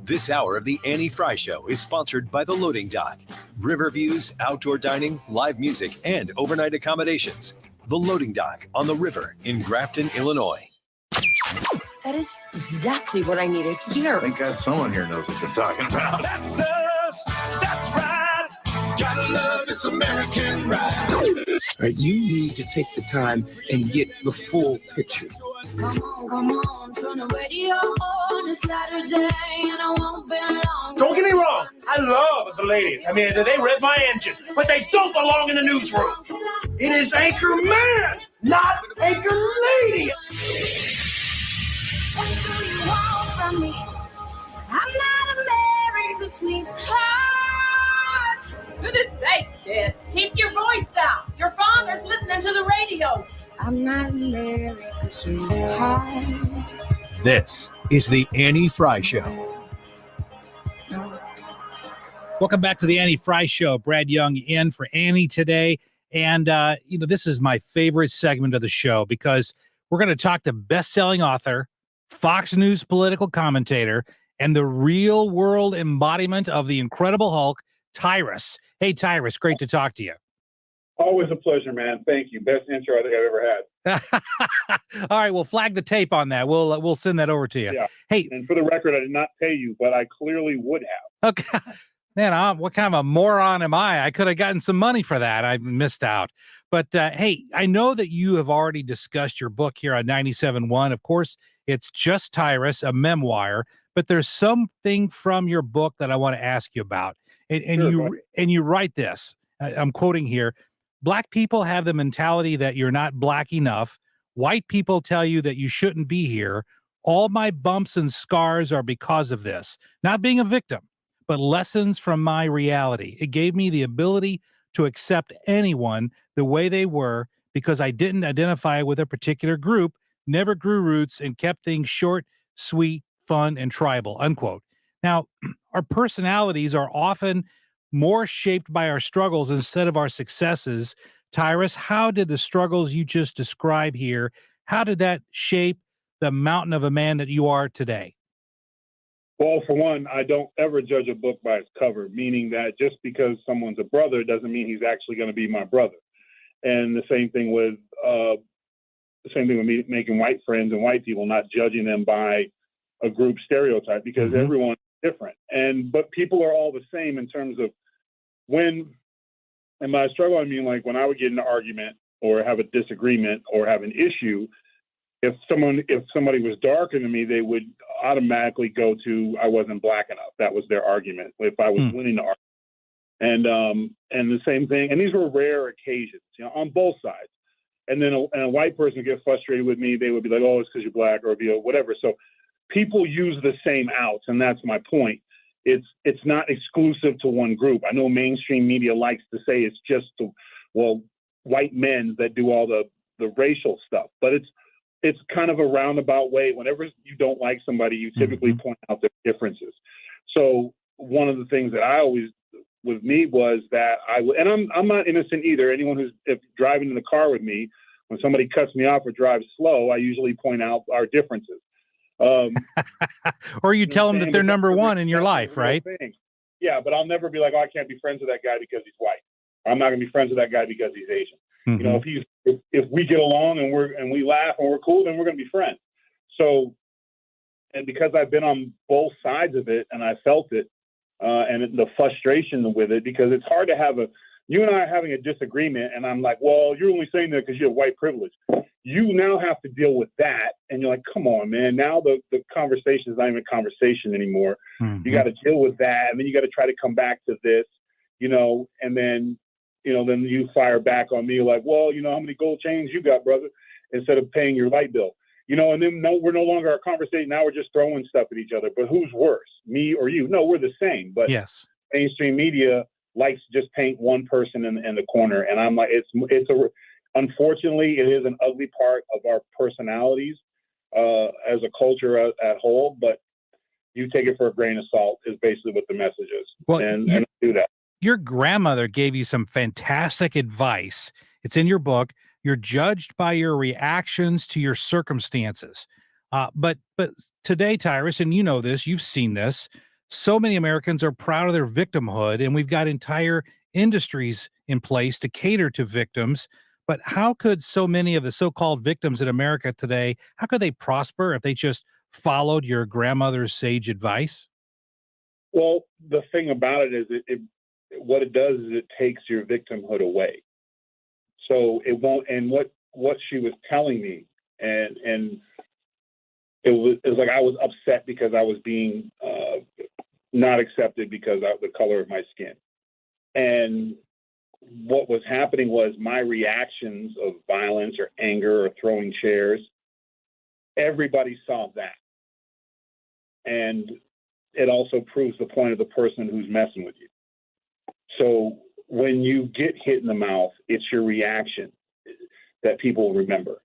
This hour of the Annie Fry Show is sponsored by The Loading Dock. River views, outdoor dining, live music, and overnight accommodations. The Loading Dock on the river in Grafton, Illinois. That is exactly what I needed to hear. Thank God someone here knows what they're talking about. That's us. That's right. Gotta love this American ride. You need to take the time and get the full picture. Come on, turn the radio on. It's Saturday and I won't be long. Don't get me wrong, I love the ladies. I mean, they rev my engine, but they don't belong in the newsroom. It is Anchor Man, not Anchor Lady. What do you want from me? I'm not America's sweetheart. Goodness sake, kid. Keep your voice down. Your father's listening to the radio. I'm not America's sweetheart. This is the Annie Fry Show. Welcome back to the Annie Fry Show. Brad Young in for Annie today. And, this is my favorite segment of the show because we're going to talk to best-selling author, Fox News political commentator, and the real-world embodiment of the Incredible Hulk, Tyrus. Hey, Tyrus, great to talk to you. Always a pleasure, man. Thank you. Best intro I think I've ever had. All right, we'll flag the tape on that. We'll send that over to you. Yeah. Hey, and for the record, I did not pay you, but I clearly would have. Okay. Man, what kind of a moron am I? I could have gotten some money for that. I missed out. But hey, I know that you have already discussed your book here on 97.1. Of course, it's Just Tyrus, a memoir. But there's something from your book that I want to ask you about. And you write this. I'm quoting here. Black people have the mentality that you're not black enough. White people tell you that you shouldn't be here. All my bumps and scars are because of this. Not being a victim, but lessons from my reality. It gave me the ability to accept anyone the way they were because I didn't identify with a particular group, never grew roots, and kept things short, sweet, fun, and tribal, unquote. Now, our personalities are often more shaped by our struggles instead of our successes. Tyrus, how did the struggles you just described here, how did that shape the mountain of a man that you are today? Well, for one, I don't ever judge a book by its cover, meaning that just because someone's a brother doesn't mean he's actually going to be my brother. And the same thing with me making white friends and white people, not judging them by a group stereotype because everyone's different. But people are all the same in terms of and by struggle, I mean, like when I would get in an argument or have a disagreement or have an issue, if somebody was darker than me, they would automatically go to, I wasn't black enough. That was their argument. If I was winning the argument. And the same thing, and these were rare occasions, on both sides. And then a white person would get frustrated with me. They would be like, oh, it's because you're black or whatever. So people use the same outs, and that's my point. It's not exclusive to one group. I know mainstream media likes to say it's just white men that do all the racial stuff, but it's kind of a roundabout way. Whenever you don't like somebody, you typically point out their differences. So one of the things that I always with me was that I'm not innocent either. Anyone who's driving in the car with me, when somebody cuts me off or drives slow, I usually point out our differences. Or you tell them that they're number one in your life, right? Yeah, but I'll never be like, oh, I can't be friends with that guy because he's white. I'm not going to be friends with that guy because he's Asian. You know, if we get along and we laugh and we're cool, then we're going to be friends. So, and because I've been on both sides of it and I felt it, and the frustration with it, because it's hard to have you and I are having a disagreement, and I'm like, well, you're only saying that because you have white privilege. You now have to deal with that, and you're like, come on, man. Now the conversation is not even a conversation anymore. You got to deal with that, and then you got to try to come back to this, and then, then you fire back on me like, well, how many gold chains you got, brother, instead of paying your light bill. And then we're no longer a conversation. Now we're just throwing stuff at each other. But who's worse, me or you? No, we're the same. But yes, mainstream media likes to just paint one person in the corner. And I'm like, unfortunately, it is an ugly part of our personalities as a culture at whole. But you take it for a grain of salt is basically what the message is. Well, and I do that. Your grandmother gave you some fantastic advice. It's in your book. You're judged by your reactions to your circumstances. But today, Tyrus, and you know this, you've seen this, so many Americans are proud of their victimhood, and we've got entire industries in place to cater to victims. But how could so many of the so-called victims in America today, how could they prosper if they just followed your grandmother's sage advice? Well, the thing about it is what it does is it takes your victimhood away. So it won't, and what she was telling me, and it was like I was upset because I was being not accepted because of the color of my skin. And what was happening was my reactions of violence or anger or throwing chairs, everybody saw that. And it also proves the point of the person who's messing with you. So when you get hit in the mouth, it's your reaction that people remember,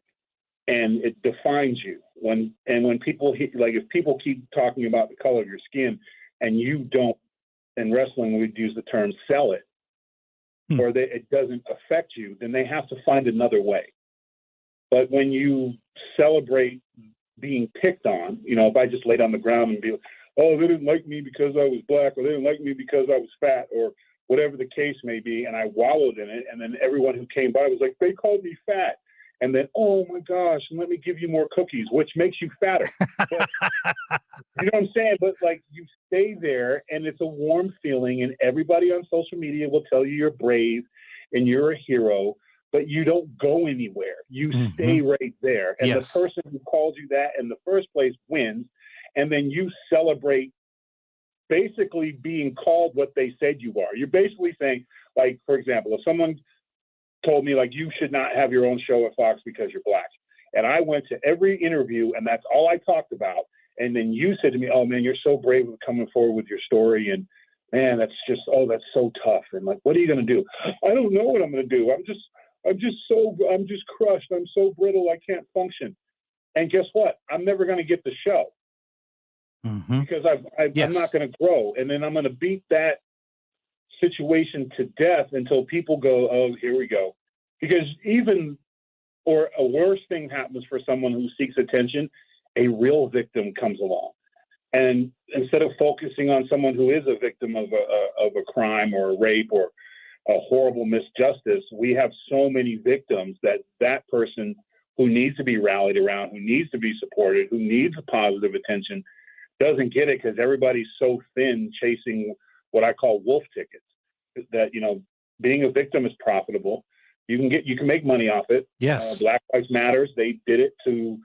and it defines you. When people hit, like if people keep talking about the color of your skin, and you don't, in wrestling we'd use the term sell it, or it doesn't affect you, then they have to find another way. But when you celebrate being picked on, if I just laid on the ground and be like, oh, they didn't like me because I was black, or they didn't like me because I was fat, or whatever the case may be, and I wallowed in it, and then everyone who came by was like, they called me fat. And then, oh my gosh, and let me give you more cookies, which makes you fatter. But, you know what I'm saying? But like you stay there, and it's a warm feeling, and everybody on social media will tell you you're brave and you're a hero, but you don't go anywhere. You stay right there. And the person who called you that in the first place wins, and then you celebrate basically being called what they said you are. You're basically saying, like, for example, if someone told me, like, you should not have your own show at Fox because you're black, and I went to every interview and that's all I talked about, and then you said to me, oh man, you're so brave with coming forward with your story, and man, that's so tough, and like, what are you going to do? I don't know what I'm going to do. I'm just crushed. I'm so brittle. I can't function. And guess what? I'm never going to get the show. Because I'm not going to grow. And then I'm going to beat that situation to death until people go, oh, here we go. Because or a worse thing happens for someone who seeks attention, a real victim comes along. And instead of focusing on someone who is a victim of a crime or a rape or a horrible misjustice, we have so many victims that person who needs to be rallied around, who needs to be supported, who needs positive attention, doesn't get it because everybody's so thin chasing what I call wolf tickets. That, being a victim is profitable. You can make money off it. Yes. Black Lives Matters, they did it to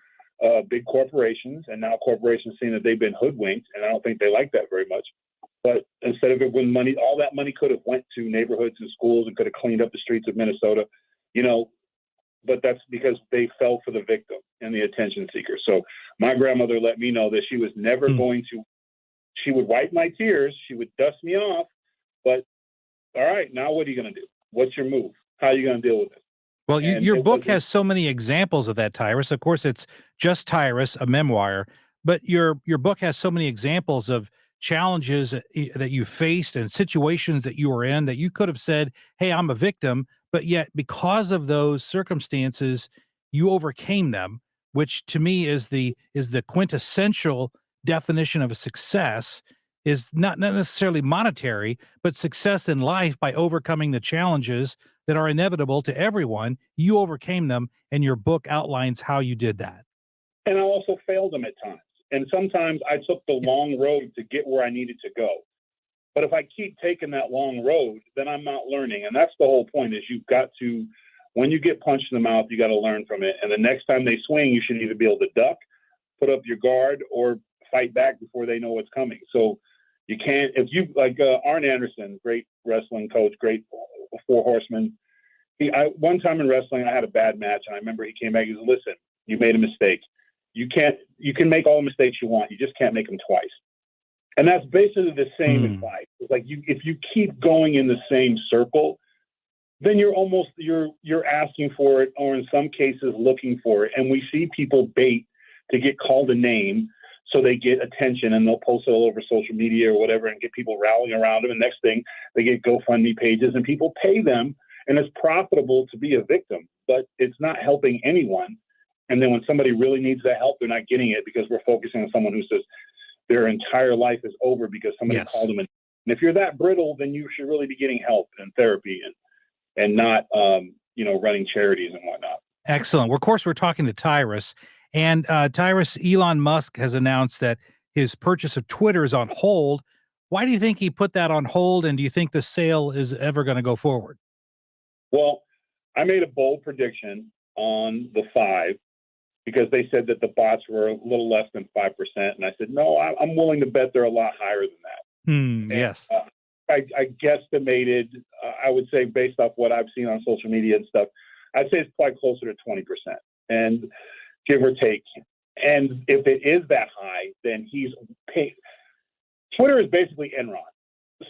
big corporations, and now corporations seeing that they've been hoodwinked, and I don't think they like that very much. But instead of it, when all that money could have went to neighborhoods and schools and could have cleaned up the streets of Minnesota, but that's because they fell for the victim and the attention seeker. So my grandmother let me know that she was never going to, she would wipe my tears, she would dust me off, but all right, now what are you going to do? What's your move? How are you going to deal with it? Well, your book has so many examples of that, Tyrus. Of course, it's just Tyrus, a memoir, but your book has so many examples of challenges that you faced and situations that you were in that you could have said, hey, I'm a victim, but yet because of those circumstances, you overcame them, which to me is the quintessential definition of a success, is not necessarily monetary, but success in life by overcoming the challenges that are inevitable to everyone. You overcame them, and your book outlines how you did that. And I also failed them at times. And sometimes I took the long road to get where I needed to go. But if I keep taking that long road, then I'm not learning. And that's the whole point, is you've got to, when you get punched in the mouth, you got to learn from it. And the next time they swing, you should either be able to duck, put up your guard, or fight back before they know what's coming. So you can't, if you, like Arn Anderson, great wrestling coach, great Four Horsemen. One time in wrestling, I had a bad match, and I remember he came back and said, listen, you made a mistake. You can make all the mistakes you want. You just can't make them twice. And that's basically the same in life. It's like if you keep going in the same circle, then you're asking for it, or in some cases looking for it. And we see people bait to get called a name so they get attention, and they'll post it all over social media or whatever and get people rallying around them. And next thing, they get GoFundMe pages and people pay them, and it's profitable to be a victim, but it's not helping anyone. And then when somebody really needs that help, they're not getting it because we're focusing on someone who says their entire life is over because somebody called them. And if you're that brittle, then you should really be getting help and therapy and not, running charities and whatnot. Excellent. Well, of course, we're talking to Tyrus. And Tyrus, Elon Musk has announced that his purchase of Twitter is on hold. Why do you think he put that on hold? And do you think the sale is ever going to go forward? Well, I made a bold prediction on the 5 because they said that the bots were a little less than 5%. And I said, no, I'm willing to bet they're a lot higher than that. Yes. I guesstimated, I would say, based off what I've seen on social media and stuff, I'd say it's probably closer to 20%, and give or take. And if it is that high, then he's paid. Twitter is basically Enron.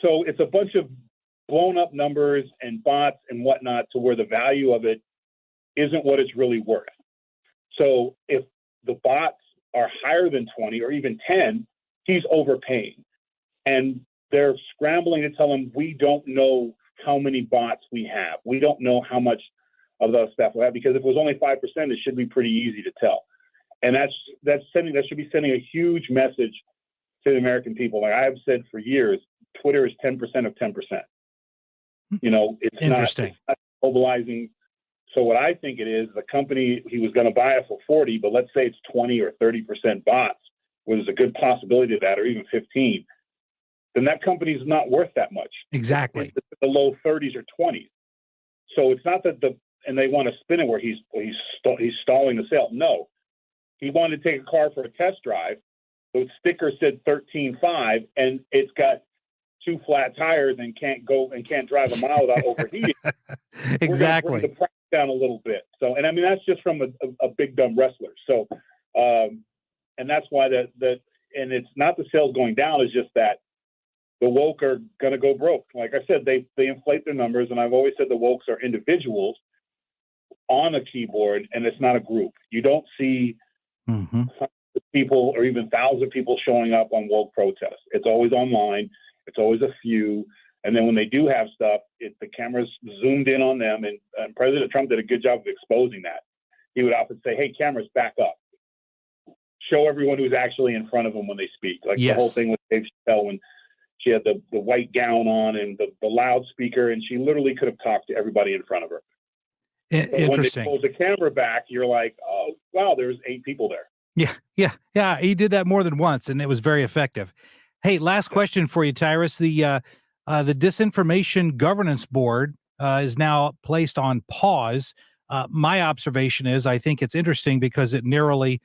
So it's a bunch of blown up numbers and bots and whatnot to where the value of it isn't what it's really worth. So if the bots are higher than 20 or even 10, he's overpaying. And they're scrambling to tell him, we don't know how many bots we have. We don't know how much of those stuff we have, because if it was only 5%, it should be pretty easy to tell. And that should be sending a huge message to the American people. Like I have said for years, Twitter is 10% of 10%. It's interesting. Not mobilizing. So what I think it is, the company, he was going to buy it for 40, but let's say it's 20 or 30% bots, where there's a good possibility of that, or even 15, then that company's not worth that much. Exactly. It's the low 30s or 20s. So it's not that and they want to spin it where he's stalling the sale. No, he wanted to take a car for a test drive. The sticker said 13.5, and it's got 2 flat tires and can't drive a mile without overheating. Exactly. We're going to bring the price down a little bit. So, and I mean, that's just from a big dumb wrestler. So, and that's why and it's not the sales going down, it's just that the woke are going to go broke. Like I said, they inflate their numbers, and I've always said the wokes are individuals on a keyboard, and it's not a group. You don't see hundreds of people or even thousands of people showing up on woke protests. It's always online. It's always a few. And then when they do have stuff, the camera's zoomed in on them. And President Trump did a good job of exposing that. He would often say, hey, cameras, back up. Show everyone who's actually in front of them when they speak. Like the whole thing with Dave Chappelle when she had the white gown on and the loudspeaker, and she literally could have talked to everybody in front of her. Interesting. When they pull the camera back, you're like, oh, wow, there's 8 people there. Yeah. He did that more than once, and it was very effective. Hey, last question for you, Tyrus. The Disinformation Governance Board is now placed on pause. My observation is I think it's interesting because it narrowly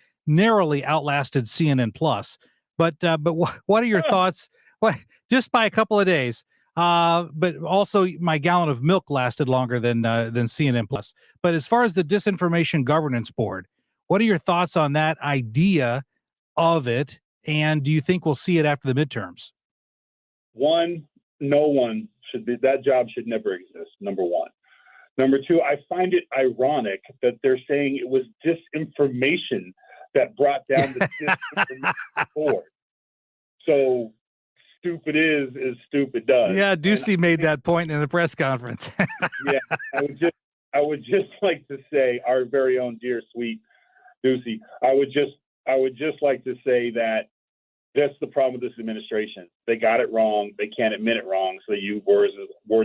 outlasted CNN Plus. But what are your thoughts? What, just by a couple of days. But also my gallon of milk lasted longer than CNN Plus. But as far as the Disinformation Governance Board, what are your thoughts on that idea of it? And do you think we'll see it after the midterms? One, no one should be, that job should never exist, number one. Number two, I find it ironic that they're saying it was disinformation that brought down the Disinformation Board. So stupid is stupid does. Yeah, Ducey made that point in the press conference. Yeah, I would just like to say, our very own dear sweet Ducey, I would just like to say that that's the problem with this administration. They got it wrong. They can't admit it wrong, so they use words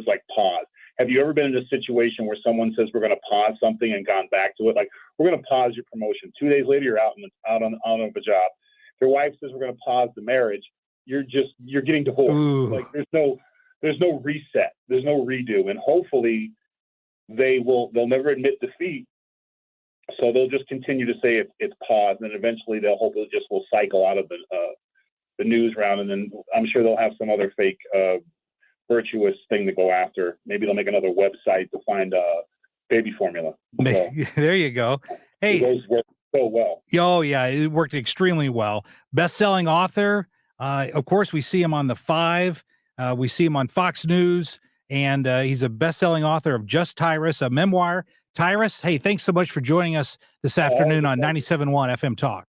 like pause. Have you ever been in a situation where someone says we're going to pause something and gone back to it? Like, we're going to pause your promotion. 2 days later, you're out of a job. If your wife says we're going to pause the marriage, you're getting divorced. Ooh. Like, there's no reset. There's no redo. And hopefully they'll never admit defeat. So they'll just continue to say it's paused, and eventually they'll hopefully just will cycle out of the news round, and then I'm sure they'll have some other fake virtuous thing to go after. Maybe they'll make another website to find baby formula. So, there you go. Hey, those work so well. Oh yeah, it worked extremely well. Best-selling author. Of course, we see him on The Five. We see him on Fox News, and he's a best-selling author of Just Tyrus, a memoir. Tyrus, hey, thanks so much for joining us this afternoon on 97.1 FM Talk.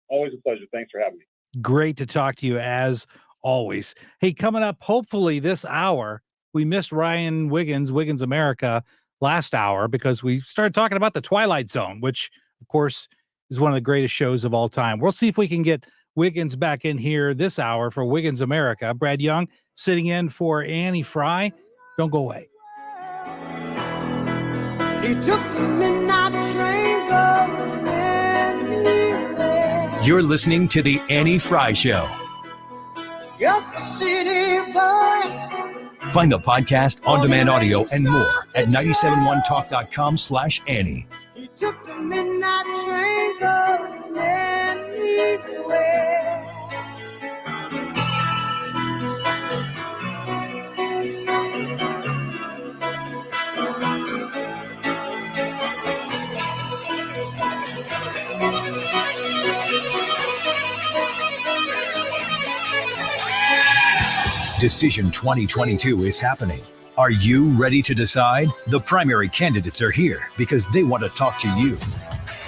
Always a pleasure. Thanks for having me. Great to talk to you as always. Hey, coming up, hopefully this hour, we missed Ryan Wiggins America last hour because we started talking about the Twilight Zone, which, of course, is one of the greatest shows of all time. We'll see if we can get Wiggins back in here this hour for Wiggins America. Brad Young sitting in for Annie Fry. Don't go away. He took the midnight train going anywhere. You're listening to The Annie Fry Show. Just a city boy. Find the podcast, on-demand audio, and more at 971talk.com/Annie. He took the midnight train going anywhere. Decision 2022 is happening. Are you ready to decide? The primary candidates are here because they want to talk to you.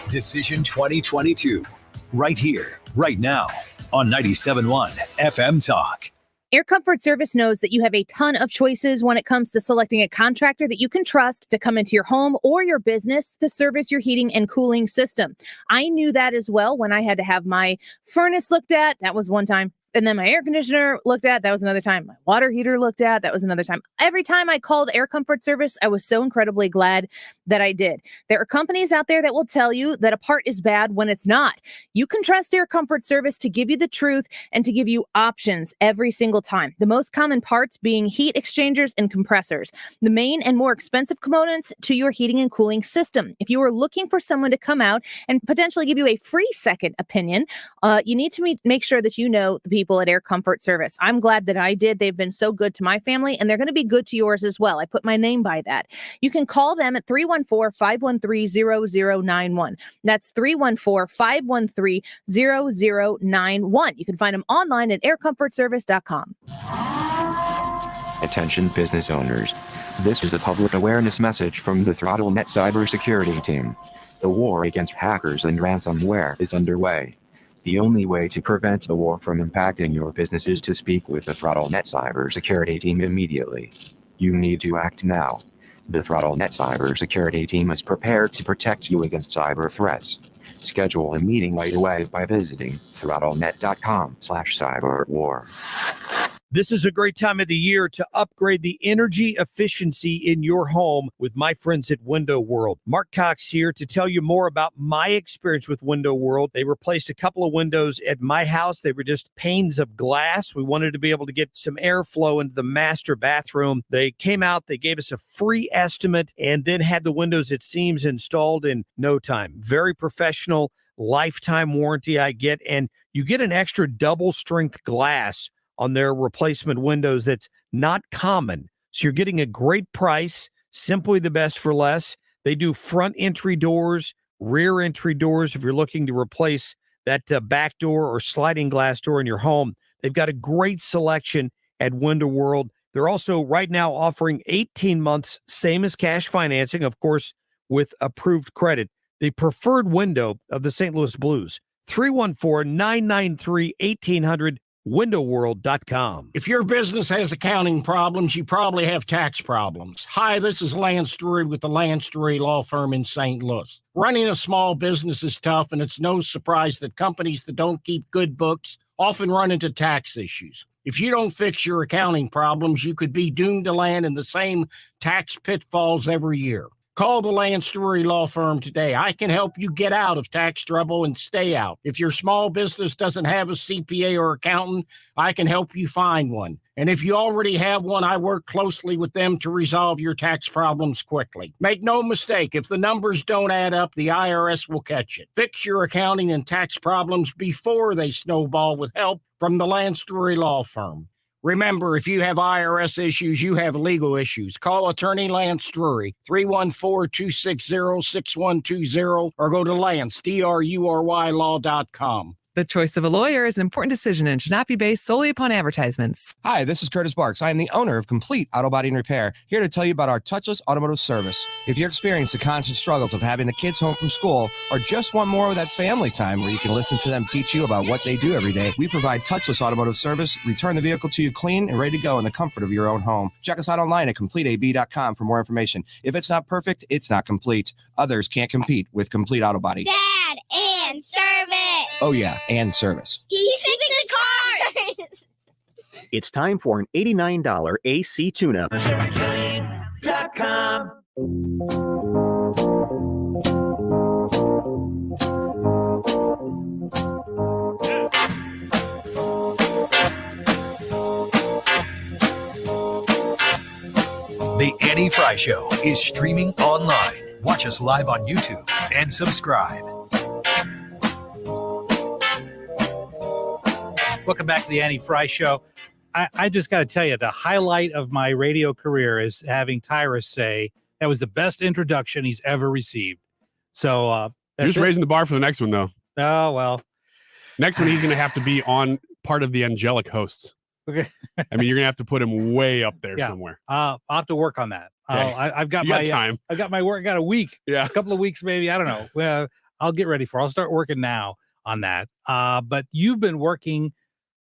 Decision 2022, right here, right now, on 97.1 FM Talk. Air Comfort Service knows that you have a ton of choices when it comes to selecting a contractor that you can trust to come into your home or your business to service your heating and cooling system. I knew that as well when I had to have my furnace looked at. That was one time. And then my air conditioner looked at, that was another time. My water heater looked at, that was another time. Every time I called Air Comfort Service, I was so incredibly glad that I did. There are companies out there that will tell you that a part is bad when it's not. You can trust Air Comfort Service to give you the truth and to give you options every single time. The most common parts being heat exchangers and compressors, the main and more expensive components to your heating and cooling system. If you are looking for someone to come out and potentially give you a free second opinion, you need to make sure that you know the people at Air Comfort Service. I'm glad that I did. They've been so good to my family, and they're going to be good to yours as well. I put my name by that. You can call them at 314-513-0091. That's 314-513-0091. You can find them online at aircomfortservice.com. Attention business owners. This is a public awareness message from the ThrottleNet cybersecurity team. The war against hackers and ransomware is underway. The only way to prevent the war from impacting your business is to speak with the ThrottleNet cybersecurity team immediately. You need to act now. The ThrottleNet cybersecurity team is prepared to protect you against cyber threats. Schedule a meeting right away by visiting throttlenet.com/cyberwar. This is a great time of the year to upgrade the energy efficiency in your home with my friends at Window World. Mark Cox here to tell you more about my experience with Window World. They replaced a couple of windows at my house. They were just panes of glass. We wanted to be able to get some airflow into the master bathroom. They came out, they gave us a free estimate, and then had the windows at seams installed in no time. Very professional, lifetime warranty I get, and you get an extra double strength glass on their replacement windows that's not common. So you're getting a great price, simply the best for less. They do front entry doors, rear entry doors if you're looking to replace that back door or sliding glass door in your home. They've got a great selection at Window World. They're also right now offering 18 months, same as cash financing, of course, with approved credit. The preferred window of the St. Louis Blues, 314-993-1800, windowworld.com. If your business has accounting problems, you probably have tax problems. Hi, this is Lance Drury with the Lance Drury Law Firm in St. Louis. Running a small business is tough, and it's no surprise that companies that don't keep good books often run into tax issues. If you don't fix your accounting problems, you could be doomed to land in the same tax pitfalls every year. Call the Lance Drury Law Firm today. I can help you get out of tax trouble and stay out. If your small business doesn't have a CPA or accountant, I can help you find one. And if you already have one, I work closely with them to resolve your tax problems quickly. Make no mistake, if the numbers don't add up, the IRS will catch it. Fix your accounting and tax problems before they snowball with help from the Lance Drury Law Firm. Remember, if you have IRS issues, you have legal issues. Call attorney Lance Drury, 314-260-6120, or go to Lance, DRURY law.com. The choice of a lawyer is an important decision and should not be based solely upon advertisements. Hi, this is Curtis Barks. I am the owner of Complete Auto Body and Repair, here to tell you about our touchless automotive service. If you're experiencing the constant struggles of having the kids home from school or just want more of that family time where you can listen to them teach you about what they do every day, we provide touchless automotive service, return the vehicle to you clean and ready to go in the comfort of your own home. Check us out online at CompleteAB.com for more information. If it's not perfect, it's not complete. Others can't compete with Complete Auto Body. Dad, and service. Oh yeah, and service. He fixed the car. It's time for an $89 AC tune-up. The Annie Fry Show is streaming online. Watch us live on YouTube and subscribe. Welcome back to the Annie Fry Show. I just got to tell you, the highlight of my radio career is having Tyrus say that was the best introduction he's ever received. So you're just raising the bar for the next one, though. Oh, well. Next one, he's going to have to be on part of the angelic hosts. Okay. I mean, you're going to have to put him way up there somewhere. I'll have to work on that. Okay. I've got You my got time. I got my work. Got a week. Yeah. A couple of weeks, maybe. I don't know. Well, I'll get ready for it. I'll start working now on that. But you've been working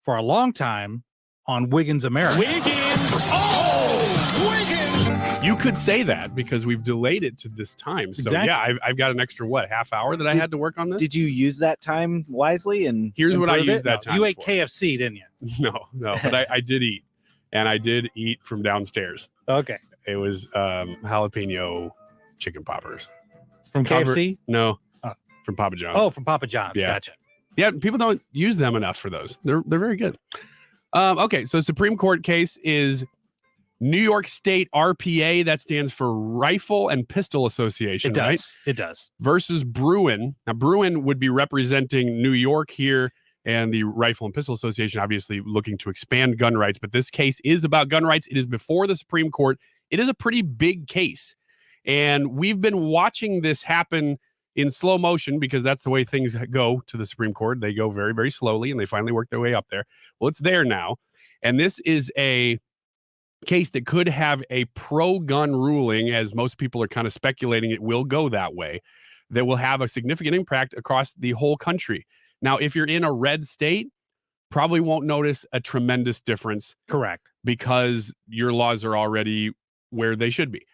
for a long time on Wiggins America. Wiggins! Oh, Wiggins! You could say that because we've delayed it to this time. So Exactly. yeah, I've got an extra, half hour that I had to work on this? Did you use that time wisely? And Here's what I improve used it? that time You ate for. KFC, didn't you? No, but I did eat. And I did eat from downstairs. Okay. It was jalapeno chicken poppers. From KFC? No, Oh. from Papa John's. Oh, from Papa John's. Yeah. Gotcha. Yeah, people don't use them enough for those. They're very good. Okay, so Supreme Court case is New York State RPA, that stands for Rifle and Pistol Association, It does. right? It does. Versus Bruin. Now, Bruin would be representing New York here, and the Rifle and Pistol Association obviously looking to expand gun rights, but this case is about gun rights. It is before the Supreme Court. It is a pretty big case, and we've been watching this happen in slow motion because that's the way things go to the Supreme Court. They go very, very slowly, and they finally work their way up there. Well, it's there now, and this is a case that could have a pro-gun ruling, as most people are kind of speculating it will go that way, that will have a significant impact across the whole country. Now, if you're in a red state, probably won't notice a tremendous difference. Correct. Because your laws are already where they should be.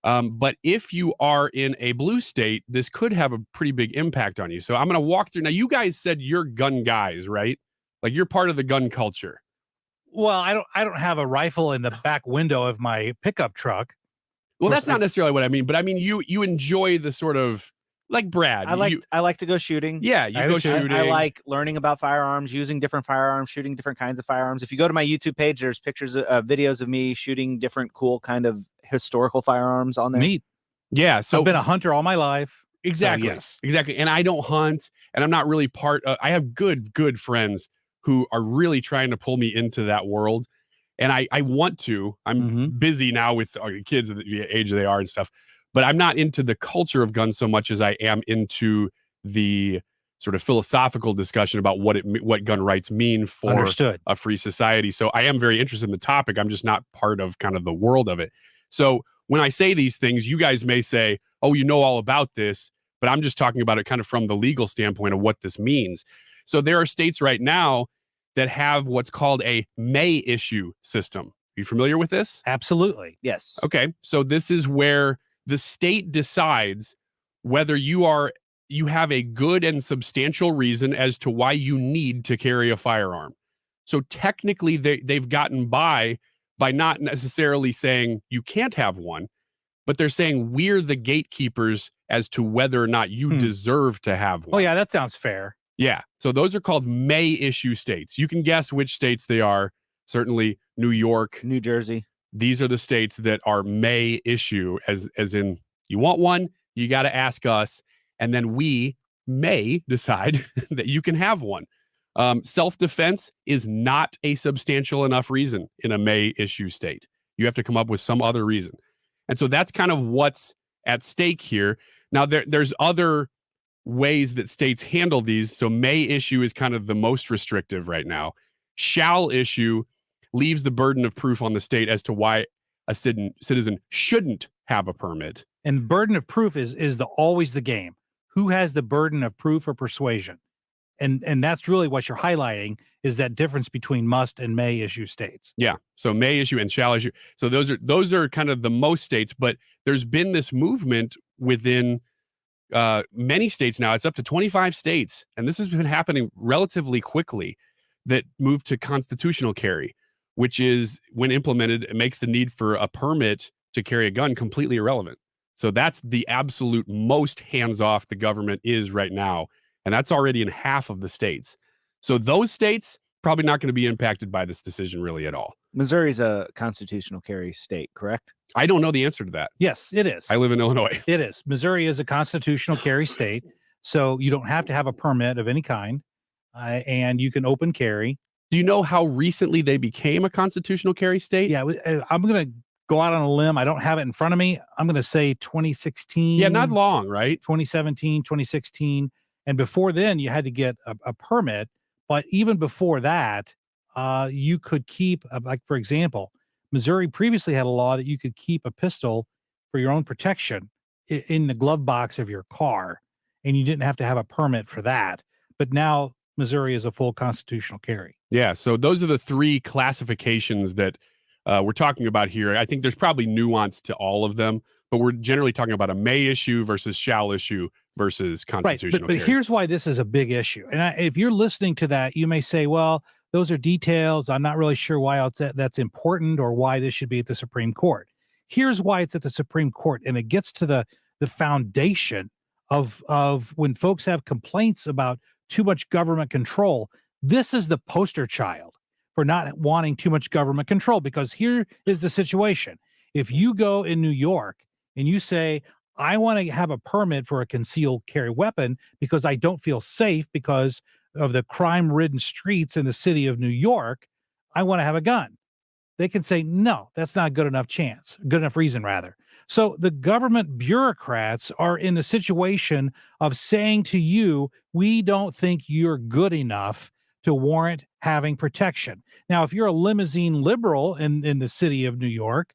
But if you are in a blue state, this could have a pretty big impact on you. So I'm going to walk through. Now, you guys said you're gun guys, right? Like you're part of the gun culture. Well, I don't have a rifle in the back window of my pickup truck. Well, that's not necessarily what I mean, but I mean you enjoy the sort of like Brad. I like to go shooting. Yeah, you go shooting. I like learning about firearms, using different firearms, shooting different kinds of firearms. If you go to my YouTube page, there's pictures, videos of me shooting different cool kind of historical firearms on there. Neat. Yeah, so I've been a hunter all my life. Exactly. So, yes. Exactly. And I don't hunt, and I'm not really I have good friends who are really trying to pull me into that world. And I want to. I'm busy now with kids at the age they are and stuff, but I'm not into the culture of guns so much as I am into the sort of philosophical discussion about what gun rights mean for Understood. a free society. So I am very interested in the topic. I'm just not part of kind of the world of it. So when I say these things, you guys may say, oh, you know all about this, but I'm just talking about it kind of from the legal standpoint of what this means. So there are states right now that have what's called a may issue system. Are you familiar with this? Absolutely. Yes. Okay. So this is where the state decides whether you have a good and substantial reason as to why you need to carry a firearm. So technically they've gotten by not necessarily saying you can't have one, but they're saying we're the gatekeepers as to whether or not you deserve to have one. Oh yeah, that sounds fair. Yeah. So those are called may issue states. You can guess which states they are. Certainly New York, New Jersey. These are the states that are may issue, as in you want one, you got to ask us, and then we may decide that you can have one. Self-defense is not a substantial enough reason in a may issue state. You have to come up with some other reason. And so that's kind of what's at stake here. Now, there's other ways that states handle these. So may issue is kind of the most restrictive right now. Shall issue leaves the burden of proof on the state as to why a citizen shouldn't have a permit. And burden of proof is always the game. Who has the burden of proof or persuasion? And that's really what you're highlighting is that difference between must and may issue states. Yeah. So may issue and shall issue. So those are kind of the most states, but there's been this movement within many states now. It's up to 25 states, and this has been happening relatively quickly, that move to constitutional carry, which is, when implemented, it makes the need for a permit to carry a gun completely irrelevant. So that's the absolute most hands-off the government is right now, and that's already in half of the states. So those states probably not going to be impacted by this decision really at all. Missouri's a constitutional carry state, correct? I don't know the answer to that. Yes, it is. I live in Illinois. It is. Missouri is a constitutional carry state, so you don't have to have a permit of any kind, and you can open carry. Do you know how recently they became a constitutional carry state? Yeah, I'm going to go out on a limb. I don't have it in front of me. I'm going to say 2016. Yeah, not long, right? 2017, 2016. And before then, you had to get a permit. But even before that, you could keep, like, for example, Missouri previously had a law that you could keep a pistol for your own protection in the glove box of your car, and you didn't have to have a permit for that. But now Missouri is a full constitutional carry. Yeah, so those are the three classifications that we're talking about here. I think there's probably nuance to all of them, but we're generally talking about a may issue versus shall issue versus constitutional right. But here's why this is a big issue. And if you're listening to that, you may say, well, those are details. I'm not really sure why that's important or why this should be at the Supreme Court. Here's why it's at the Supreme Court. And it gets to the foundation of when folks have complaints about too much government control. This is the poster child for not wanting too much government control, because here is the situation. If you go in New York and you say, I want to have a permit for a concealed carry weapon because I don't feel safe because of the crime-ridden streets in the city of New York, I want to have a gun. They can say, no, that's not a good enough reason, rather. So the government bureaucrats are in the situation of saying to you, we don't think you're good enough to warrant having protection. Now, if you're a limousine liberal in the city of New York,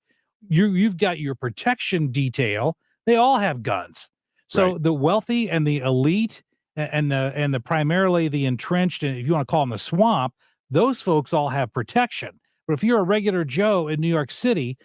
you've got your protection detail. They all have guns. So right. The wealthy and the elite and the primarily the entrenched, and if you want to call them the swamp, those folks all have protection. But if you're a regular Joe in New York City,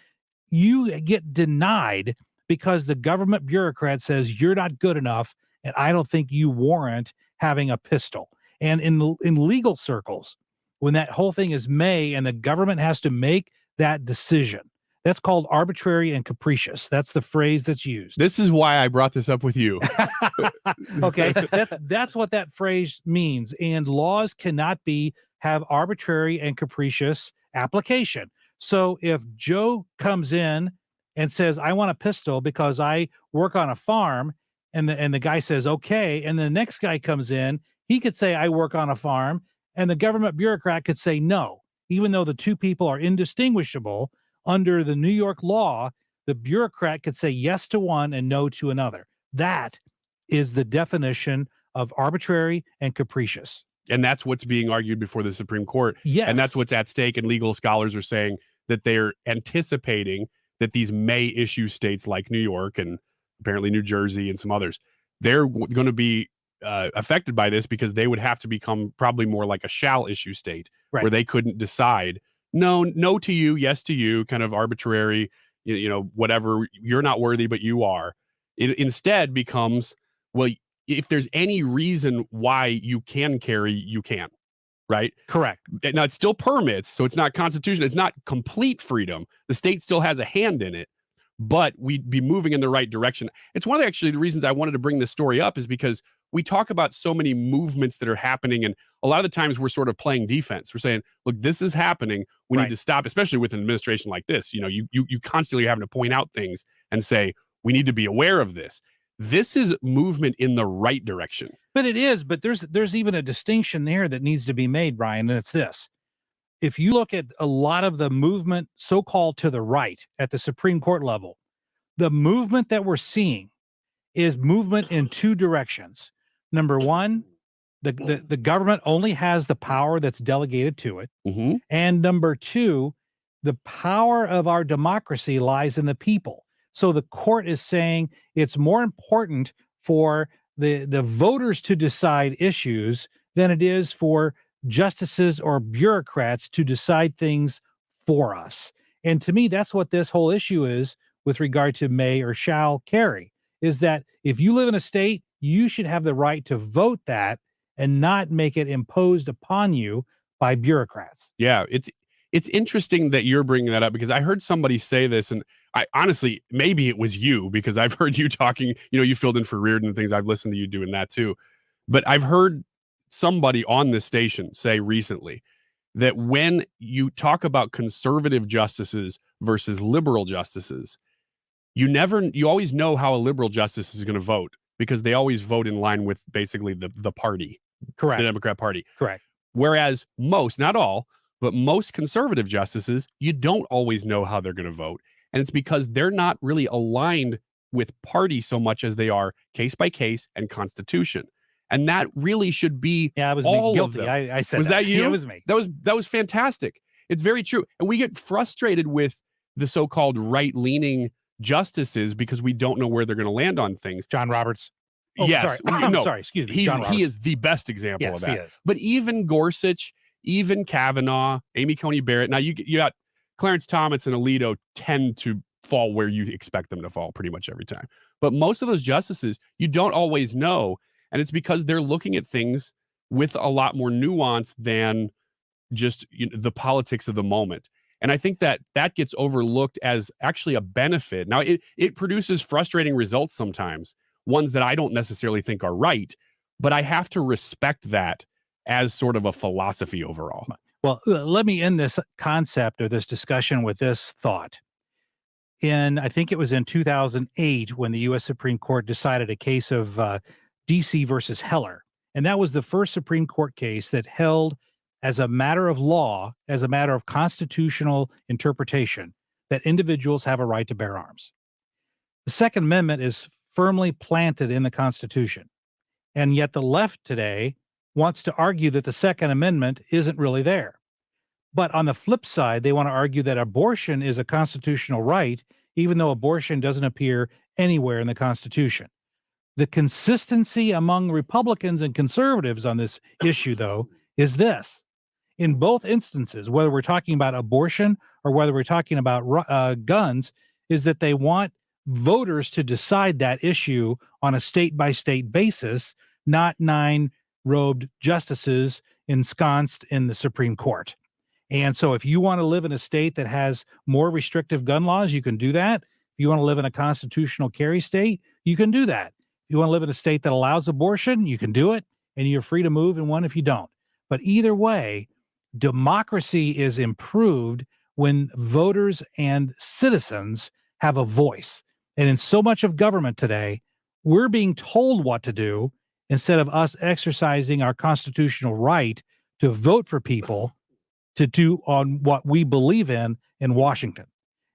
you get denied because the government bureaucrat says you're not good enough, and I don't think you warrant having a pistol. And in legal circles, when that whole thing is may and the government has to make that decision. That's called arbitrary and capricious. That's the phrase that's used. This is why I brought this up with you. Okay, that's what that phrase means. And laws cannot have arbitrary and capricious application. So if Joe comes in and says, I want a pistol because I work on a farm, and the guy says, okay, and the next guy comes in, he could say, I work on a farm, and the government bureaucrat could say no, even though the two people are indistinguishable. Under the New York law, the bureaucrat could say yes to one and no to another. That is the definition of arbitrary and capricious. And that's what's being argued before the Supreme Court. Yes. And that's what's at stake. And legal scholars are saying that they're anticipating that these may issue states like New York and apparently New Jersey and some others, they're going to be affected by this because they would have to become probably more like a shall issue state, right, where they couldn't decide no to you, yes to you, kind of arbitrary, whatever, you're not worthy, but you are. It instead becomes, well, if there's any reason why you can carry, you can, right? Correct. Now, it still permits, so it's not constitutional. It's not complete freedom. The state still has a hand in it, but we'd be moving in the right direction. It's one of the reasons I wanted to bring this story up is because we talk about so many movements that are happening, and a lot of the times we're sort of playing defense. We're saying, look, this is happening. We need to stop, especially with an administration like this. You constantly are having to point out things and say, we need to be aware of this. This is movement in the right direction. But it is, but there's even a distinction there that needs to be made, Brian, and it's this. If you look at a lot of the movement so-called to the right at the Supreme Court level, the movement that we're seeing is movement in two directions. Number one, the government only has the power that's delegated to it. Mm-hmm. And number two, the power of our democracy lies in the people. So the court is saying it's more important for the voters to decide issues than it is for justices or bureaucrats to decide things for us. And to me, that's what this whole issue is with regard to may or shall carry, is that if you live in a state, you should have the right to vote that and not make it imposed upon you by bureaucrats. Yeah, it's interesting that you're bringing that up because I heard somebody say this, and I honestly, maybe it was you because I've heard you talking, you filled in for Reardon and things. I've listened to you doing that too. But I've heard somebody on this station say recently that when you talk about conservative justices versus liberal justices, you always know how a liberal justice is going to vote because they always vote in line with basically the party. Correct. The Democrat Party. Correct. Whereas most, not all, but most conservative justices, you don't always know how they're going to vote. And it's because they're not really aligned with party so much as they are case by case and constitution. And that really should be all guilty. of them. I said was that you? Yeah, it was me. That was fantastic. It's very true. And we get frustrated with the so-called right-leaning justices because we don't know where they're going to land on things. John Roberts. Oh, yes. sorry. No, sorry. Excuse me. He is the best example of Yes, that. he is. But even Gorsuch, even Kavanaugh, Amy Coney Barrett. Now you got Clarence Thomas and Alito tend to fall where you expect them to fall pretty much every time. But most of those justices, you don't always know. And it's because they're looking at things with a lot more nuance than just the politics of the moment. And I think that gets overlooked as actually a benefit. Now, it produces frustrating results sometimes, ones that I don't necessarily think are right, but I have to respect that as sort of a philosophy overall. Well, let me end this concept or this discussion with this thought. I think it was in 2008 when the U.S. Supreme Court decided a case of D.C. versus Heller. And that was the first Supreme Court case that held as a matter of law, as a matter of constitutional interpretation, that individuals have a right to bear arms. The Second Amendment is firmly planted in the Constitution. And yet the left today wants to argue that the Second Amendment isn't really there. But on the flip side, they want to argue that abortion is a constitutional right, even though abortion doesn't appear anywhere in the Constitution. The consistency among Republicans and conservatives on this issue, though, is this. In both instances, whether we're talking about abortion or whether we're talking about guns, is that they want voters to decide that issue on a state-by-state basis, not 9 robed justices ensconced in the Supreme Court. And so if you want to live in a state that has more restrictive gun laws, you can do that. If you want to live in a constitutional carry state, you can do that. If you want to live in a state that allows abortion, you can do it, and you're free to move in one if you don't. But either way, democracy is improved when voters and citizens have a voice. And in so much of government today, we're being told what to do instead of us exercising our constitutional right to vote for people to do on what we believe in Washington.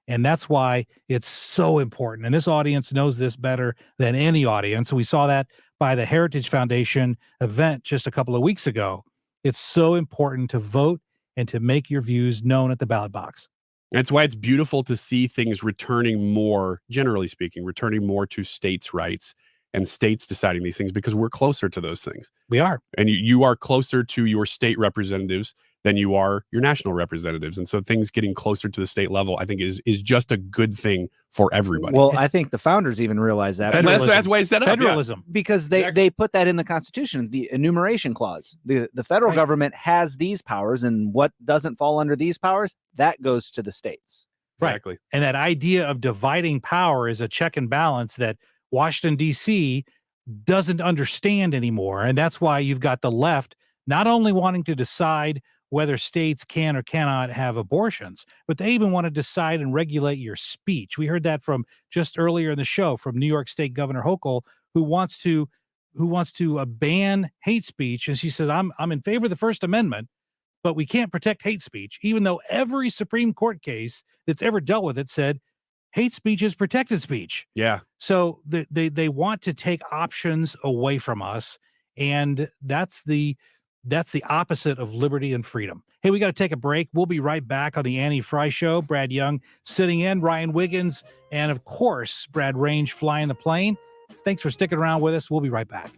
And that's why it's so important. And this audience knows this better than any audience. We saw that by the Heritage Foundation event just a couple of weeks ago. It's so important to vote and to make your views known at the ballot box. That's why it's beautiful to see things returning more, generally speaking, returning more to states' rights and states deciding these things, because we're closer to those things. We are. And you are closer to your state representatives than you are your national representatives. And so things getting closer to the state level, I think, is just a good thing for everybody. Well, I think the founders even realized that. That's why it's set up. Federalism. Yeah. Because they put that in the Constitution, the enumeration clause. The federal government has these powers, and what doesn't fall under these powers, that goes to the states. Exactly. Right. And that idea of dividing power is a check and balance that Washington, D.C. doesn't understand anymore. And that's why you've got the left not only wanting to decide whether states can or cannot have abortions, but they even want to decide and regulate your speech. We heard that from just earlier in the show from New York State Governor Hochul, who wants to ban hate speech. And she says, I'm in favor of the First Amendment, but we can't protect hate speech, even though every Supreme Court case that's ever dealt with it said hate speech is protected speech. Yeah. So they want to take options away from us, and that's the opposite of liberty and freedom. Hey, we got to take a break. We'll be right back on the Annie Fry Show. Brad Young sitting in, Ryan Wiggins, and of course, Brad Range flying the plane. Thanks for sticking around with us. We'll be right back.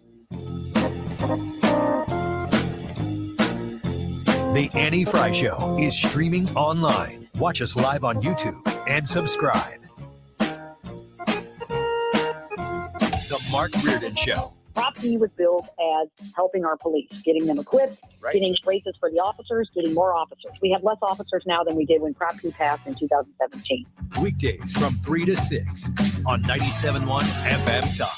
The Annie Fry Show is streaming online. Watch us live on YouTube and subscribe. The Mark Reardon Show. Prop D was billed as helping our police, getting them equipped, getting races for the officers, getting more officers. We have less officers now than we did when Prop 2 passed in 2017. Weekdays from 3 to 6 on 97.1 FM Talk.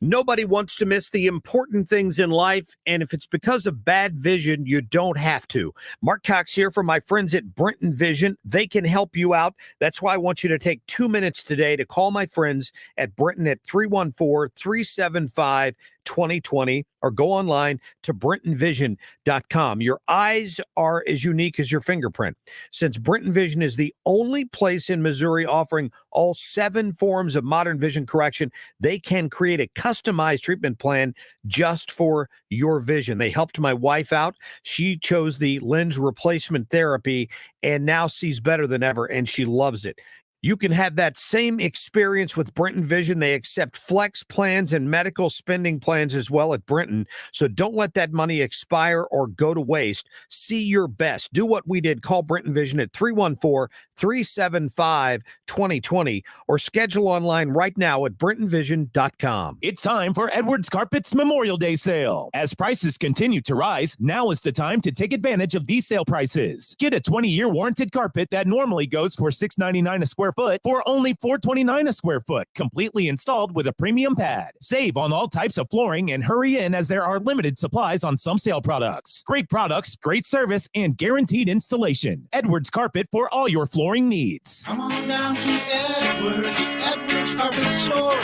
Nobody wants to miss the important things in life, and if it's because of bad vision, you don't have to. Mark Cox here from my friends at Brenton Vision. They can help you out. That's why I want you to take 2 minutes today to call my friends at Brenton at 314-375-2020 or go online to BrentonVision.com. Your eyes are as unique as your fingerprint. Since Brenton Vision is the only place in Missouri offering all 7 forms of modern vision correction, they can create a customized treatment plan just for your vision. They helped my wife out. She chose the lens replacement therapy and now sees better than ever, and she loves it. You can have that same experience with Brenton Vision. They accept flex plans and medical spending plans as well at Brenton. So don't let that money expire or go to waste. See your best. Do what we did. Call Brenton Vision at 314-375-2020 or schedule online right now at BrentonVision.com. It's time for Edwards Carpet's Memorial Day sale. As prices continue to rise, now is the time to take advantage of these sale prices. Get a 20-year warranted carpet that normally goes for $6.99 a square foot for only $4.29 a square foot, completely installed with a premium pad. Save on all types of flooring and hurry in as there are limited supplies on some sale products. Great products, great service, and guaranteed installation. Edwards Carpet for all your flooring needs. Come on down to Edwards Carpet Stores.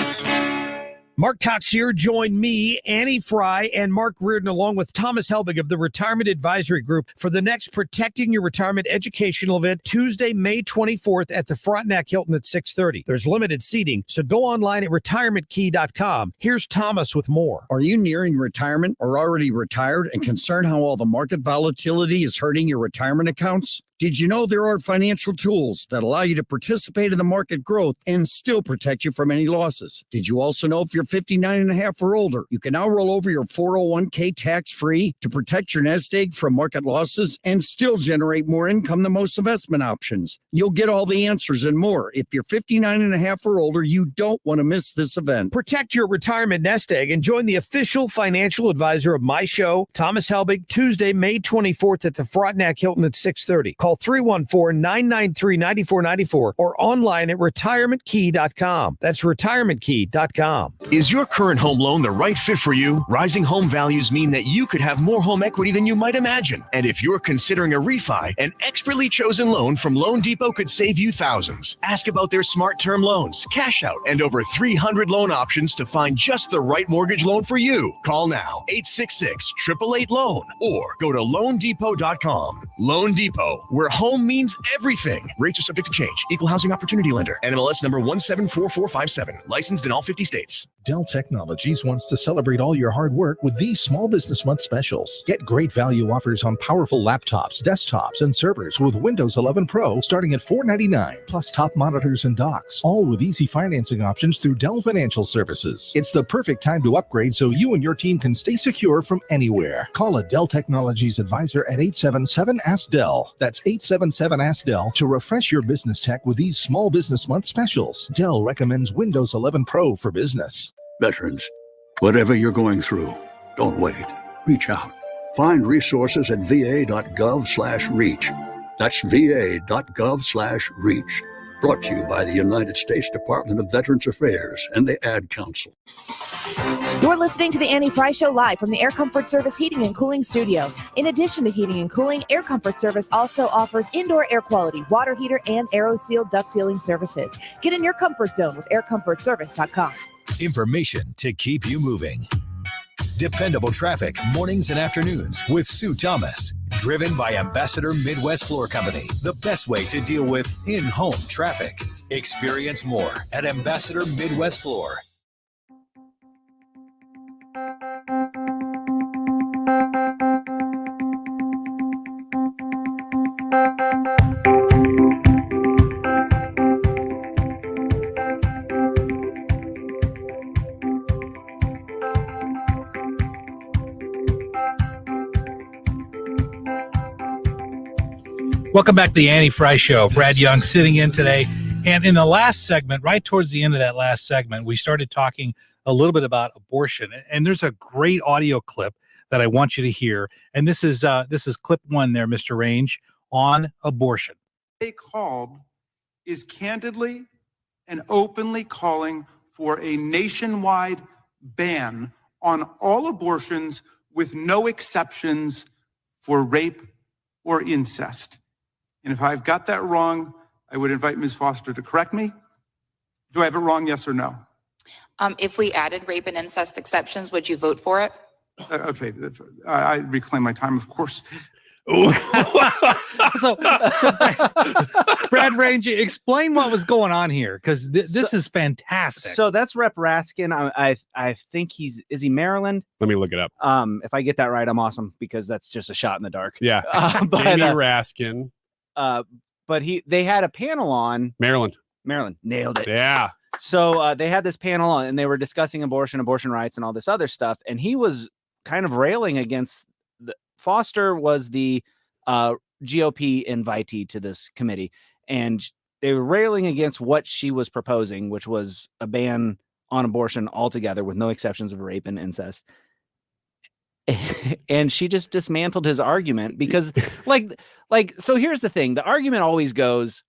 Mark Cox here. Join me, Annie Fry, and Mark Reardon, along with Thomas Helbig of the Retirement Advisory Group for the next Protecting Your Retirement educational event, Tuesday, May 24th at the Frontenac Hilton at 6:30. There's limited seating, so go online at retirementkey.com. Here's Thomas with more. Are you nearing retirement or already retired and concerned how all the market volatility is hurting your retirement accounts? Did you know there are financial tools that allow you to participate in the market growth and still protect you from any losses? Did you also know if you're 59 and a half or older, you can now roll over your 401k tax-free to protect your nest egg from market losses and still generate more income than most investment options? You'll get all the answers and more. If you're 59 and a half or older, you don't want to miss this event. Protect your retirement nest egg and join the official financial advisor of my show, Thomas Helbig, Tuesday, May 24th at the Frontenac Hilton at 6:30. Call 314-993-9494 or online at retirementkey.com. That's retirementkey.com. Is your current home loan the right fit for you? Rising home values mean that you could have more home equity than you might imagine. And if you're considering a refi, an expertly chosen loan from Loan Depot could save you thousands. Ask about their smart term loans, cash out, and over 300 loan options to find just the right mortgage loan for you. Call now, 866-888-LOAN, or go to loandepot.com. Loan Depot, where home means everything. Rates are subject to change. Equal housing opportunity lender. NMLS number 174457. Licensed in all 50 states. Dell Technologies wants to celebrate all your hard work with these Small Business Month specials. Get great value offers on powerful laptops, desktops, and servers with Windows 11 Pro starting at $499, plus top monitors and docks, all with easy financing options through Dell Financial Services. It's the perfect time to upgrade so you and your team can stay secure from anywhere. Call a Dell Technologies advisor at 877-ASK-DELL. That's 877-ASK-DELL to refresh your business tech with these Small Business Month specials. Dell recommends Windows 11 Pro for business. Veterans, whatever you're going through, don't wait. Reach out. Find resources at va.gov/reach. That's va.gov/reach. Brought to you by the United States Department of Veterans Affairs and the Ad Council. You're listening to the Annie Fry Show live from the Air Comfort Service Heating and Cooling Studio. In addition to heating and cooling, Air Comfort Service also offers indoor air quality, water heater, and AeroSeal duct sealing services. Get in your comfort zone with aircomfortservice.com. Information to keep you moving. Dependable traffic mornings and afternoons with Sue Thomas. Driven by Ambassador Midwest Floor Company, the best way to deal with in-home traffic. Experience more at Ambassador Midwest Floor. Welcome back to the Annie Fry Show. Brad Young sitting in today. And in the last segment, right towards the end of that last segment, we started talking a little bit about abortion. And there's a great audio clip that I want you to hear. And this is clip one there, Mr. Range, on abortion. They called is candidly and openly calling for a nationwide ban on all abortions with no exceptions for rape or incest. And if I've got that wrong, I would invite Ms. Foster to correct me. Do I have it wrong, yes or no? If we added rape and incest exceptions, would you vote for it? Okay, I reclaim my time, of course. So Brad Range, explain what was going on here, because this is fantastic. So that's Rep. Raskin. I think is he Maryland? Let me look it up. If I get that right, I'm awesome, because that's just a shot in the dark. Yeah, Jamie Raskin. But they had a panel on Maryland, nailed it. Yeah. So they had this panel on, and they were discussing abortion rights, and all this other stuff. And he was kind of railing against Foster was the GOP invitee to this committee, and they were railing against what she was proposing, which was a ban on abortion altogether with no exceptions of rape and incest. And she just dismantled his argument because so here's the thing. The argument always goes,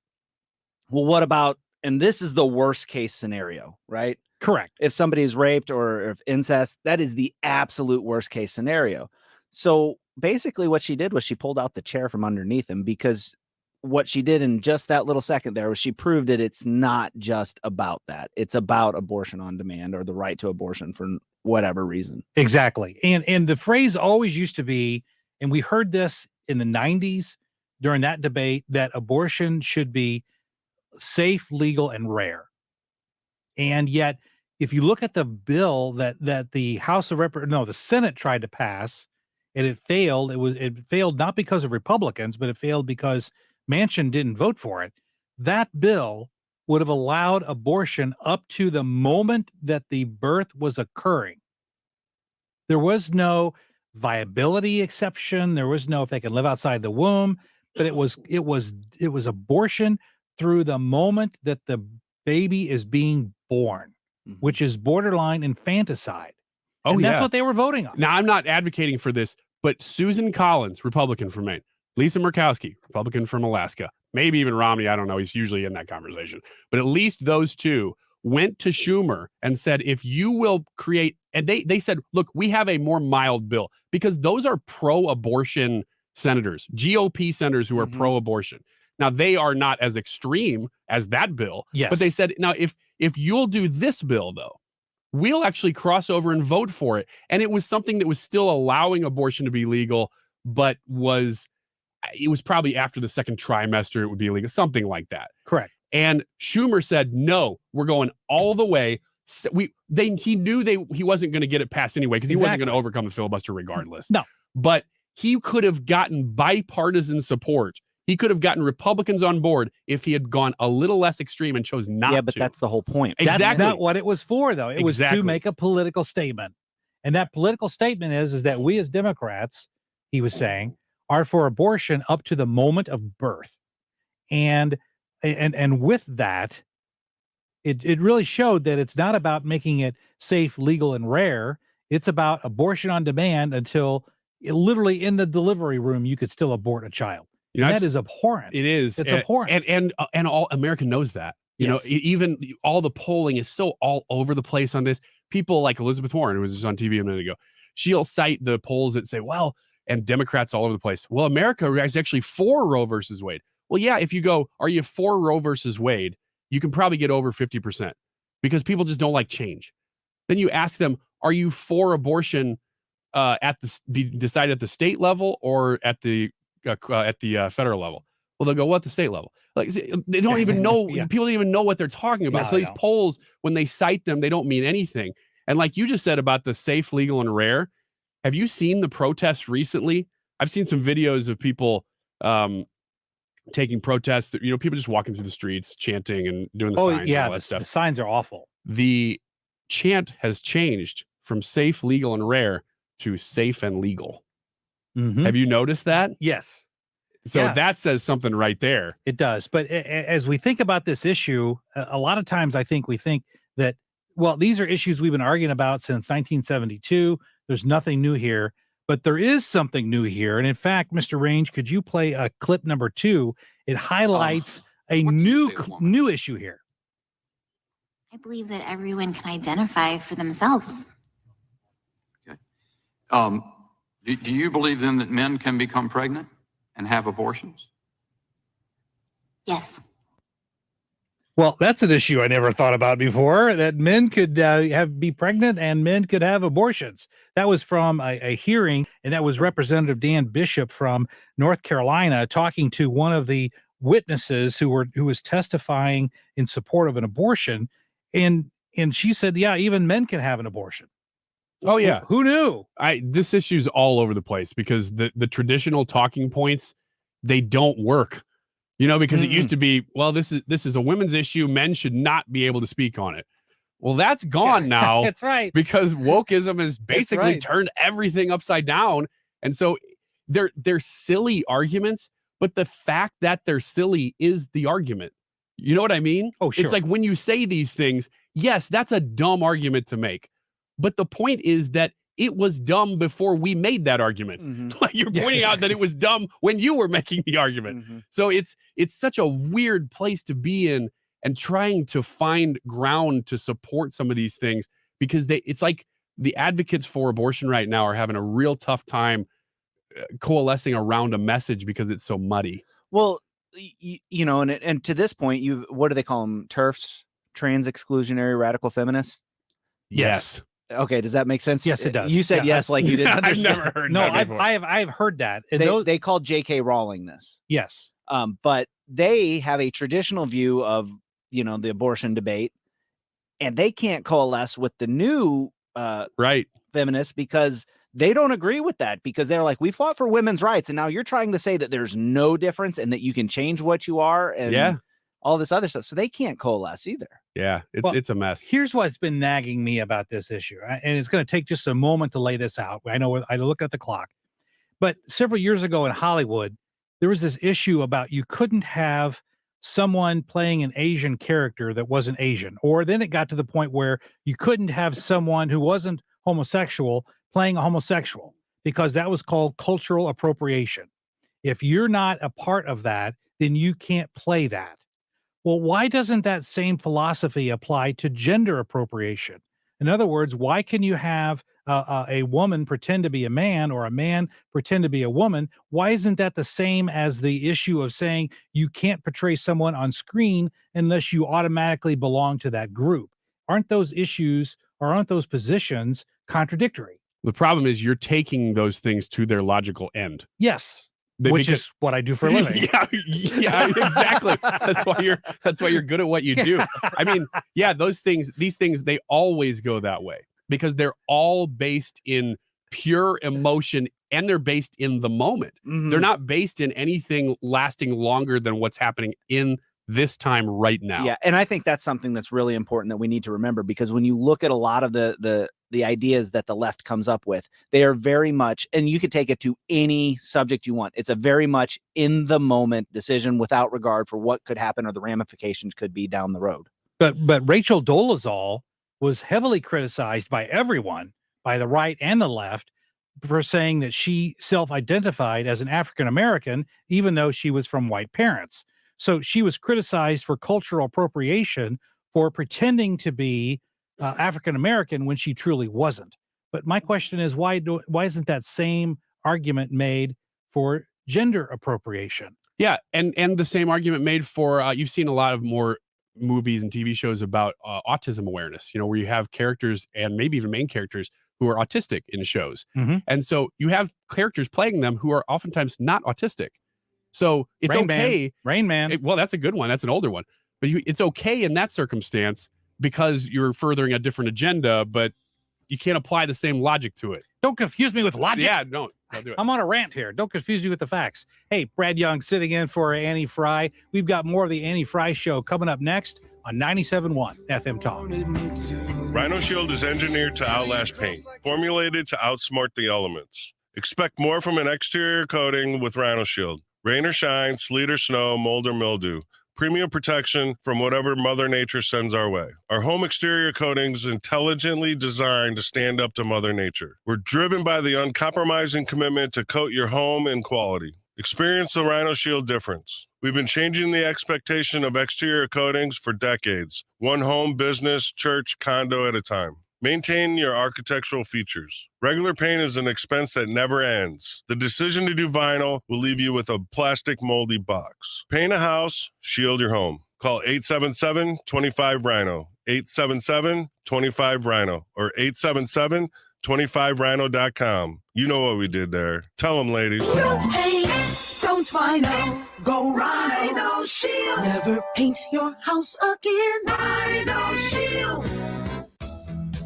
well, what about, and this is the worst case scenario, right? Correct. If somebody is raped or if incest, that is the absolute worst case scenario. So basically what she did was she pulled out the chair from underneath him, because what she did in just that little second there was she proved that it's not just about that. It's about abortion on demand, or the right to abortion for whatever reason. Exactly. And the phrase always used to be, and we heard this in the 90s during that debate, that abortion should be safe, legal, and rare. And yet, if you look at the bill that the the Senate tried to pass, and it failed. It failed not because of Republicans, but it failed because Manchin didn't vote for it, that bill would have allowed abortion up to the moment that the birth was occurring. There was no viability exception. There was no if they can live outside the womb, but it was abortion through the moment that the baby is being born, which is borderline infanticide. Oh, and yeah. that's what they were voting on. Now, I'm not advocating for this, but Susan Collins, Republican from Maine, Lisa Murkowski, Republican from Alaska, maybe even Romney, I don't know, he's usually in that conversation, but at least those two went to Schumer and said, if you will create, and they said, look, we have a more mild bill, because those are pro-abortion senators, GOP senators who are pro-abortion. Now, they are not as extreme as that bill, but they said, now, if you'll do this bill, though, we'll actually cross over and vote for it. And it was something that was still allowing abortion to be legal, but it was probably after the second trimester, it would be illegal, something like that. Correct. And Schumer said, no, we're going all the way. He knew he wasn't going to get it passed anyway, because he wasn't going to overcome the filibuster regardless. No. But he could have gotten bipartisan support. He could have gotten Republicans on board if he had gone a little less extreme and chose not to. Yeah, but that's the whole point. Exactly. That's not what it was for, though. It was to make a political statement. And that political statement is that we as Democrats, he was saying, are for abortion up to the moment of birth. And with that, it really showed that it's not about making it safe, legal, and rare. It's about abortion on demand until literally in the delivery room, you could still abort a child. That is abhorrent. It is. It's abhorrent. And all America knows that. You know, even all the polling is so all over the place on this. People like Elizabeth Warren, who was just on TV a minute ago, she'll cite the polls that say, well, and Democrats all over the place, well, America is actually for Roe versus Wade. Well, yeah, if you go, are you for Roe versus Wade? You can probably get over 50% because people just don't like change. Then you ask them, are you for abortion be decided at the state level or at the federal level? Well, they'll go, what, the state level? Like, they don't even know. People don't even know what they're talking about. So these polls, when they cite them, they don't mean anything. And like you just said about the safe, legal, and rare, have you seen the protests recently? I've seen some videos of people taking protests. People just walking through the streets, chanting and doing the signs and all that stuff. The signs are awful. The chant has changed from safe, legal, and rare to safe and legal. Have you noticed that? Yes. So that says something right there. It does. But as we think about this issue, a lot of times I think we think that, well, these are issues we've been arguing about since 1972. There's nothing new here, but there is something new here. And in fact, Mr. Range, could you play clip number 2? It highlights a new issue here. I believe that everyone can identify for themselves. Do you believe then that men can become pregnant and have abortions? Yes. Well, that's an issue I never thought about before, that men could be pregnant and men could have abortions. That was from a hearing, and that was Representative Dan Bishop from North Carolina talking to one of the witnesses who was testifying in support of an abortion. And she said, yeah, even men can have an abortion. Oh, yeah. Who knew? This issue's all over the place because the traditional talking points, they don't work. Because it used to be, well, this is a women's issue. Men should not be able to speak on it. Well, that's gone now. That's right. Because wokeism has basically turned everything upside down. And so they're silly arguments, but the fact that they're silly is the argument. You know what I mean? Oh, sure. It's like when you say these things, yes, that's a dumb argument to make. But the point is that it was dumb before we made that argument. Like you're pointing out that it was dumb when you were making the argument. So it's such a weird place to be in and trying to find ground to support some of these things because it's like the advocates for abortion right now are having a real tough time coalescing around a message because it's so muddy. Well, and to this point, what do they call them? TERFs, trans exclusionary radical feminists? Yes. Okay, does that make sense? Yes, it does. You said yes, like you didn't understand. I've never heard no, that before. I've heard that. And they called J.K. Rowling this. Yes. But they have a traditional view of, the abortion debate, and they can't coalesce with the new feminists because they don't agree with that because they're like, we fought for women's rights, and now you're trying to say that there's no difference and that you can change what you are and all this other stuff. So they can't coalesce either. Yeah, Well, it's a mess. Here's what's been nagging me about this issue, and it's going to take just a moment to lay this out. I know I look at the clock, but several years ago in Hollywood, there was this issue about you couldn't have someone playing an Asian character that wasn't Asian, or then it got to the point where you couldn't have someone who wasn't homosexual playing a homosexual because that was called cultural appropriation. If you're not a part of that, then you can't play that. Well, why doesn't that same philosophy apply to gender appropriation? In other words, why can you have a woman pretend to be a man or a man pretend to be a woman? Why isn't that the same as the issue of saying you can't portray someone on screen unless you automatically belong to that group? Aren't those issues or aren't those positions contradictory? The problem is you're taking those things to their logical end. Yes. Which is what I do for a living. yeah, exactly. That's why you're good at what you do. I mean, yeah, these things, they always go that way because they're all based in pure emotion and they're based in the moment. Mhm. They're not based in anything lasting longer than what's happening in this time right now. Yeah, and I think that's something that's really important that we need to remember because when you look at a lot of the ideas that the left comes up with, they are very much, and you could take it to any subject you want. It's a very much in the moment decision without regard for what could happen or the ramifications could be down the road. But Rachel Dolezal was heavily criticized by everyone, by the right and the left, for saying that she self-identified as an African American, even though she was from white parents. So she was criticized for cultural appropriation for pretending to be African American when she truly wasn't. But my question is, why isn't that same argument made for gender appropriation? Yeah, and the same argument made for you've seen a lot of more movies and TV shows about autism awareness, where you have characters and maybe even main characters who are autistic in shows. Mm-hmm. And so you have characters playing them who are oftentimes not autistic. So it's okay. Rain Man. Well, that's a good one. That's an older one. But it's okay in that circumstance because you're furthering a different agenda, but you can't apply the same logic to it. Don't confuse me with logic. Yeah, don't do it. I'm on a rant here. Don't confuse me with the facts. Hey, Brad Young sitting in for Annie Fry. We've got more of the Annie Fry Show coming up next on 97.1 FM Talk. Rhino Shield is engineered to outlast paint, formulated to outsmart the elements. Expect more from an exterior coating with Rhino Shield. Rain or shine, sleet or snow, mold or mildew. Premium protection from whatever Mother Nature sends our way. Our home exterior coatings intelligently designed to stand up to Mother Nature. We're driven by the uncompromising commitment to coat your home in quality. Experience the Rhino Shield difference. We've been changing the expectation of exterior coatings for decades, one home, business, church, condo at a time. Maintain your architectural features. Regular paint is an expense that never ends. The decision to do vinyl will leave you with a plastic moldy box. Paint a house, shield your home. Call 877-25-RHINO, 877-25-RHINO, or 877-25rhino.com. You know what we did there. Tell them, ladies. Don't paint, don't vinyl, go Rhino Shield. Never paint your house again. Rhino Shield.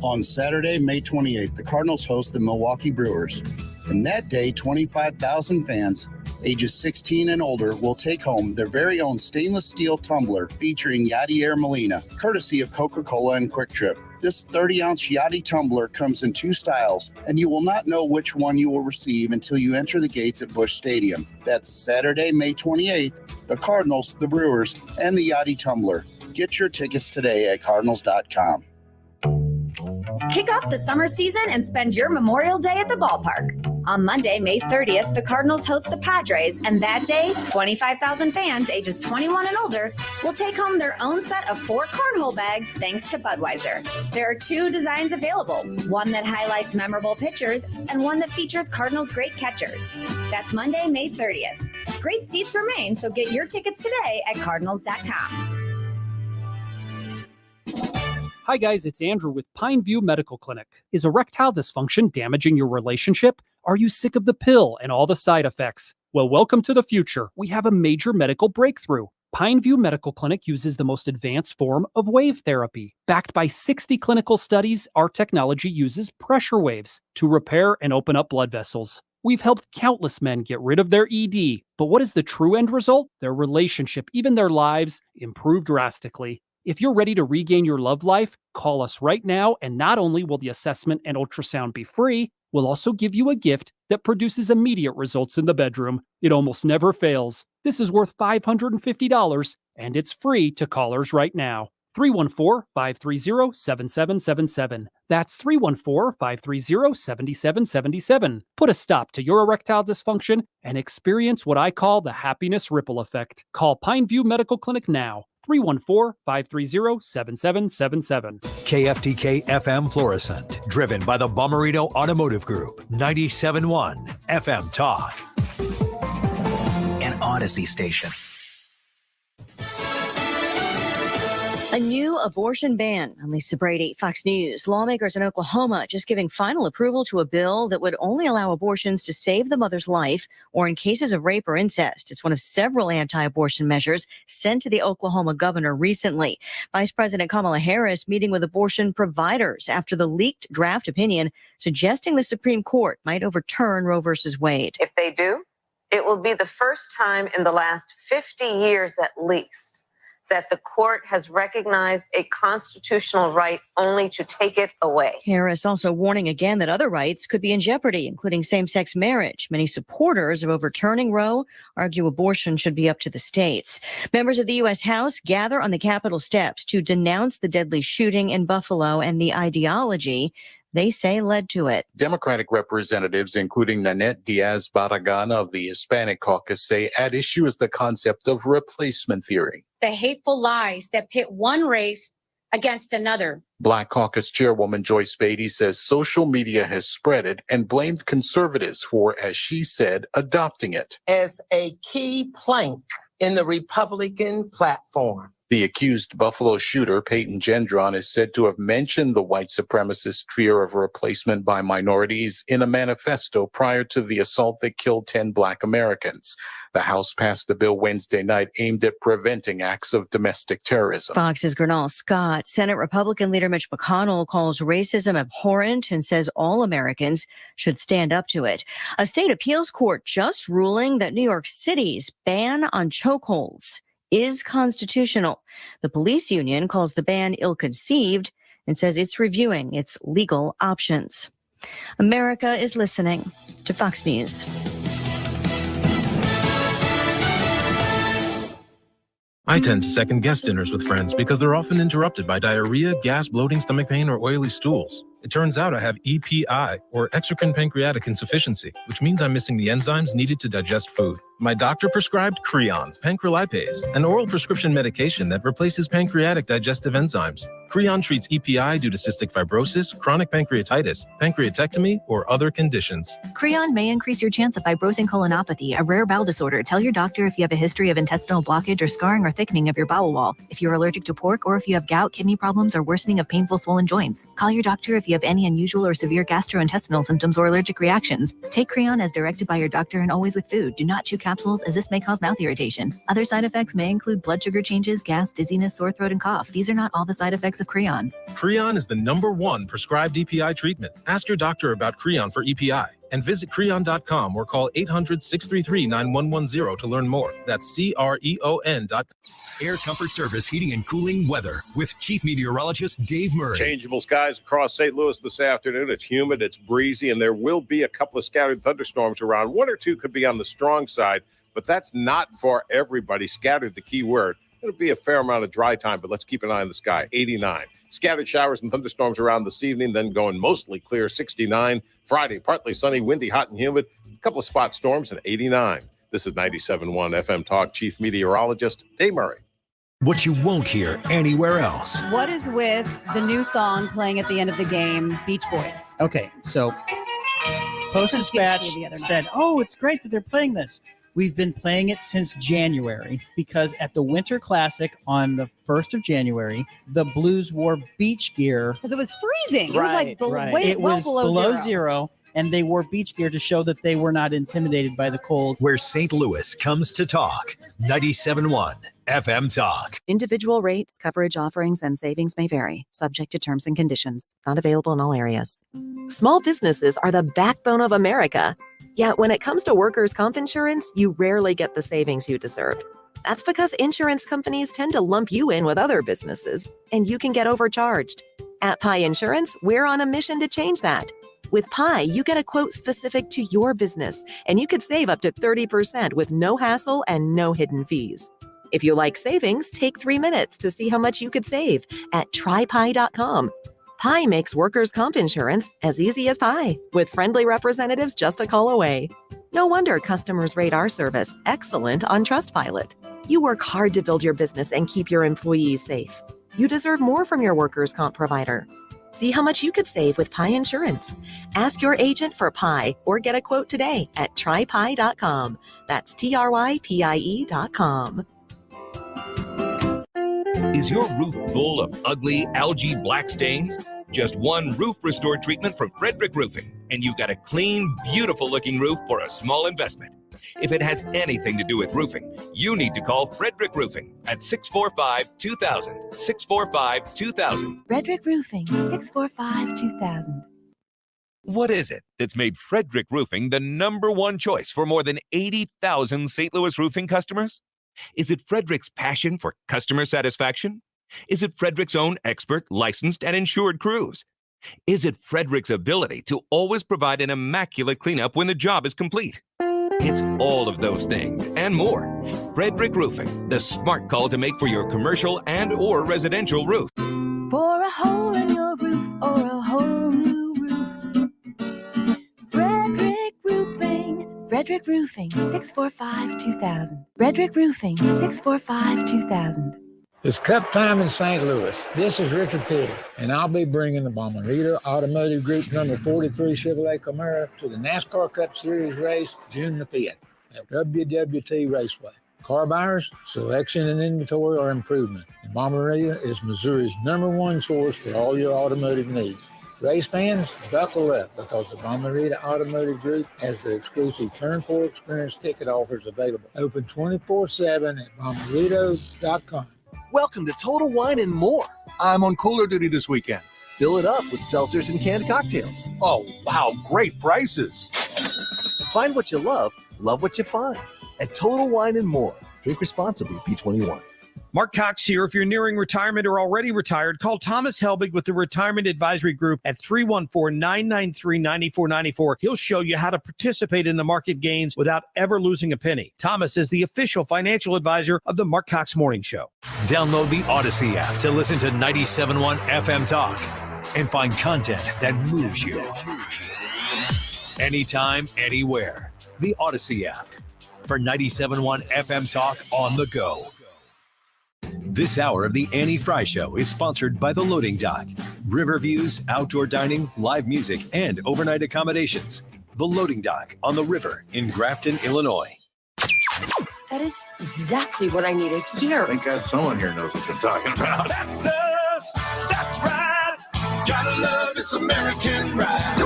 On Saturday, May 28th, the Cardinals host the Milwaukee Brewers. And that day, 25,000 fans ages 16 and older will take home their very own stainless steel tumbler featuring Yadier Molina, courtesy of Coca-Cola and Quick Trip. This 30-ounce Yadi tumbler comes in two styles, and you will not know which one you will receive until you enter the gates at Busch Stadium. That's Saturday, May 28th, the Cardinals, the Brewers, and the Yadi tumbler. Get your tickets today at cardinals.com. Kick off the summer season and spend your Memorial Day at the ballpark. On Monday, May 30th, the Cardinals host the Padres, and that day, 25,000 fans ages 21 and older will take home their own set of 4 cornhole bags thanks to Budweiser. There are 2 designs available, one that highlights memorable pitchers and one that features Cardinals' great catchers. That's Monday, May 30th. Great seats remain, so get your tickets today at cardinals.com. Hi guys, it's Andrew with Pineview Medical Clinic. Is erectile dysfunction damaging your relationship? Are you sick of the pill and all the side effects? Well, welcome to the future. We have a major medical breakthrough. Pineview Medical Clinic uses the most advanced form of wave therapy. Backed by 60 clinical studies, our technology uses pressure waves to repair and open up blood vessels. We've helped countless men get rid of their ED. But what is the true end result? Their relationship, even their lives, improve drastically. If you're ready to regain your love life, call us right now, and not only will the assessment and ultrasound be free, we'll also give you a gift that produces immediate results in the bedroom. It almost never fails. This is worth $550, and it's free to callers right now. 314-530-7777. That's 314-530-7777. Put a stop to your erectile dysfunction and experience what I call the happiness ripple effect. Call Pineview Medical Clinic now. 314-530-7777. KFTK FM Florissant, driven by the Bomarito Automotive Group, 97.1 FM Talk. An Odyssey station. A new abortion ban. On Lisa Brady, Fox News. Lawmakers in Oklahoma just giving final approval to a bill that would only allow abortions to save the mother's life or in cases of rape or incest. It's one of several anti-abortion measures sent to the Oklahoma governor recently. Vice President Kamala Harris meeting with abortion providers after the leaked draft opinion suggesting the Supreme Court might overturn Roe versus Wade. If they do, it will be the first time in the last 50 years at least that the court has recognized a constitutional right only to take it away. Harris also warning again that other rights could be in jeopardy, including same-sex marriage. Many supporters of overturning Roe argue abortion should be up to the states. Members of the U.S. House gather on the Capitol steps to denounce the deadly shooting in Buffalo and the ideology they say led to it. Democratic representatives, including Nanette Diaz-Barragán of the Hispanic Caucus, say at issue is the concept of replacement theory. The hateful lies that pit one race against another. Black Caucus Chairwoman Joyce Beatty says social media has spread it and blamed conservatives for, as she said, adopting it as a key plank in the Republican platform. The accused Buffalo shooter, Peyton Gendron, is said to have mentioned the white supremacist fear of replacement by minorities in a manifesto prior to the assault that killed 10 Black Americans. The House passed a bill Wednesday night aimed at preventing acts of domestic terrorism. Fox's Gernal Scott. Senate Republican leader Mitch McConnell calls racism abhorrent and says all Americans should stand up to it. A state appeals court just ruling that New York City's ban on chokeholds is constitutional. The police union calls the ban ill-conceived and says it's reviewing its legal options. America is listening to Fox News. I tend to second guess dinners with friends because they're often interrupted by diarrhea, gas, bloating, stomach pain, or oily stools. It turns out I have EPI, or exocrine pancreatic insufficiency, which means I'm missing the enzymes needed to digest food. My doctor prescribed Creon, pancrelipase, an oral prescription medication that replaces pancreatic digestive enzymes. Creon treats EPI due to cystic fibrosis, chronic pancreatitis, pancreatectomy, or other conditions. Creon may increase your chance of fibrosing colonopathy, a rare bowel disorder. Tell your doctor if you have a history of intestinal blockage or scarring or thickening of your bowel wall, if you're allergic to pork, or if you have gout, kidney problems, or worsening of painful swollen joints. Call your doctor if you have any unusual or severe gastrointestinal symptoms or allergic reactions. Take Creon as directed by your doctor and always with food. Do not chew capsules, as this may cause mouth irritation. Other side effects may include blood sugar changes, gas, dizziness, sore throat, and cough. These are not all the side effects of Creon. Creon is the #1 prescribed EPI treatment. Ask your doctor about Creon for EPI and visit Creon.com or call 800-633-9110 to learn more. That's CREON.com. Air Comfort Service Heating and Cooling Weather with Chief Meteorologist Dave Murray. Changeable skies across St. Louis this afternoon. It's humid, it's breezy, and there will be a couple of scattered thunderstorms around. One or two could be on the strong side, but that's not for everybody. Scattered, the key word. It'll be a fair amount of dry time, but let's keep an eye on the sky. 89. Scattered showers and thunderstorms around this evening, then going mostly clear. 69. Friday, partly sunny, windy, hot, and humid. A couple of spot storms and 89. This is 97.1 FM Talk. Chief Meteorologist Dave Murray. What you won't hear anywhere else. What is with the new song playing at the end of the game, Beach Boys? Okay, so Post-Dispatch said, oh, it's great that they're playing this. We've been playing it since January because at the Winter Classic on the 1st of January, the Blues wore beach gear. Because it was freezing. It was like It was below zero, and they wore beach gear to show that they were not intimidated by the cold. Where St. Louis comes to talk. 97.1 FM Talk. Individual rates, coverage offerings, and savings may vary, subject to terms and conditions. Not available in all areas. Small businesses are the backbone of America. Yet when it comes to workers' comp insurance, you rarely get the savings you deserve. That's because insurance companies tend to lump you in with other businesses, and you can get overcharged. At Pi Insurance, we're on a mission to change that. With Pi, you get a quote specific to your business, and you could save up to 30% with no hassle and no hidden fees. If you like savings, take 3 minutes to see how much you could save at trypi.com. Pi makes workers' comp insurance as easy as pie, with friendly representatives just a call away. No wonder customers rate our service excellent on Trustpilot. You work hard to build your business and keep your employees safe. You deserve more from your workers' comp provider. See how much you could save with Pi Insurance. Ask your agent for Pi or get a quote today at trypi.com. That's trypie.com. Is your roof full of ugly algae black stains? Just one roof restore treatment from Frederick Roofing, and you've got a clean, beautiful-looking roof for a small investment. If it has anything to do with roofing, you need to call Frederick Roofing at 645-2000. 645-2000. Frederick Roofing, 645-2000. What is it that's made Frederick Roofing the #1 choice for more than 80,000 St. Louis roofing customers? Is it Frederick's passion for customer satisfaction? Is it Frederick's own expert, licensed, and insured crews? Is it Frederick's ability to always provide an immaculate cleanup when the job is complete? It's all of those things and more. Frederick Roofing, the smart call to make for your commercial and or residential roof. For a hole in your roof or a whole new roof. Frederick Roofing. Frederick Roofing, 645-2000. Frederick Roofing, 645-2000. It's Cup time in St. Louis. This is Richard Petty, and I'll be bringing the Bommarito Automotive Group's number 43 Chevrolet Camaro to the NASCAR Cup Series race June the 5th at WWT Raceway. Car buyers, selection and inventory are improvement, and Bommarito is Missouri's #1 source for all your automotive needs. Race fans, buckle up because the Bommarito Automotive Group has the exclusive Turn 4 Experience ticket offers available. Open 24/7 at Bommarito.com. Welcome to Total Wine and More. I'm on cooler duty this weekend. Fill it up with seltzers and canned cocktails. Oh, wow, great prices. Find what you love what you find. At Total Wine and More. Drink responsibly, P21. Mark Cox here. If you're nearing retirement or already retired, call Thomas Helbig with the Retirement Advisory Group at 314-993-9494. He'll show you how to participate in the market gains without ever losing a penny. Thomas is the official financial advisor of the Mark Cox Morning Show. Download the Odyssey app to listen to 97.1 FM Talk and find content that moves you. Anytime, anywhere. The Odyssey app for 97.1 FM Talk on the go. This hour of the Annie Fry Show is sponsored by The Loading Dock. River views, outdoor dining, live music, and overnight accommodations. The Loading Dock on the river in Grafton, Illinois. That is exactly what I needed to hear. Thank God someone here knows what they're talking about. That's us. That's right. Gotta love this American ride.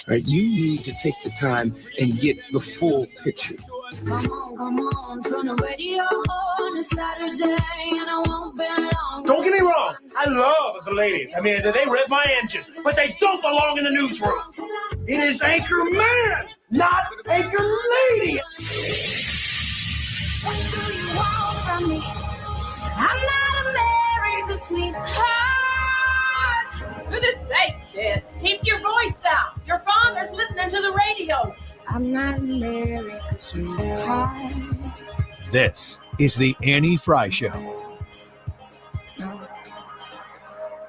Right, you need to take the time and get the full picture. Come on, turn the radio on. It's Saturday and I won't be long. Don't get me wrong, I love the ladies. I mean, they rev my engine, but they don't belong in the newsroom. It is Anchor Man, not Anchor Lady. What do you want from me? I'm not America's sweetheart. Goodness sake, kid. Keep your voice down. Your father's listening to the radio. I'm not America's sweetheart. This is the Annie Fry Show.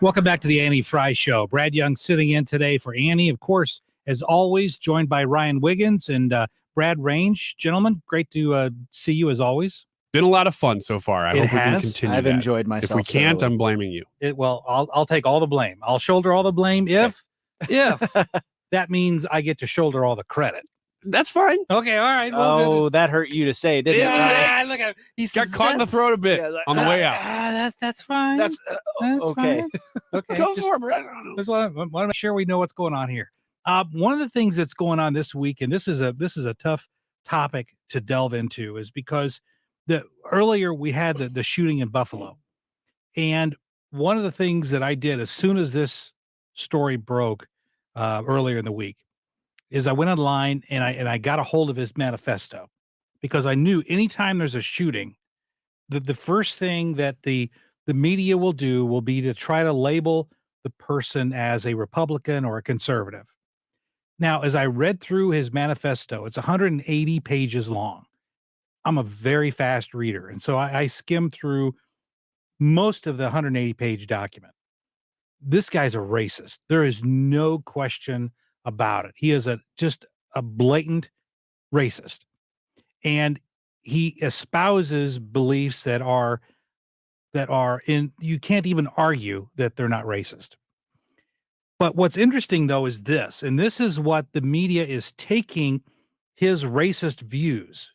Welcome back to the Annie Fry Show. Brad Young sitting in today for Annie, of course, as always, joined by Ryan Wiggins and Brad Range. Gentlemen, great to see you as always. Been a lot of fun so far. I hope we can continue. I've enjoyed myself. If we can't, I'm blaming you. I'll take all the blame. I'll shoulder all the blame if that means I get to shoulder all the credit. That's fine. Okay, all right. Well, that hurt you to say, didn't it? Yeah, look at him. He got caught in the throat a bit on the way out. That's fine. That's okay. Fine. Okay, Go for it, Brad. Just want to make sure we know what's going on here. One of the things that's going on this week, and this is a tough topic to delve into, is because earlier we had the shooting in Buffalo, and one of the things that I did as soon as this story broke earlier in the week is I went online and I got a hold of his manifesto, because I knew anytime there's a shooting, the first thing that the media will do will be to try to label the person as a Republican or a conservative. Now, as I read through his manifesto, it's 180 pages long. I'm a very fast reader, and so I skimmed through most of the 180-page document. This guy's a racist. There is no question about it. He is just a blatant racist. And he espouses beliefs that are you can't even argue that they're not racist. But what's interesting, though, is this, and this is what the media is taking his racist views,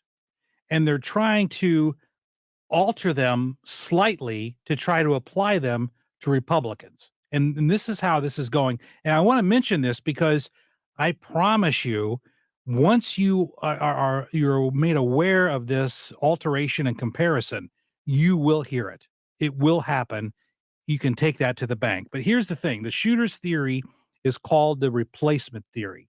and they're trying to alter them slightly to try to apply them to Republicans. And this is how this is going. And I want to mention this because I promise you, once you're made aware of this alteration and comparison, you will hear it. It will happen. You can take that to the bank. But here's the thing. The shooter's theory is called the replacement theory.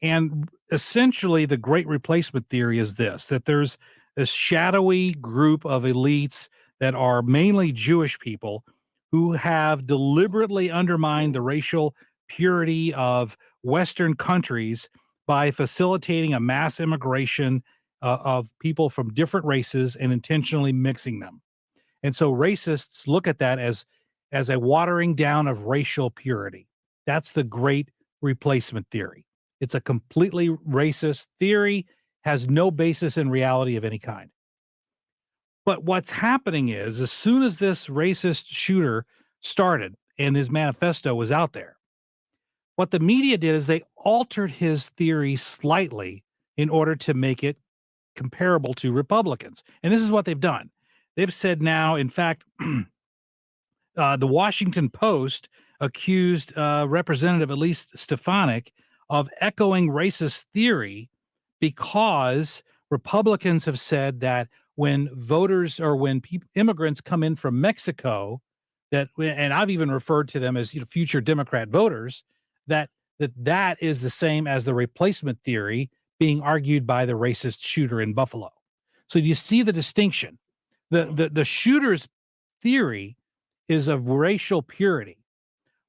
And essentially, the great replacement theory is this, that there's a shadowy group of elites that are mainly Jewish people who have deliberately undermined the racial purity of Western countries by facilitating a mass immigration of people from different races and intentionally mixing them. And so racists look at that as a watering down of racial purity. That's the great replacement theory. It's a completely racist theory, has no basis in reality of any kind. But what's happening is, as soon as this racist shooter started and his manifesto was out there, what the media did is they altered his theory slightly in order to make it comparable to Republicans. And this is what they've done. They've said now, in fact, the Washington Post accused Representative Elise Stefanik of echoing racist theory because Republicans have said that when voters or when immigrants come in from Mexico, and I've even referred to them as future Democrat voters, that is the same as the replacement theory being argued by the racist shooter in Buffalo. So you see the distinction. The shooter's theory is of racial purity,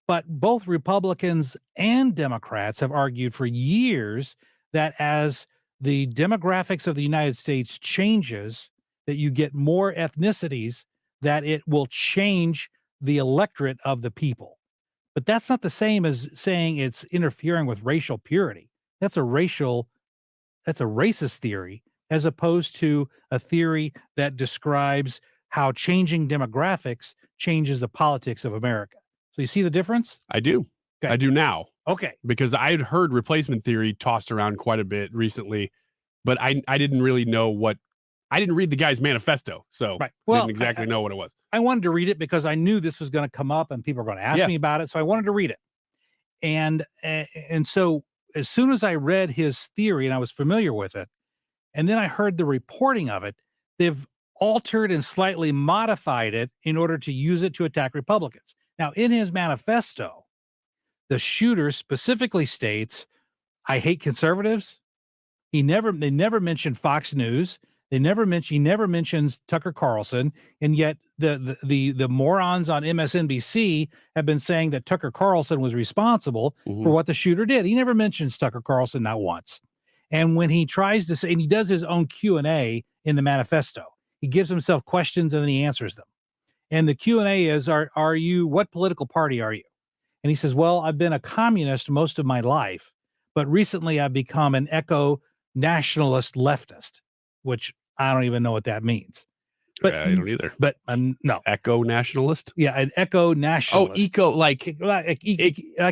but both Republicans and Democrats have argued for years that as the demographics of the United States changes, that you get more ethnicities, that it will change the electorate of the people. But that's not the same as saying it's interfering with racial purity. That's a racist theory, as opposed to a theory that describes how changing demographics changes the politics of America. So you see the difference? I do. Okay. I do now. Okay. Because I had heard replacement theory tossed around quite a bit recently, but I didn't really know I didn't read the guy's manifesto, so right. I didn't exactly know what it was. I wanted to read it because I knew this was going to come up and people were going to ask me about it, so I wanted to read it. And so as soon as I read his theory and I was familiar with it, and then I heard the reporting of it, they've altered and slightly modified it in order to use it to attack Republicans. Now, in his manifesto, the shooter specifically states, "I hate conservatives." They never mentioned Fox News. He never mentions Tucker Carlson, and yet the morons on MSNBC have been saying that Tucker Carlson was responsible for what the shooter did. He never mentions Tucker Carlson, not once. And when he tries to say, and he does his own Q&A in the manifesto, he gives himself questions and then he answers them. And the Q&A is, are you, what political party are you? And he says, well, I've been a communist most of my life, but recently I've become an eco-nationalist leftist, which I don't even know what that means. But I don't either. But no. Eco-nationalist? Yeah, an eco-nationalist. Oh, eco, like not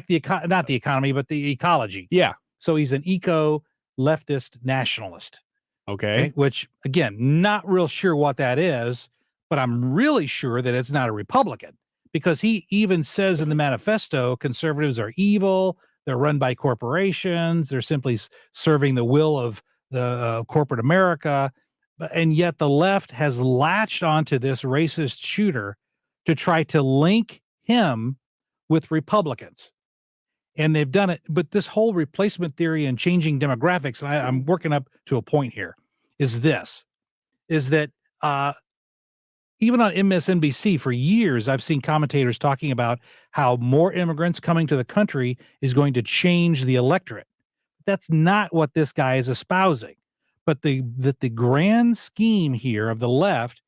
the economy, but the ecology. Yeah. So he's an eco-leftist nationalist. Okay. Which, again, not real sure what that is, but I'm really sure that it's not a Republican, because he even says in the manifesto, conservatives are evil, they're run by corporations, they're simply serving the will of the corporate America. And yet the left has latched onto this racist shooter to try to link him with Republicans. And they've done it. But this whole replacement theory and changing demographics, and I'm working up to a point here, is that even on MSNBC for years, I've seen commentators talking about how more immigrants coming to the country is going to change the electorate. That's not what this guy is espousing. But the grand scheme here of the left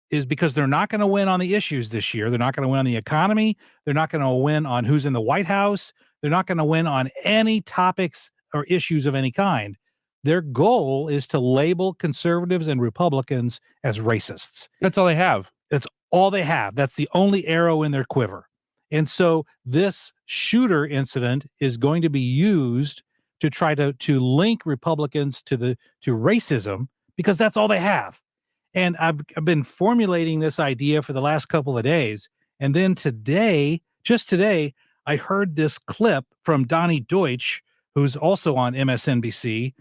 is because they're not going to win on the issues this year. They're not going to win on the economy. They're not going to win on who's in the White House. They're not going to win on any topics or issues of any kind. Their goal is to label conservatives and Republicans as racists. That's all they have. That's all they have. That's the only arrow in their quiver. And so this shooter incident is going to be used to try to link Republicans to racism, because that's all they have. And I've been formulating this idea for the last couple of days. And then just today, I heard this clip from Donnie Deutsch, who's also on MSNBC,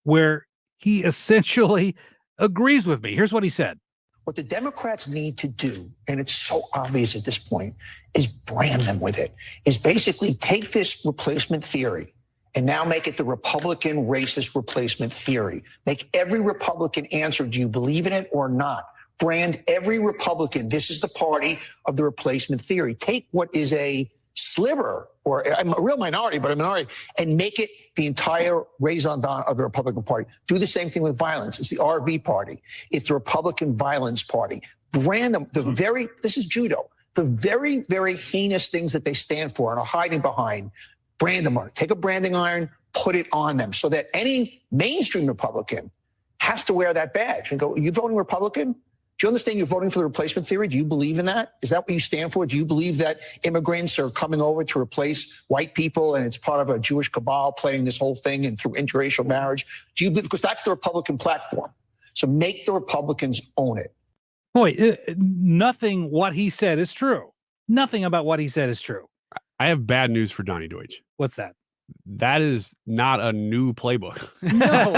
where he essentially agrees with me. Here's what he said. What the Democrats need to do, and it's so obvious at this point, is brand them with it, is basically take this replacement theory and now make it the Republican racist replacement theory. Make every Republican answer, do you believe in it or not? Brand every Republican, this is the party of the replacement theory. Take what is a sliver, or I'm a real minority, but a minority, and make it the entire raison d'etre of the Republican Party. Do the same thing with violence. It's the RV party. It's the Republican violence party. Brand them, this is judo, the very, very heinous things that they stand for and are hiding behind. Brand them on it. Take a branding iron, put it on them so that any mainstream Republican has to wear that badge and go, are you voting Republican? Do you understand you're voting for the replacement theory? Do you believe in that? Is that what you stand for? Do you believe that immigrants are coming over to replace white people and it's part of a Jewish cabal playing this whole thing and through interracial marriage? Do you believe, because that's the Republican platform. So make the Republicans own it. Boy, nothing what he said is true. Nothing about what he said is true. I have bad news for Donnie Deutsch. What's that? That is not a new playbook. No,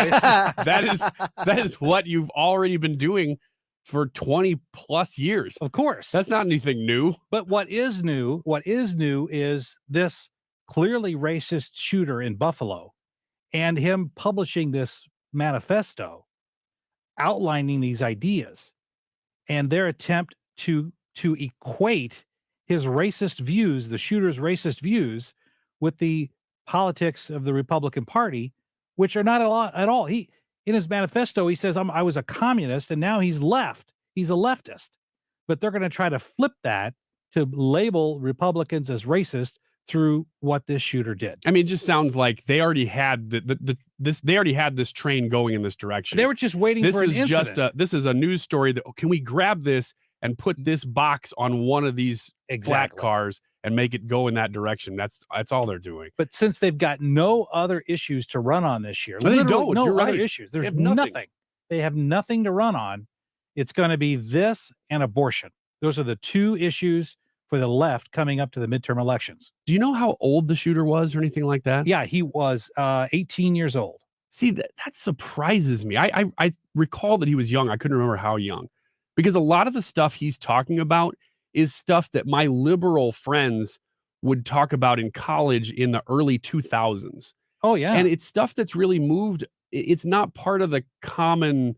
that is what you've already been doing for 20 plus years. Of course. That's not anything new. But what is new is this clearly racist shooter in Buffalo and him publishing this manifesto outlining these ideas and their attempt to equate his racist views, the shooter's racist views, with the politics of the Republican Party, which are not a lot at all. In his manifesto, he says, I was a communist, and now he's left. He's a leftist. But they're going to try to flip that to label Republicans as racist through what this shooter did. I mean, it just sounds like they already had this train going in this direction. They were just waiting for an incident. This is a news story that, can we grab this and put this box on one of these flat cars and make it go in that direction? That's all they're doing. But since they've got no other issues to run on this year, they don't. No You're other right. issues. There's They have nothing. nothing. They have nothing to run on. It's going to be this and abortion. Those are the two issues for the left coming up to the midterm elections. Do you know how old the shooter was or anything like that? Yeah, he was 18 years old. See, that surprises me. I recall that he was young. I couldn't remember how young, because a lot of the stuff he's talking about is stuff that my liberal friends would talk about in college in the early 2000s. Oh, yeah. And it's stuff that's really moved. It's not part of the common,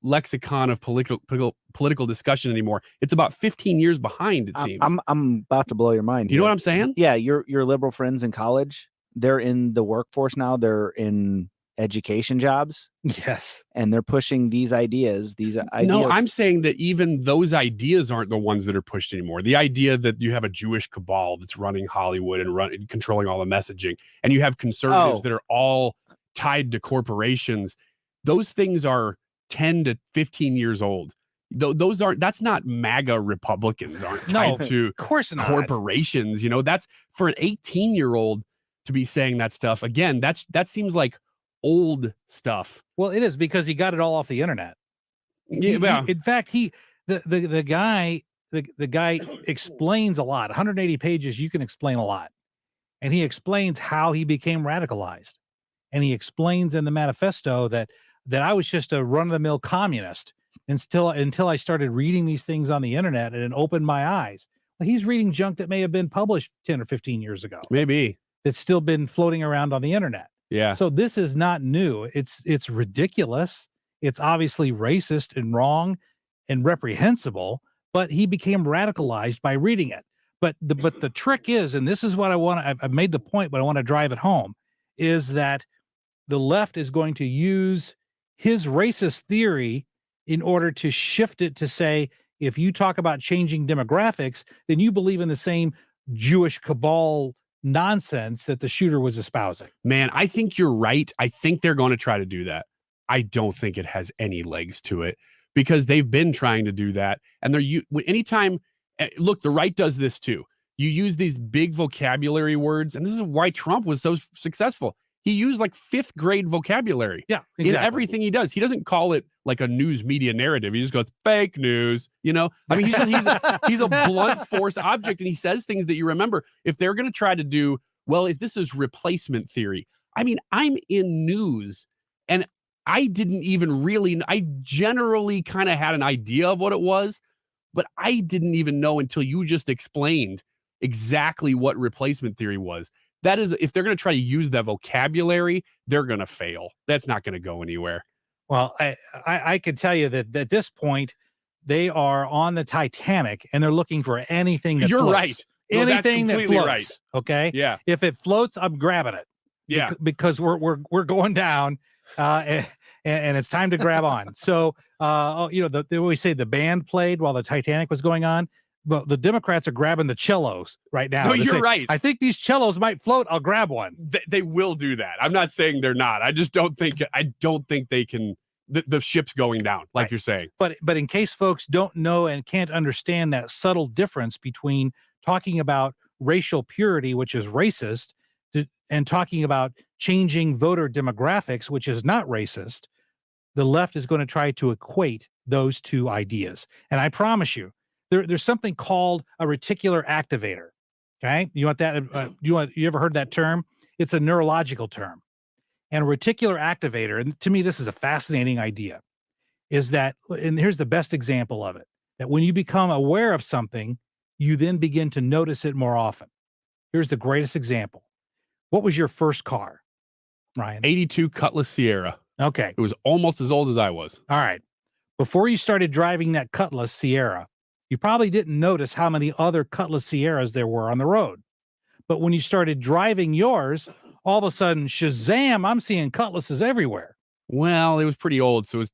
lexicon of political discussion anymore. It's about 15 years behind, it seems. I'm about to blow your mind. You know what I'm saying? Yeah, your liberal friends in college, they're in the workforce now. They're in education jobs. Yes. And they're pushing these ideas. No, I'm saying that even those ideas aren't the ones that are pushed anymore. The idea that you have a Jewish cabal that's running Hollywood and controlling all the messaging, and you have conservatives that are all tied to corporations. Those things are 10 to 15 years old. That's not MAGA Republicans aren't tied to of course not. corporations. That's for an 18-year-old to be saying that stuff. Again, that seems like old stuff. Well, it is, because he got it all off the internet. Yeah. In fact, the guy explains a lot. 180 pages, you can explain a lot. And he explains how he became radicalized. And he explains in the manifesto that that I was just a run-of-the-mill communist until I started reading these things on the internet, and it opened my eyes. Well, he's reading junk that may have been published 10 or 15 years ago. Maybe. That's still been floating around on the internet. Yeah. So this is not new. It's ridiculous. It's obviously racist and wrong and reprehensible, but he became radicalized by reading it. But the trick is, and this is what I've made the point, but I want to drive it home, is that the left is going to use his racist theory in order to shift it to say, if you talk about changing demographics, then you believe in the same Jewish cabal nonsense that the shooter was espousing. Man, I think you're right. I think they're going to try to do that. I don't think it has any legs to it because they've been trying to do that. And anytime, look, the right does this too. You use these big vocabulary words, and this is why Trump was so successful. He used like 5th grade vocabulary in everything he does. He doesn't call it like a news media narrative. He just goes fake news, I mean, he's a blunt force object, and he says things that you remember. If they're going to try to do, well, if this is replacement theory, I mean, I'm in news, and I generally kind of had an idea of what it was, but I didn't even know until you just explained exactly what replacement theory was. That is, if they're going to try to use that vocabulary, they're going to fail. That's not going to go anywhere. Well, I can tell you that at this point, they are on the Titanic and they're looking for anything that You're floats. right. No, Anything that's that completely floats. right. Okay. Yeah. If it floats, I'm grabbing it. Yeah. Because we're going down, and it's time to grab on. So, they always say the band played while the Titanic was going on. But the Democrats are grabbing the cellos right now. No, you're right. I think these cellos might float. I'll grab one. They will do that. I'm not saying they're not. I just don't think they can. The ship's going down, like you're saying. But in case folks don't know and can't understand that subtle difference between talking about racial purity, which is racist, and talking about changing voter demographics, which is not racist, the left is going to try to equate those two ideas. And I promise you, there's something called a reticular activator. Okay. You want that? You ever heard that term? It's a neurological term. And a reticular activator, and to me, this is a fascinating idea, is that, and here's the best example of it, that when you become aware of something, you then begin to notice it more often. Here's the greatest example. What was your first car, Ryan? 82 Cutlass Sierra. Okay. It was almost as old as I was. All right. Before you started driving that Cutlass Sierra, you probably didn't notice how many other Cutlass Sierras there were on the road. But when you started driving yours, all of a sudden, shazam, I'm seeing Cutlasses everywhere. Well, it was pretty old, so it was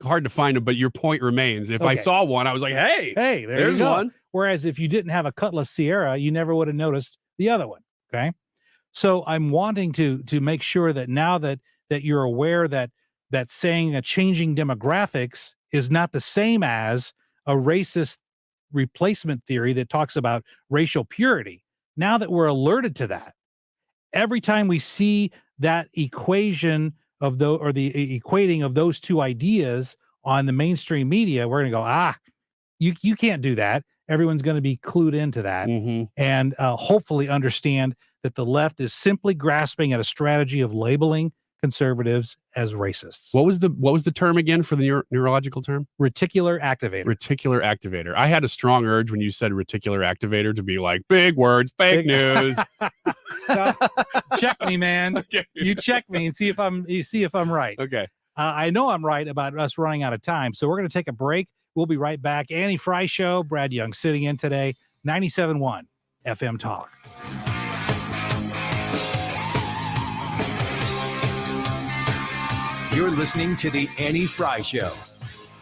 hard to find them, but your point remains. If I saw one, I was like, hey, there's one. Whereas if you didn't have a Cutlass Sierra, you never would have noticed the other one, okay? So I'm wanting to make sure that now that you're aware that saying a changing demographics is not the same as a racist replacement theory that talks about racial purity. Now that we're alerted to that, every time we see that equation of the equating of those two ideas on the mainstream media, we're going to go, you can't do that. Everyone's going to be clued into that and hopefully understand that the left is simply grasping at a strategy of labeling conservatives as racists. What was the term again for the neurological term? Reticular activator. Reticular activator. I had a strong urge when you said reticular activator to be like, big words, fake news. Check me, man. Okay. You check me and see if I'm right. Okay. I know I'm right about us running out of time, so we're going to take a break. We'll be right back. Annie Fry Show. Brad Young sitting in today. 97.1 FM Talk. You're listening to The Annie Fry Show.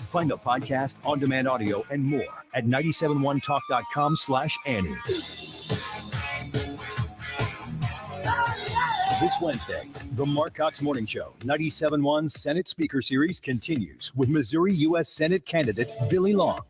Find the podcast, on-demand audio, and more at 971talk.com/Annie. This Wednesday, the Mark Cox Morning Show, 97.1 Senate Speaker Series continues with Missouri U.S. Senate candidate Billy Long.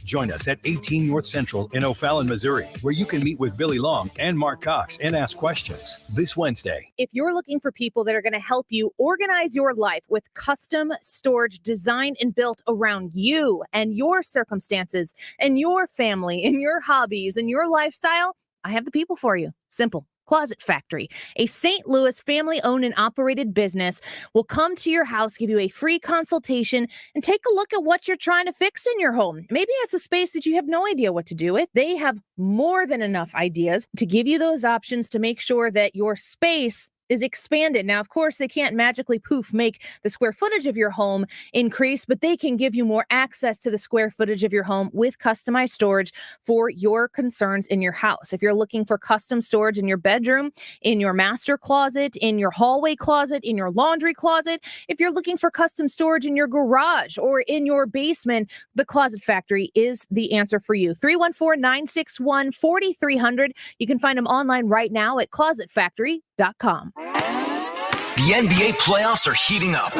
Join us at 18 North Central in O'Fallon, Missouri, where you can meet with Billy Long and Mark Cox and ask questions this Wednesday. If you're looking for people that are going to help you organize your life with custom storage designed and built around you and your circumstances and your family and your hobbies and your lifestyle, I have the people for you. Simple. Closet Factory, a St. Louis family-owned and operated business, will come to your house, give you a free consultation, and take a look at what you're trying to fix in your home. Maybe it's a space that you have no idea what to do with. They have more than enough ideas to give you those options to make sure that your space is expanded. Now, of course, they can't magically make the square footage of your home increase, but they can give you more access to the square footage of your home with customized storage for your concerns in your house. If you're looking for custom storage in your bedroom, in your master closet, in your hallway closet, in your laundry closet, if you're looking for custom storage in your garage or in your basement, the Closet Factory is the answer for you. 314-961-4300. You can find them online right now at closetfactory.com. The NBA playoffs are heating up.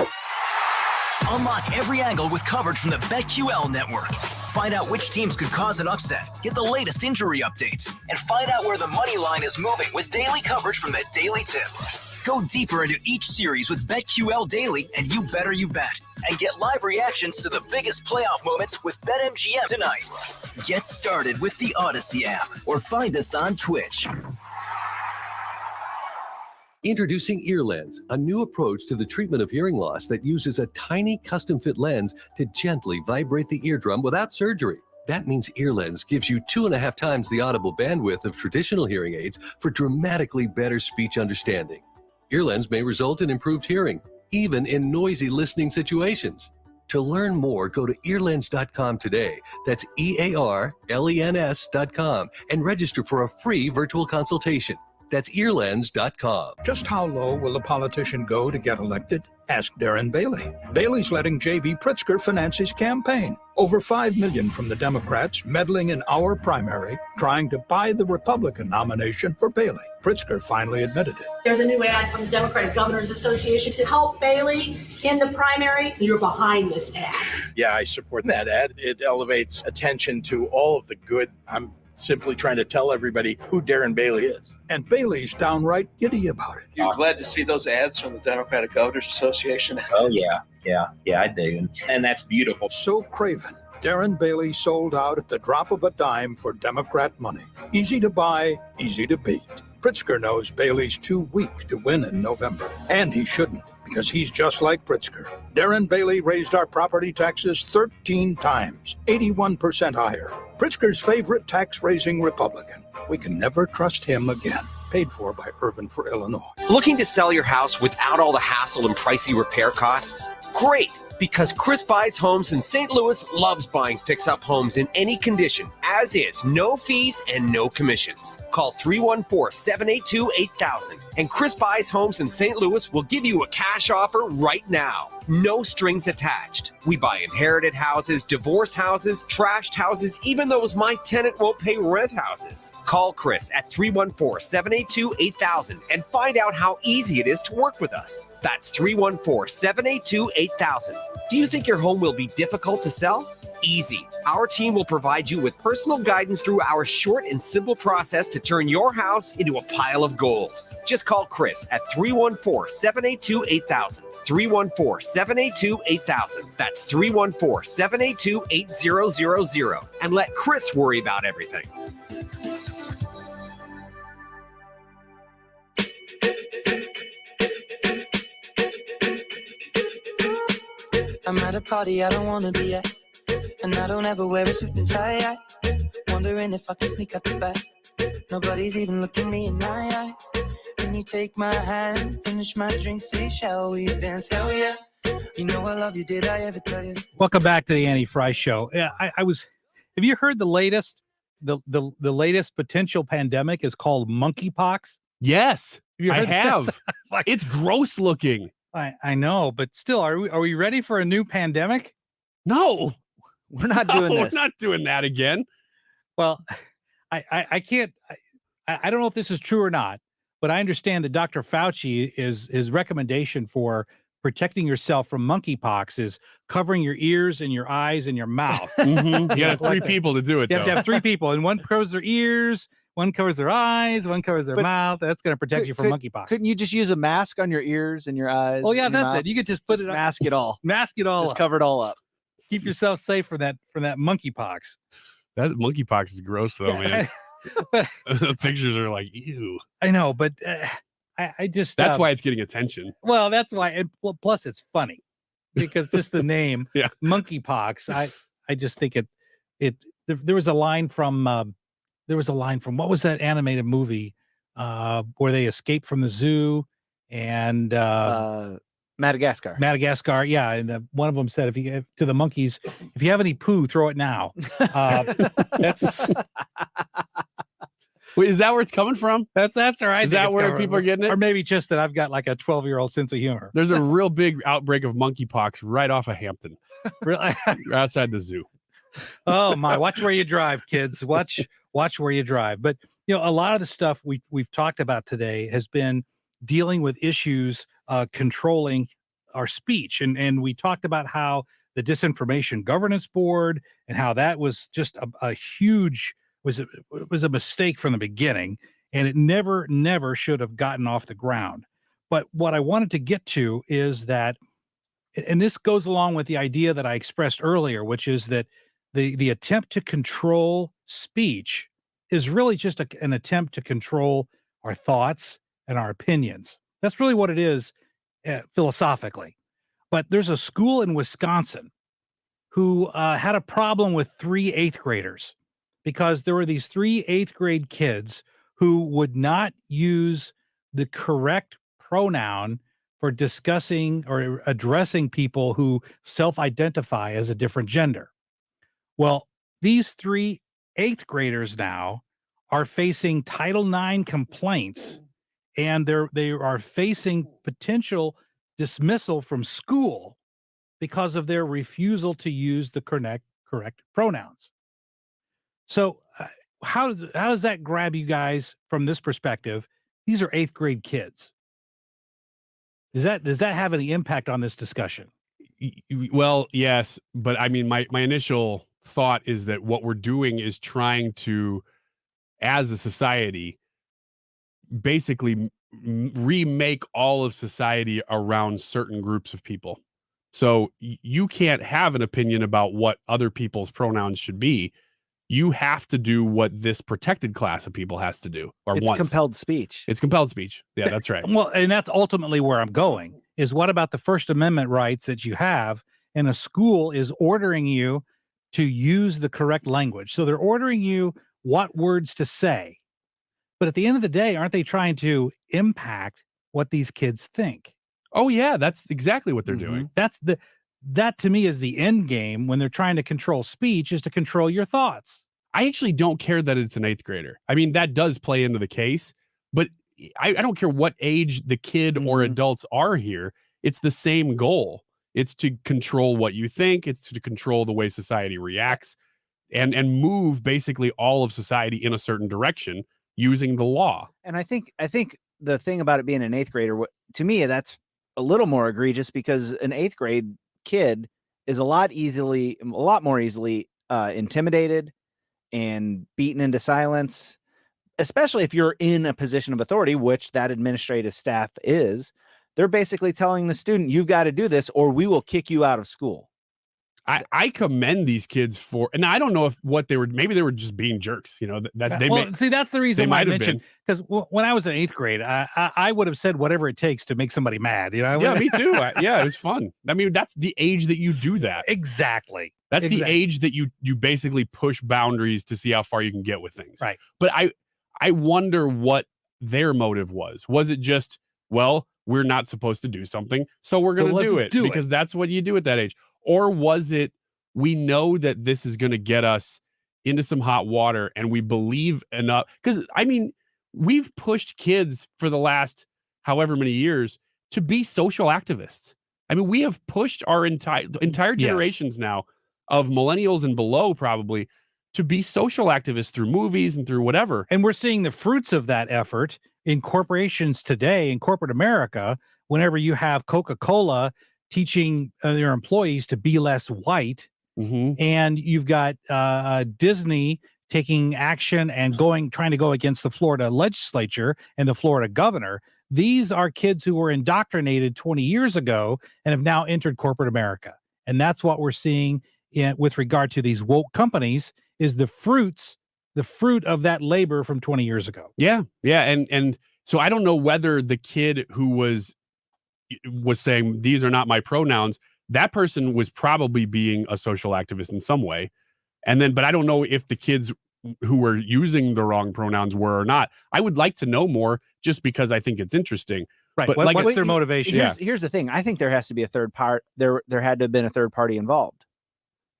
Unlock every angle with coverage from the BetQL network. Find out which teams could cause an upset, get the latest injury updates, and find out where the money line is moving with daily coverage from the Daily Tip. Go deeper into each series with BetQL Daily and You Better You Bet. And get live reactions to the biggest playoff moments with BetMGM tonight. Get started with the Odyssey app or find us on Twitch. Introducing EarLens, a new approach to the treatment of hearing loss that uses a tiny custom-fit lens to gently vibrate the eardrum without surgery. That means EarLens gives you 2.5 times the audible bandwidth of traditional hearing aids for dramatically better speech understanding. EarLens may result in improved hearing, even in noisy listening situations. To learn more, go to earlens.com today. That's EARLENS.com and register for a free virtual consultation. That's earlens.com. Just how low will a politician go to get elected? Ask Darren Bailey. Bailey's letting J.B. Pritzker finance his campaign. Over $5 million from the Democrats meddling in our primary, trying to buy the Republican nomination for Bailey. Pritzker finally admitted it. There's a new ad from the Democratic Governors Association to help Bailey in the primary. You're behind this ad. Yeah, I support that ad. It elevates attention to all of the good. I'm simply trying to tell everybody who Darren Bailey is. And Bailey's downright giddy about it. You're glad to see those ads from the Democratic Governors Association? Oh, yeah, I do. And that's beautiful. So craven. Darren Bailey sold out at the drop of a dime for Democrat money. Easy to buy, easy to beat. Pritzker knows Bailey's too weak to win in November. And he shouldn't, because he's just like Pritzker. Darren Bailey raised our property taxes 13 times, 81% higher. Pritzker's favorite tax-raising Republican. We can never trust him again. Paid for by Urban for Illinois. Looking to sell your house without all the hassle and pricey repair costs? Great! Because Chris Buys Homes in St. Louis loves buying fix-up homes in any condition, as is, no fees and no commissions. Call 314-782-8000, and Chris Buys Homes in St. Louis will give you a cash offer right now. No strings attached. We buy inherited houses, divorce houses, trashed houses, even those my tenant won't pay rent houses. Call Chris at 314-782-8000 and find out how easy it is to work with us. That's 314-782-8000. Do you think your home will be difficult to sell? Easy. Our team will provide you with personal guidance through our short and simple process to turn your house into a pile of gold. Just call Chris at 314-782-8000. 314-782-8000. That's 314-782-8000. And let Chris worry about everything. I'm at a party I don't wanna be at, and I don't ever wear a suit and tie. Wondering if I can sneak out the back. Nobody's even looking me in my eyes. Can you take my hand, finish my drink, say, shall we dance? Hell yeah. You know I love you, did I ever tell you? Welcome back to the Annie Fry Show. I was. Have you heard the latest? The latest potential pandemic is called monkeypox. Yes, I heard have. Like, it's gross looking. I know, but still, are we ready for a new pandemic? No, we're not doing this. We're not doing that again. Well, I can't. I don't know if this is true or not, but I understand that Dr. Fauci his recommendation for protecting yourself from monkeypox is covering your ears and your eyes and your mouth. Mm-hmm. You got to have 3 people to do it. You have to have 3 people, and one covers their ears, one covers their eyes, one covers their mouth. That's going to protect you from monkeypox. Couldn't you just use a mask on your ears and your eyes? Oh yeah, and your that's mouth? it. You could just put it mask it all. Mask it all. Just up. cover it all up. Keep yourself safe from that monkeypox. That monkeypox is gross, though, man. But The pictures are like, ew. I know, but I just That's why it's getting attention. Well, that's why. And plus, it's funny because just the name, Yeah. monkeypox. I just think there was a line from what was that animated movie where they escaped from the zoo and Madagascar. Madagascar, yeah, and one of them said, to the monkeys, if you have any poo, throw it now. That's Wait, is that where it's coming from? that's all right. Is that where people are getting it? Or maybe just that I've got like a 12-year-old sense of humor. There's a real big outbreak of monkeypox right off of Hampton, Really? outside the zoo. Oh my! Watch where you drive, kids. Watch where you drive. But a lot of the stuff we've talked about today has been dealing with issues controlling our speech, and we talked about how the Disinformation Governance Board and how that was just a huge was a mistake from the beginning, and it never should have gotten off the ground. But what I wanted to get to is that, and this goes along with the idea that I expressed earlier, which is that the attempt to control speech is really just an attempt to control our thoughts and our opinions. That's really what it is philosophically. But there's a school in Wisconsin who had a problem with 3 8th graders because there were these 3 8th grade kids who would not use the correct pronoun for discussing or addressing people who self-identify as a different gender. Well, these 3 8th graders now are facing Title IX complaints, and they are facing potential dismissal from school because of their refusal to use the correct pronouns. So how does that grab you guys from this perspective? These are 8th grade kids. Does that have any impact on this discussion? Well, yes, but I mean, my initial thought is that what we're doing is trying to, as a society, basically remake all of society around certain groups of people. So you can't have an opinion about what other people's pronouns should be. You have to do what this protected class of people has to do. Or it's compelled speech. It's compelled speech. Yeah, that's right. Well, and that's ultimately where I'm going, is what about the First Amendment rights that you have, and a school is ordering you to use the correct language. So they're ordering you what words to say. But at the end of the day, aren't they trying to impact what these kids think? Oh yeah, that's exactly what they're doing. That to me is the end game when they're trying to control speech, is to control your thoughts. I actually don't care that it's an 8th grader. I mean, that does play into the case, but I don't care what age the kid or adults are here. It's the same goal. It's to control what you think. It's to control the way society reacts and move basically all of society in a certain direction using the law. And I think the thing about it being an 8th grader, to me, that's a little more egregious because an 8th grade kid is a lot more easily intimidated and beaten into silence, especially if you're in a position of authority, which that administrative staff is. They're basically telling the student, you've got to do this or we will kick you out of school. I commend these kids for, and I don't know if maybe they were just being jerks, see, that's the reason why I mentioned, because when I was in 8th grade, I would have said whatever it takes to make somebody mad. Yeah, me too. Yeah, it was fun. I mean, that's the age that you do that. Exactly. That's the age that you basically push boundaries to see how far you can get with things. Right. But I wonder what their motive was. Was it just, well, we're not supposed to do something, so we're going to do it because that's what you do at that age? Or was it, we know that this is going to get us into some hot water and we believe enough? Because, I mean, we've pushed kids for the last however many years to be social activists. I mean, we have pushed our entire generations now of millennials and below probably to be social activists through movies and through whatever. And we're seeing the fruits of that effort in corporations today, in corporate America, whenever you have Coca-Cola teaching their employees to be less white, and you've got Disney taking action and trying to go against the Florida legislature and the Florida governor. These are kids who were indoctrinated 20 years ago and have now entered corporate America. And that's what we're seeing with regard to these woke companies, is the fruits the fruit of that labor from 20 years ago. Yeah. And so I don't know whether the kid who was saying these are not my pronouns, that person was probably being a social activist in some way. But I don't know if the kids who were using the wrong pronouns were or not. I would like to know more, just because I think it's interesting. Right. But What's their motivation? Here's the thing. I think there has to be a third part. There had to have been a third party involved,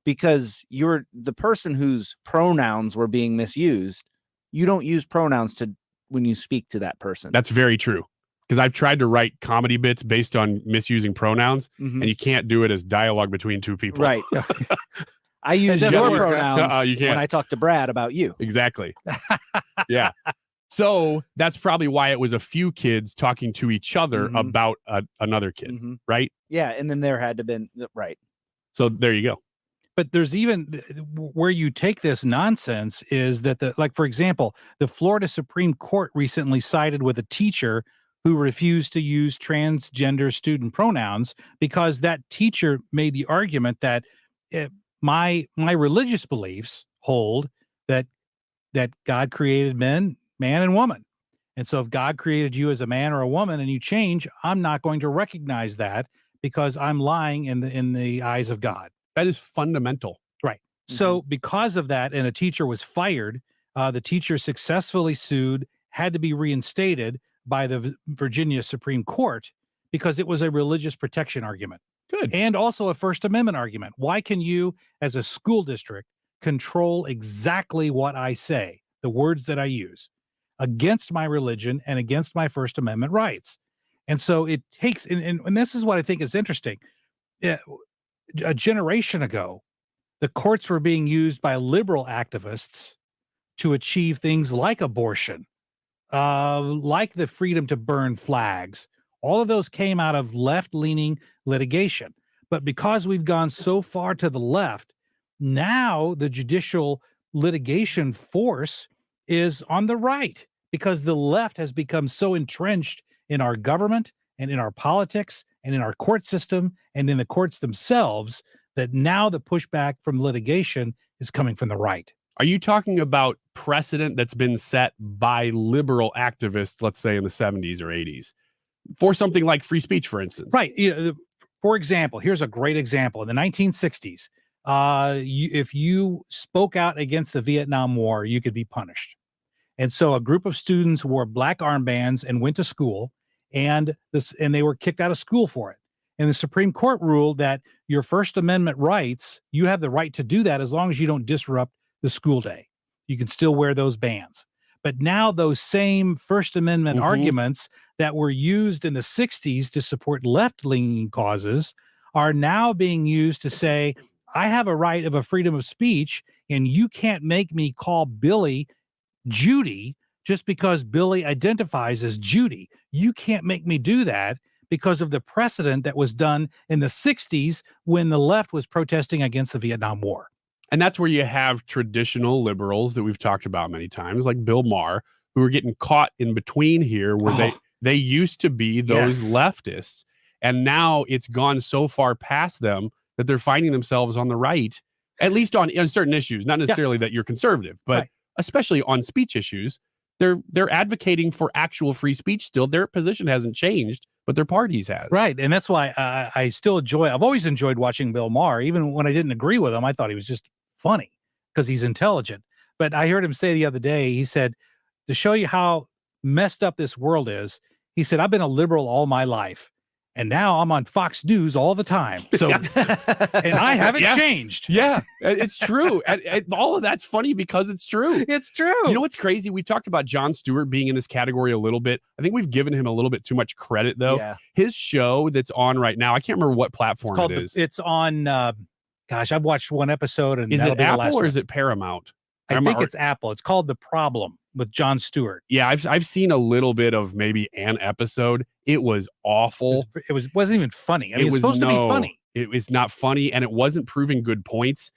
because you're the person whose pronouns were being misused. You don't use pronouns when you speak to that person. That's very true. Because I've tried to write comedy bits based on misusing pronouns, and you can't do it as dialogue between two people. Right. I use your pronouns you can't. when I talk to Brad about you. Exactly. Yeah. So that's probably why it was a few kids talking to each other about another kid, right? Yeah, and then there had to have been, right. So there you go. But there's even where you take this nonsense is that for example, the Florida Supreme Court recently sided with a teacher who refused to use transgender student pronouns, because that teacher made the argument that my religious beliefs hold that God created man and woman. And so if God created you as a man or a woman and you change, I'm not going to recognize that, because I'm lying in the eyes of God. That is fundamental. Right. So because of that, and a teacher was fired, the teacher successfully sued, had to be reinstated by the Virginia Supreme Court, because it was a religious protection argument. Good. And also a First Amendment argument. Why can you, as a school district, control exactly what I say, the words that I use, against my religion and against my First Amendment rights? And so it takes, and this is what I think is interesting. A generation ago, the courts were being used by liberal activists to achieve things like abortion, like the freedom to burn flags. All of those came out of left-leaning litigation. But because we've gone so far to the left, now the judicial litigation force is on the right, because the left has become so entrenched in our government and in our politics and in our court system and in the courts themselves, that now the pushback from litigation is coming from the right. Are you talking about precedent that's been set by liberal activists, let's say in the 70s or 80s, for something like free speech, for instance? Right. For example, here's a great example. In the 1960s, if you spoke out against the Vietnam War, you could be punished. And so a group of students wore black armbands and went to school, and they were kicked out of school for it. And the Supreme Court ruled that your First Amendment rights, you have the right to do that as long as you don't disrupt the school day. You can still wear those bands. But now those same First Amendment arguments that were used in the 60s to support left-leaning causes are now being used to say, I have a right of a freedom of speech, and you can't make me call Billy Judy just because Billy identifies as Judy. You can't make me do that because of the precedent that was done in the 60s when the left was protesting against the Vietnam War. And that's where you have traditional liberals that we've talked about many times, like Bill Maher, who are getting caught in between here, where they used to be those leftists, and now it's gone so far past them that they're finding themselves on the right, at least on certain issues. Not necessarily that you're conservative, but especially on speech issues. They're advocating for actual free speech still. Their position hasn't changed, but their parties has. Right. And that's why I've always enjoyed watching Bill Maher. Even when I didn't agree with him, I thought he was just funny because he's intelligent. But I heard him say the other day, he said, to show you how messed up this world is, he said, I've been a liberal all my life, and now I'm on Fox News all the time. So, and I haven't changed. Yeah, it's true. And all of that's funny because it's true. It's true. You know what's crazy? We talked about Jon Stewart being in this category a little bit. I think we've given him a little bit too much credit, though. Yeah. His show that's on right now, I can't remember what platform it is. It's on, gosh, I've watched one episode. And is that'll it be the Apple last or one. is it Paramount? I think it's Apple. It's called The Problem with Jon Stewart. Yeah, I've seen a little bit of maybe an episode. It was awful. It wasn't even funny. I mean, it's supposed to be funny. It was not funny, and it wasn't proving good points.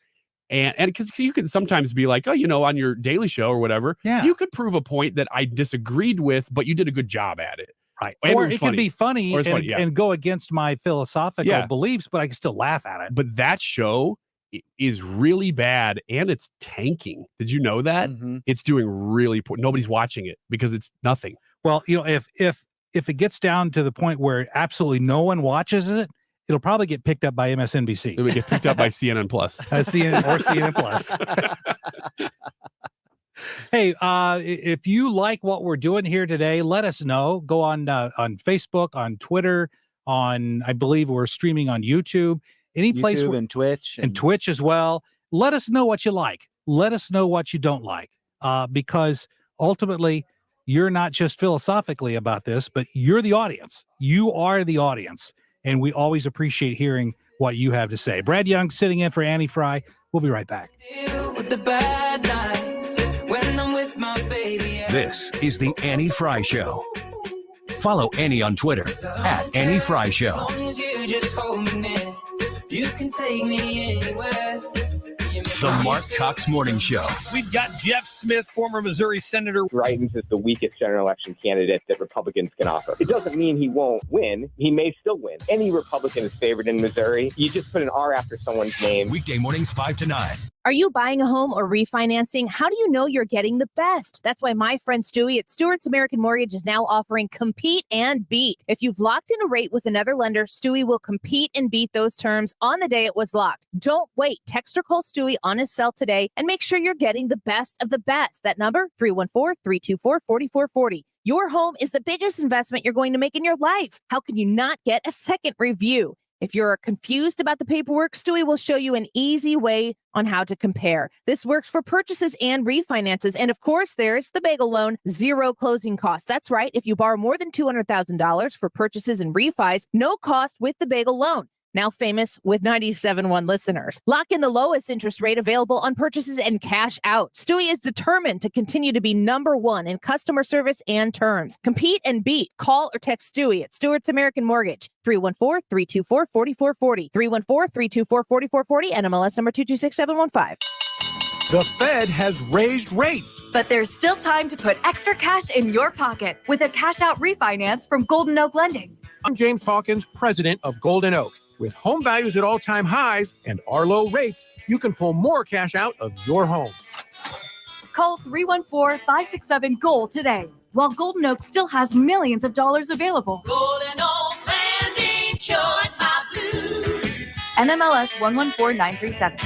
And because you can sometimes be like, oh, on your Daily Show or whatever, you could prove a point that I disagreed with, but you did a good job at it. Right. And Or it could be funny and go against my philosophical beliefs, but I can still laugh at it. But that show is really bad and it's tanking. Did you know that? It's doing really poor. Nobody's watching it because it's nothing. Well, if it gets down to the point where absolutely no one watches it, it'll probably get picked up by MSNBC. It would get picked up by CNN Plus. CNN Plus. Hey, if you like what we're doing here today, let us know. Go on Facebook, on Twitter, I believe we're streaming on YouTube. Any place YouTube and Twitch. And Twitch as well. Let us know what you like. Let us know what you don't like. Because ultimately, you're not just philosophically about this, but you're the audience. You are the audience. And we always appreciate hearing what you have to say. Brad Young sitting in for Annie Fry. We'll be right back. With the bad nights, when I'm with my baby. This is the Annie Fry Show. Follow Annie on Twitter at Annie Fry Show. As long as you just hold me near, you can take me anywhere. The Mark Cox Morning Show. We've got Jeff Smith, former Missouri Senator. Biden is the weakest general election candidate that Republicans can offer. It doesn't mean he won't win. He may still win. Any Republican is favored in Missouri. You just put an R after someone's name. Weekday mornings 5 to 9. Are you buying a home or refinancing? How do you know you're getting the best? That's why my friend Stewie at Stewart's American Mortgage is now offering Compete and Beat. If you've locked in a rate with another lender, Stewie will compete and beat those terms on the day it was locked. Don't wait. Text or call Stewie on his cell today and make sure you're getting the best of the best. That number, 314-324-4440. Your home is the biggest investment you're going to make in your life. How can you not get a second review? If you're confused about the paperwork, Stewie will show you an easy way on how to compare. This works for purchases and refinances. And of course, there's the bagel loan, zero closing costs. That's right. If you borrow more than $200,000 for purchases and refis, no cost with the bagel loan. Now famous with 97.1 listeners. Lock in the lowest interest rate available on purchases and cash out. Stewie is determined to continue to be number one in customer service and terms. Compete and beat. Call or text Stewie at Stewart's American Mortgage, 314-324-4440, 314-324-4440, and MLS number 226715. The Fed has raised rates. But there's still time to put extra cash in your pocket with a cash out refinance from Golden Oak Lending. I'm James Hawkins, president of Golden Oak. With home values at all-time highs and our low rates, you can pull more cash out of your home. Call 314-567-GOLD today, while Golden Oak still has millions of dollars available. Golden Oak Landing, showing my blue. NMLS 114937.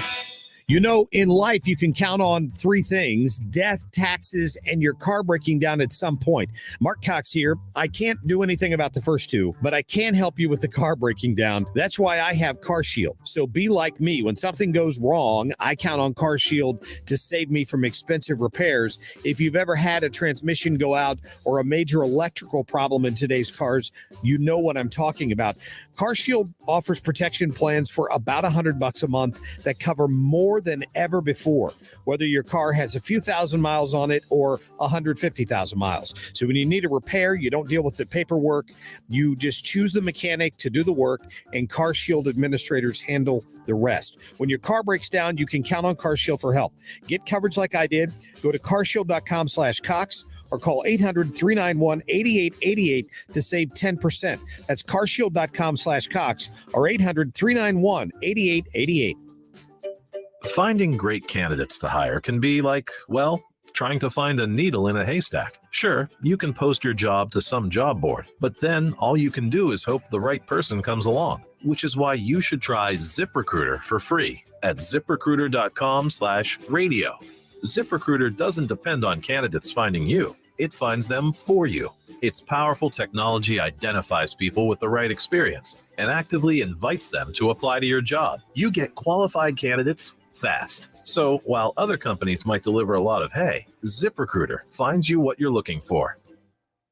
You know, in life, you can count on three things: death, taxes, and your car breaking down at some point. Mark Cox here. I can't do anything about the first two, but I can help you with the car breaking down. That's why I have CarShield. So be like me. When something goes wrong, I count on CarShield to save me from expensive repairs. If you've ever had a transmission go out or a major electrical problem in today's cars, you know what I'm talking about. CarShield offers protection plans for about $100 a month that cover more than ever before, whether your car has a few thousand miles on it or 150,000 miles. So when you need a repair, you don't deal with the paperwork. You just choose the mechanic to do the work, and CarShield administrators handle the rest. When your car breaks down, you can count on CarShield for help. Get coverage like I did. Go to carshield.com/Cox or call 800-391-8888 to save 10%. That's carshield.com/Cox or 800-391-8888. Finding great candidates to hire can be like, well, trying to find a needle in a haystack. Sure, you can post your job to some job board, but then all you can do is hope the right person comes along, which is why you should try ZipRecruiter for free at ZipRecruiter.com/radio. ZipRecruiter doesn't depend on candidates finding you. It finds them for you. Its powerful technology identifies people with the right experience and actively invites them to apply to your job. You get qualified candidates fast. So while other companies might deliver a lot of hay, ZipRecruiter finds you what you're looking for.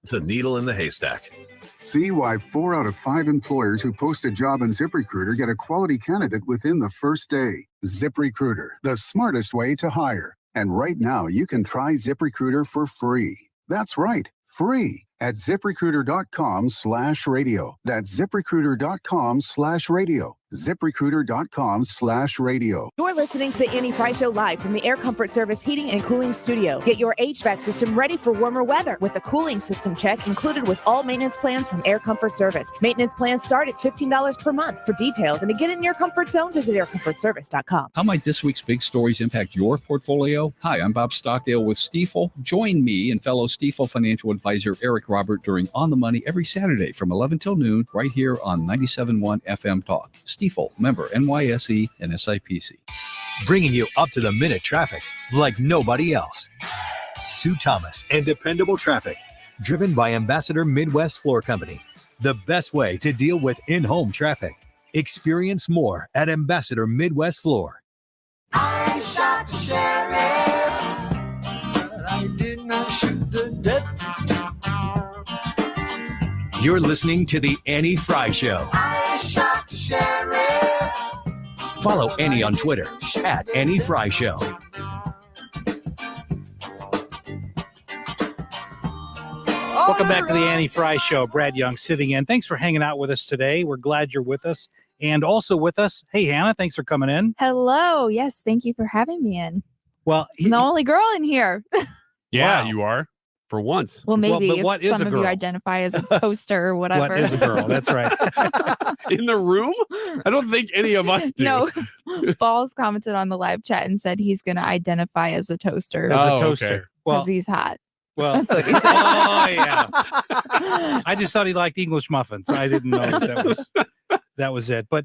The needle in the haystack. See why 4 out of 5 employers who post a job on ZipRecruiter get a quality candidate within the first day. ZipRecruiter, the smartest way to hire. And right now, you can try ZipRecruiter for free. That's right, free at ZipRecruiter.com/radio. That's ZipRecruiter.com/radio. ZipRecruiter.com/radio. You're listening to the Annie Fry Show live from the Air Comfort Service Heating and Cooling Studio. Get your HVAC system ready for warmer weather with a cooling system check included with all maintenance plans from Air Comfort Service. Maintenance plans start at $15 per month. For details and to get in your comfort zone, visit aircomfortservice.com. How might this week's big stories impact your portfolio? Hi, I'm Bob Stockdale with Stifel. Join me and fellow Stifel financial advisor Eric Robert during On the Money every Saturday from 11 till noon right here on 97.1 FM Talk. Stifel, member NYSE and SIPC. Bringing you up-to-the-minute traffic like nobody else. Sue Thomas and Dependable Traffic, driven by Ambassador Midwest Floor Company. The best way to deal with in-home traffic. Experience more at Ambassador Midwest Floor. I shot the sheriff, but I did not shoot the deputy. You're listening to The Annie Fry Show. I shot the sheriff. Follow Annie on Twitter at Annie Fry Show. Welcome back to the Annie Fry Show. Brad Young sitting in. Thanks for hanging out with us today. We're glad you're with us. And also with us, hey, Hannah, thanks for coming in. Hello. Yes, thank you for having me in. Well, I'm the only girl in here. Yeah, Wow. you are. For once. Well, maybe but what if is some a of girl? you identify as a toaster or whatever. What is a girl? That's right. In the room? I don't think any of us do. No, Balls commented on the live chat and said he's going to identify as a toaster As a Oh, toaster. okay. because he's hot. Well, That's what he said. oh yeah. I just thought he liked English muffins. I didn't know that was it. But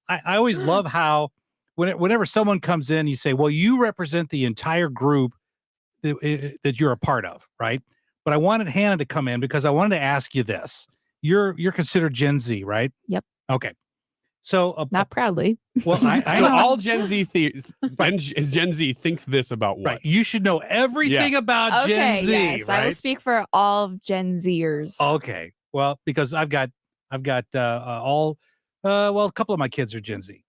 I always love how whenever someone comes in, you say, "Well, you represent the entire group that you're a part of, right?" But I wanted Hannah to come in because I wanted to ask you this: you're considered Gen Z, right? Yep. Okay. So Not proudly. well, I So know. all Gen Z Gen Z thinks this about what? Right. You should know everything about Okay, Gen Z. yes, I will right? speak for all of Gen Zers. Okay. Well, because I've got a couple of my kids are Gen Z.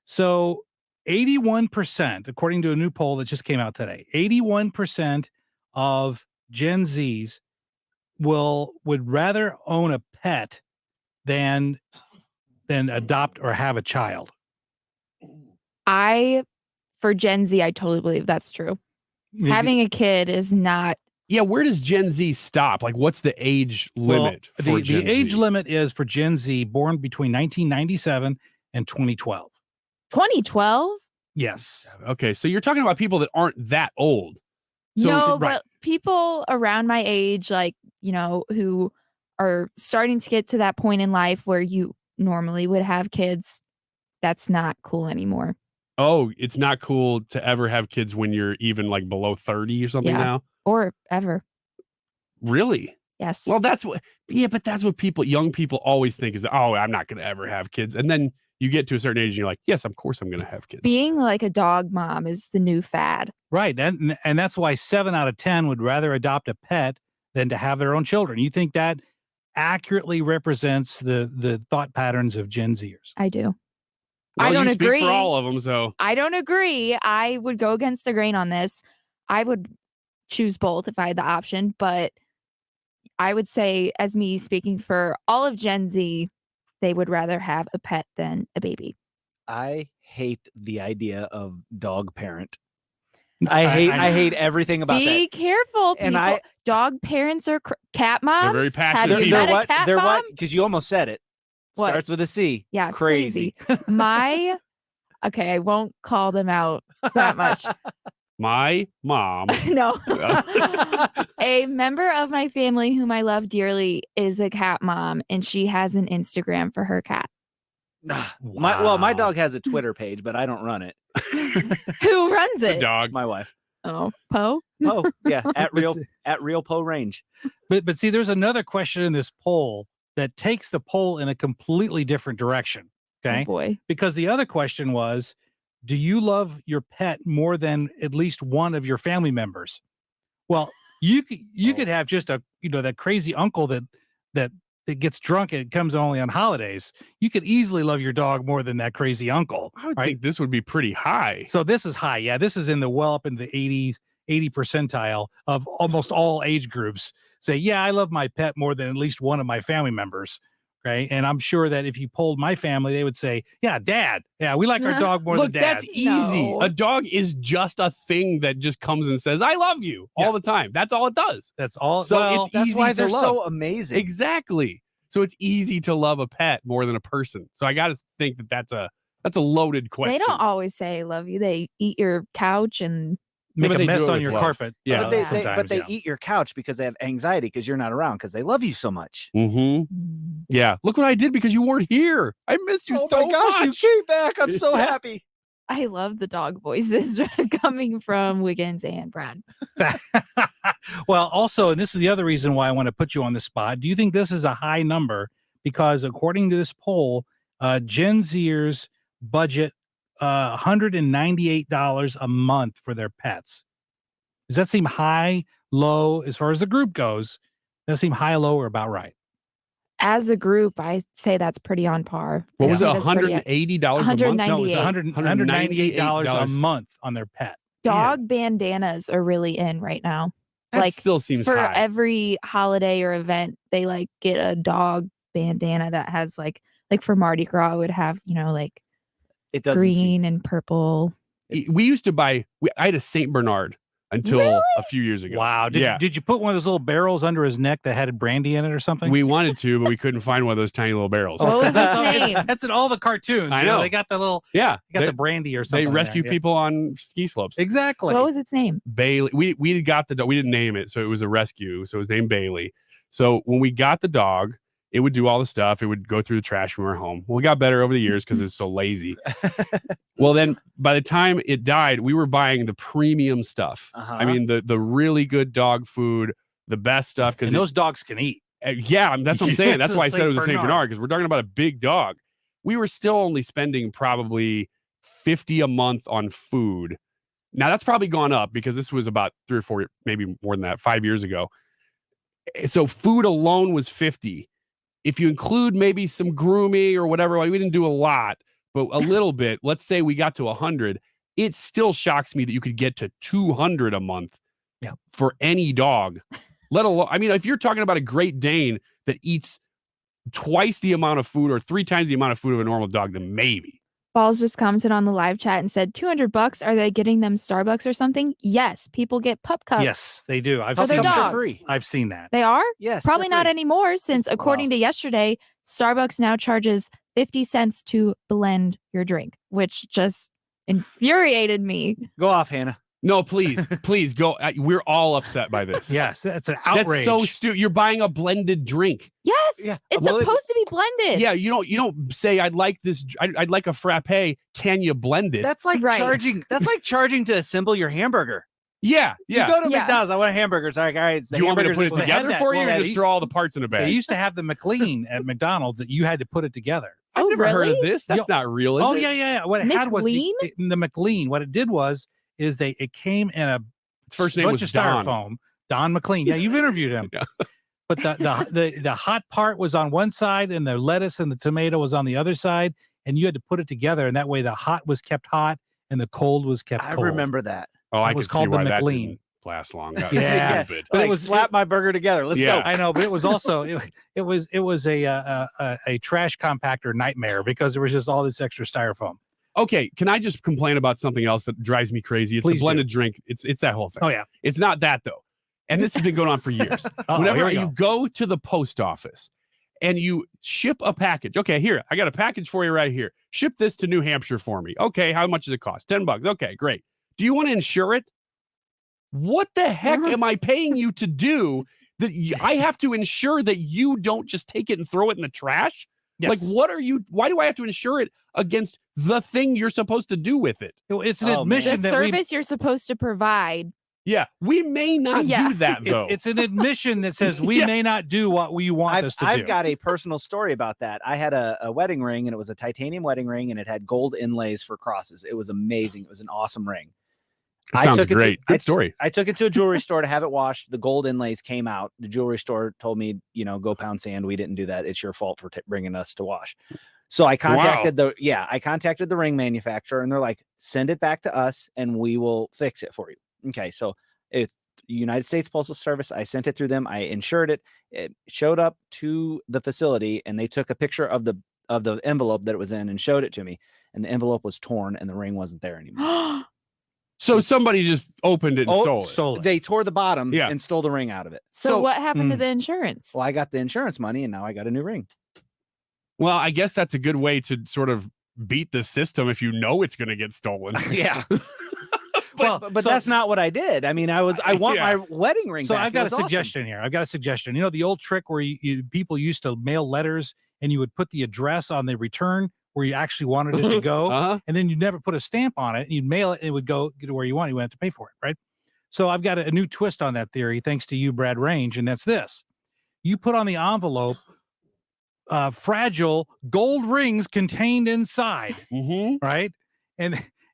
So 81%, according to a new poll that just came out today, 81% of Gen Zs would rather own a pet than adopt or have a child. For Gen Z, I totally believe that's true. Having a kid is not. Yeah, where does Gen Z stop? Like, what's the age limit for Gen the age Z? limit is for Gen Z born between 1997 and 2012. 2012? Yes. Okay, so you're talking about people that aren't that old. So, No, right. but people around my age, like, who are starting to get to that point in life where you normally would have kids, that's not cool anymore. Oh, it's not cool to ever have kids when you're even like below 30 or something Yeah. now? Or ever. Really? Yes. Well, that's what young people always think is, oh, I'm not going to ever have kids. And then you get to a certain age and you're like, yes, of course I'm going to have kids. Being like a dog mom is the new fad. Right. And that's why 7 out of 10 would rather adopt a pet than to have their own children. You think that accurately represents the thought patterns of Gen Zers? I do. Well, I don't you speak agree. for all of them, so. I don't agree. I would go against the grain on this. I would choose both if I had the option, but I would say, as me speaking for all of Gen Z, they would rather have a pet than a baby. I hate the idea of dog parent. I hate everything about Be that. careful, people. And dog parents are cat moms. very passionate Have you people. met a cat They're mom? what? Because you almost said it. What? Starts with a C. Yeah, Crazy. Okay, I won't call them out that much. My mom. No. A member of my family whom I love dearly is a cat mom, and she has an Instagram for her cat. My dog has a Twitter page, but I don't run it. Who runs The it? dog. My wife. Oh, Poe? Oh, yeah. At real Poe Range. But see, there's another question in this poll that takes the poll in a completely different direction. Okay. Oh boy. Because the other question was, do you love your pet more than at least one of your family members? Well, you could have just that crazy uncle that gets drunk and comes only on holidays. You could easily love your dog more than that crazy uncle. I would think this would be pretty high. So this is high. Yeah, this is in the well up in the 80 percentile of almost all age groups. Say, yeah, I love my pet more than at least one of my family members. Okay. And I'm sure that if you polled my family, they would say, yeah, dad. Yeah, we like our dog more Look, than dad. that's easy. No. A dog is just a thing that just comes and says, I love you all the time. That's all it does. That's all. So well, it's That's easy why to they're love. so amazing. Exactly. So it's easy to love a pet more than a person. So I got to think that that's a loaded question. They don't always say I love you. They eat your couch and make but a they mess do it on with your love. carpet. Yeah. But they, sometimes, they eat your couch because they have anxiety because you're not around because they love you so much. Mm-hmm. Yeah. Look what I did because you weren't here. I missed you Oh so my gosh, much. you came back. I'm so Yeah. happy. I love the dog voices coming from Wiggins and Brad. Well, also, and this is the other reason why I want to put you on the spot. Do you think this is a high number? Because according to this poll, Gen Zers budget $198 a month for their pets. Does that seem high, low, as far as the group goes? Does that seem high, low, or about right? As a group, I say that's pretty on par. What I was it? say that's pretty- $180 a month? No, it's $198. $198 a month on their pet. Dog bandanas are really in right now. That still seems for high. every holiday or event, they like get a dog bandana that has like for Mardi Gras would have, like It doesn't green and purple. We used to buy. I had a Saint Bernard until a few years ago. Wow. Did you put one of those little barrels under his neck that had brandy in it or something? We wanted to, but we couldn't find one of those tiny little barrels. What was its name? That's in all the cartoons. I you know. They got the little, Yeah, they got the brandy or something. They in rescue there. people on ski slopes. Exactly. What was its name? Bailey. We got the dog. We didn't name it, so it was a rescue. So it was named Bailey. So when we got the dog, it would do all the stuff. It would go through the trash when we were home. Well, it got better over the years because it's so lazy. Well, then by the time it died, we were buying the premium stuff. I mean, the really good dog food, the best stuff. Because those dogs can eat. Yeah, that's what I'm saying. That's It's a why I said it was a Saint Saint Bernard. Bernard, because we're talking about a big dog. We were still only spending probably $50 a month on food. Now that's probably gone up because this was about 3 or 4, maybe more than that, 5 years ago. So food alone was $50. If you include maybe some grooming or whatever, like we didn't do a lot, but a little bit. Let's say we got to 100. It still shocks me that you could get to 200 a month for any dog. Let alone, I mean, if you're talking about a Great Dane that eats twice the amount of food or 3 times the amount of food of a normal dog, then maybe. Balls just commented on the live chat and said, $200. Are they getting them Starbucks or something? Yes, people get pup cups. Yes, they do. I've For their seen dogs. free. I've seen that. They are? Yes. Probably they're not free. anymore, since according to yesterday, Starbucks now charges 50 cents to blend your drink, which just infuriated me. Go off, Hannah. No, please go. We're all upset by this. Yes, that's an outrage. That's so stupid. You're buying a blended drink. Yes, Yeah, it's well, supposed to be blended. Yeah, you don't say I'd like this. I'd like a frappe. Can you blend it? That's like Right. charging. That's like charging to assemble your hamburger. yeah. You go to Yeah. McDonald's. I want a hamburger. It's like, all right. It's the Do you want me to hamburgers put it this way. together that- for you, well, or they- just throw all the parts in a They bag? used to have the McLean at McDonald's that you had to put it together. I've never heard of really? this. That's not real, is Oh it? yeah. What it had was McLean? the McLean. What it did was it came in a Its first name bunch was of Don. styrofoam. Don McLean. Yeah, you've interviewed him. Yeah. But the hot part was on one side and the lettuce and the tomato was on the other side, and you had to put it together, and that way the hot was kept hot and the cold was kept I cold. remember that. Oh, I It was could called see the why that McLean. didn't last long. That was Yeah. stupid. But it Like, was- slap my burger together. Let's Yeah. go. I know, but it was also it was a trash compactor nightmare because there was just all this extra styrofoam. Okay, can I just complain about something else that drives me crazy? It's Please the blended drink. It's that whole thing. Oh yeah. It's not that though. And this has been going on for years. Oh, Whenever here we you go to the post office and you ship a package. Okay, here, I got a package for you right here. Ship this to New Hampshire for me. Okay, how much does it cost? $10. Okay, great. Do you want to insure it? What the heck am I paying you to do that I have to ensure that you don't just take it and throw it in the trash? Like, Yes. why do I have to insure it against the thing you're supposed to do with it? It's an Oh, man. admission The that we service you're supposed to provide. Yeah, we may not Yeah. do that though. it's an admission that says we Yeah. may not do what we want us to do. I've got a personal story about that. I had a wedding ring, and it was a titanium wedding ring, and it had gold inlays for crosses. It was amazing. It was an awesome ring. That I sounds took it to- great. Good story. I took it to a jewelry store to have it washed. The gold inlays came out. The jewelry store told me, go pound sand. We didn't do that. It's your fault for bringing us to wash. So I contacted I contacted the ring manufacturer, and they're like, send it back to us and we will fix it for you. Okay. So United States Postal Service. I sent it through them. I insured it. It showed up to the facility, and they took a picture of the envelope that it was in and showed it to me. And the envelope was torn, and the ring wasn't there anymore. So somebody just opened it and stole it. They tore the bottom and stole the ring out of it. So what happened to the insurance? Well, I got the insurance money, and now I got a new ring. Well, I guess that's a good way to sort of beat the system if you know it's going to get stolen. Yeah. But that's not what I did. I mean, I want my wedding ring So back. I've got a suggestion here. I've got a suggestion. You know, the old trick where people used to mail letters and you would put the address on the return where you actually wanted it to go, and then you never put a stamp on it, and you'd mail it, and it would go to where you want. You wouldn't have to pay for it, right? So I've got a new twist on that theory, thanks to you, Brad Range, and that's this. You put on the envelope fragile gold rings contained inside, right?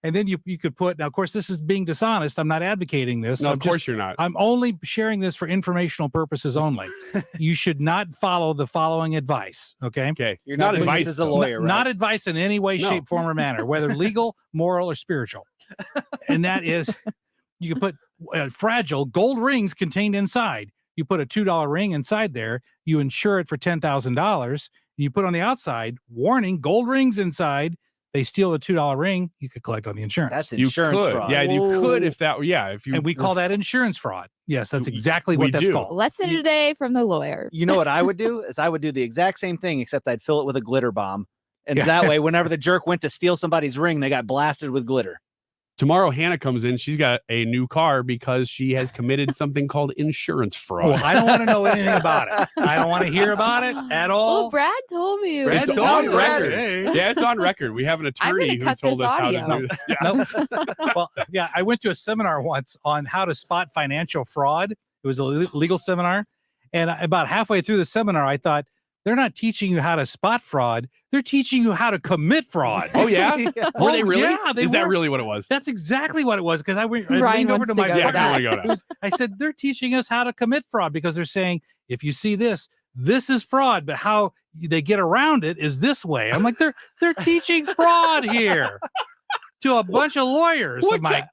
And then you could put, now, of course, this is being dishonest. I'm not advocating this. No, of course you're not. I'm only sharing this for informational purposes only. You should not follow the following advice, okay? Okay. You're not advice as a lawyer, right? Not advice in any way, shape, form, or manner, whether legal, moral, or spiritual. And that is, you can put fragile gold rings contained inside. You put a $2 ring inside there. You insure it for $10,000. You put on the outside, warning, gold rings inside. They steal the $2 ring, you could collect on the insurance. That's insurance fraud. Yeah, you could if you. And we call that insurance fraud. Yes, that's exactly what that's called. Lesson today from the lawyer. You know what I would do is I would do the exact same thing, except I'd fill it with a glitter bomb. And that way, whenever the jerk went to steal somebody's ring, they got blasted with glitter. Tomorrow, Hannah comes in. She's got a new car because she has committed something called insurance fraud. Well, I don't want to know anything about it. I don't want to hear about it at all. Well, Brad told me. It's on record. Yeah, it's on record. We have an attorney who told us how to do this. Yeah. Well, yeah, I went to a seminar once on how to spot financial fraud. It was a legal seminar. And about halfway through the seminar, I thought, they're not teaching you how to spot fraud. They're teaching you how to commit fraud. Oh, yeah? Were they really? Yeah, Is that really what it was? That's exactly what it was. Because I Ryan leaned over to my wants to I said, they're teaching us how to commit fraud because they're saying, if you see this is fraud, but how they get around it is this way. I'm like, they're teaching fraud here to a bunch of lawyers. I'm like,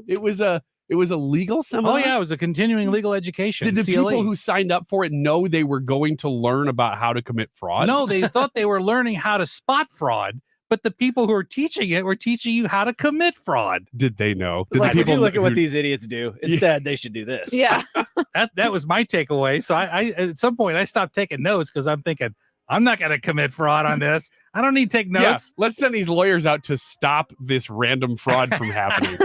it was a legal seminar? Oh, yeah, it was a continuing legal education. Did the CLE. people who signed up for it know they were going to learn about how to commit fraud? No, they thought they were learning how to spot fraud, but the people who are teaching it were teaching you how to commit fraud. Did they know? Did Like, the if you people look at what these idiots do, instead they should do this. Yeah. That was my takeaway. So I at some point I stopped taking notes because I'm thinking, I'm not going to commit fraud on this. I don't need to take notes. Yeah, let's send these lawyers out to stop this random fraud from happening.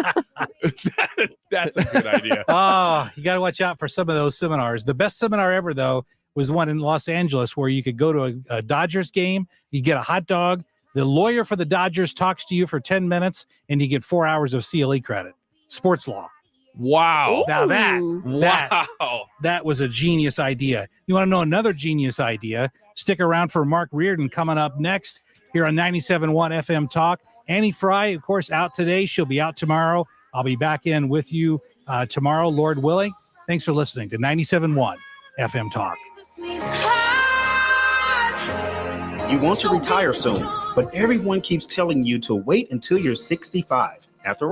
That's a good idea. Oh, you got to watch out for some of those seminars. The best seminar ever, though, was one in Los Angeles where you could go to a Dodgers game, you get a hot dog, the lawyer for the Dodgers talks to you for 10 minutes, and you get 4 hours of CLE credit. Sports law. Wow. Now that was a genius idea. You want to know another genius idea? Stick around for Mark Reardon coming up next here on 97.1 FM Talk. Annie Fry, of course, out today. She'll be out tomorrow. I'll be back in with you tomorrow, Lord willing. Thanks for listening to 97.1 FM Talk. You want to retire soon, but everyone keeps telling you to wait until you're 65. After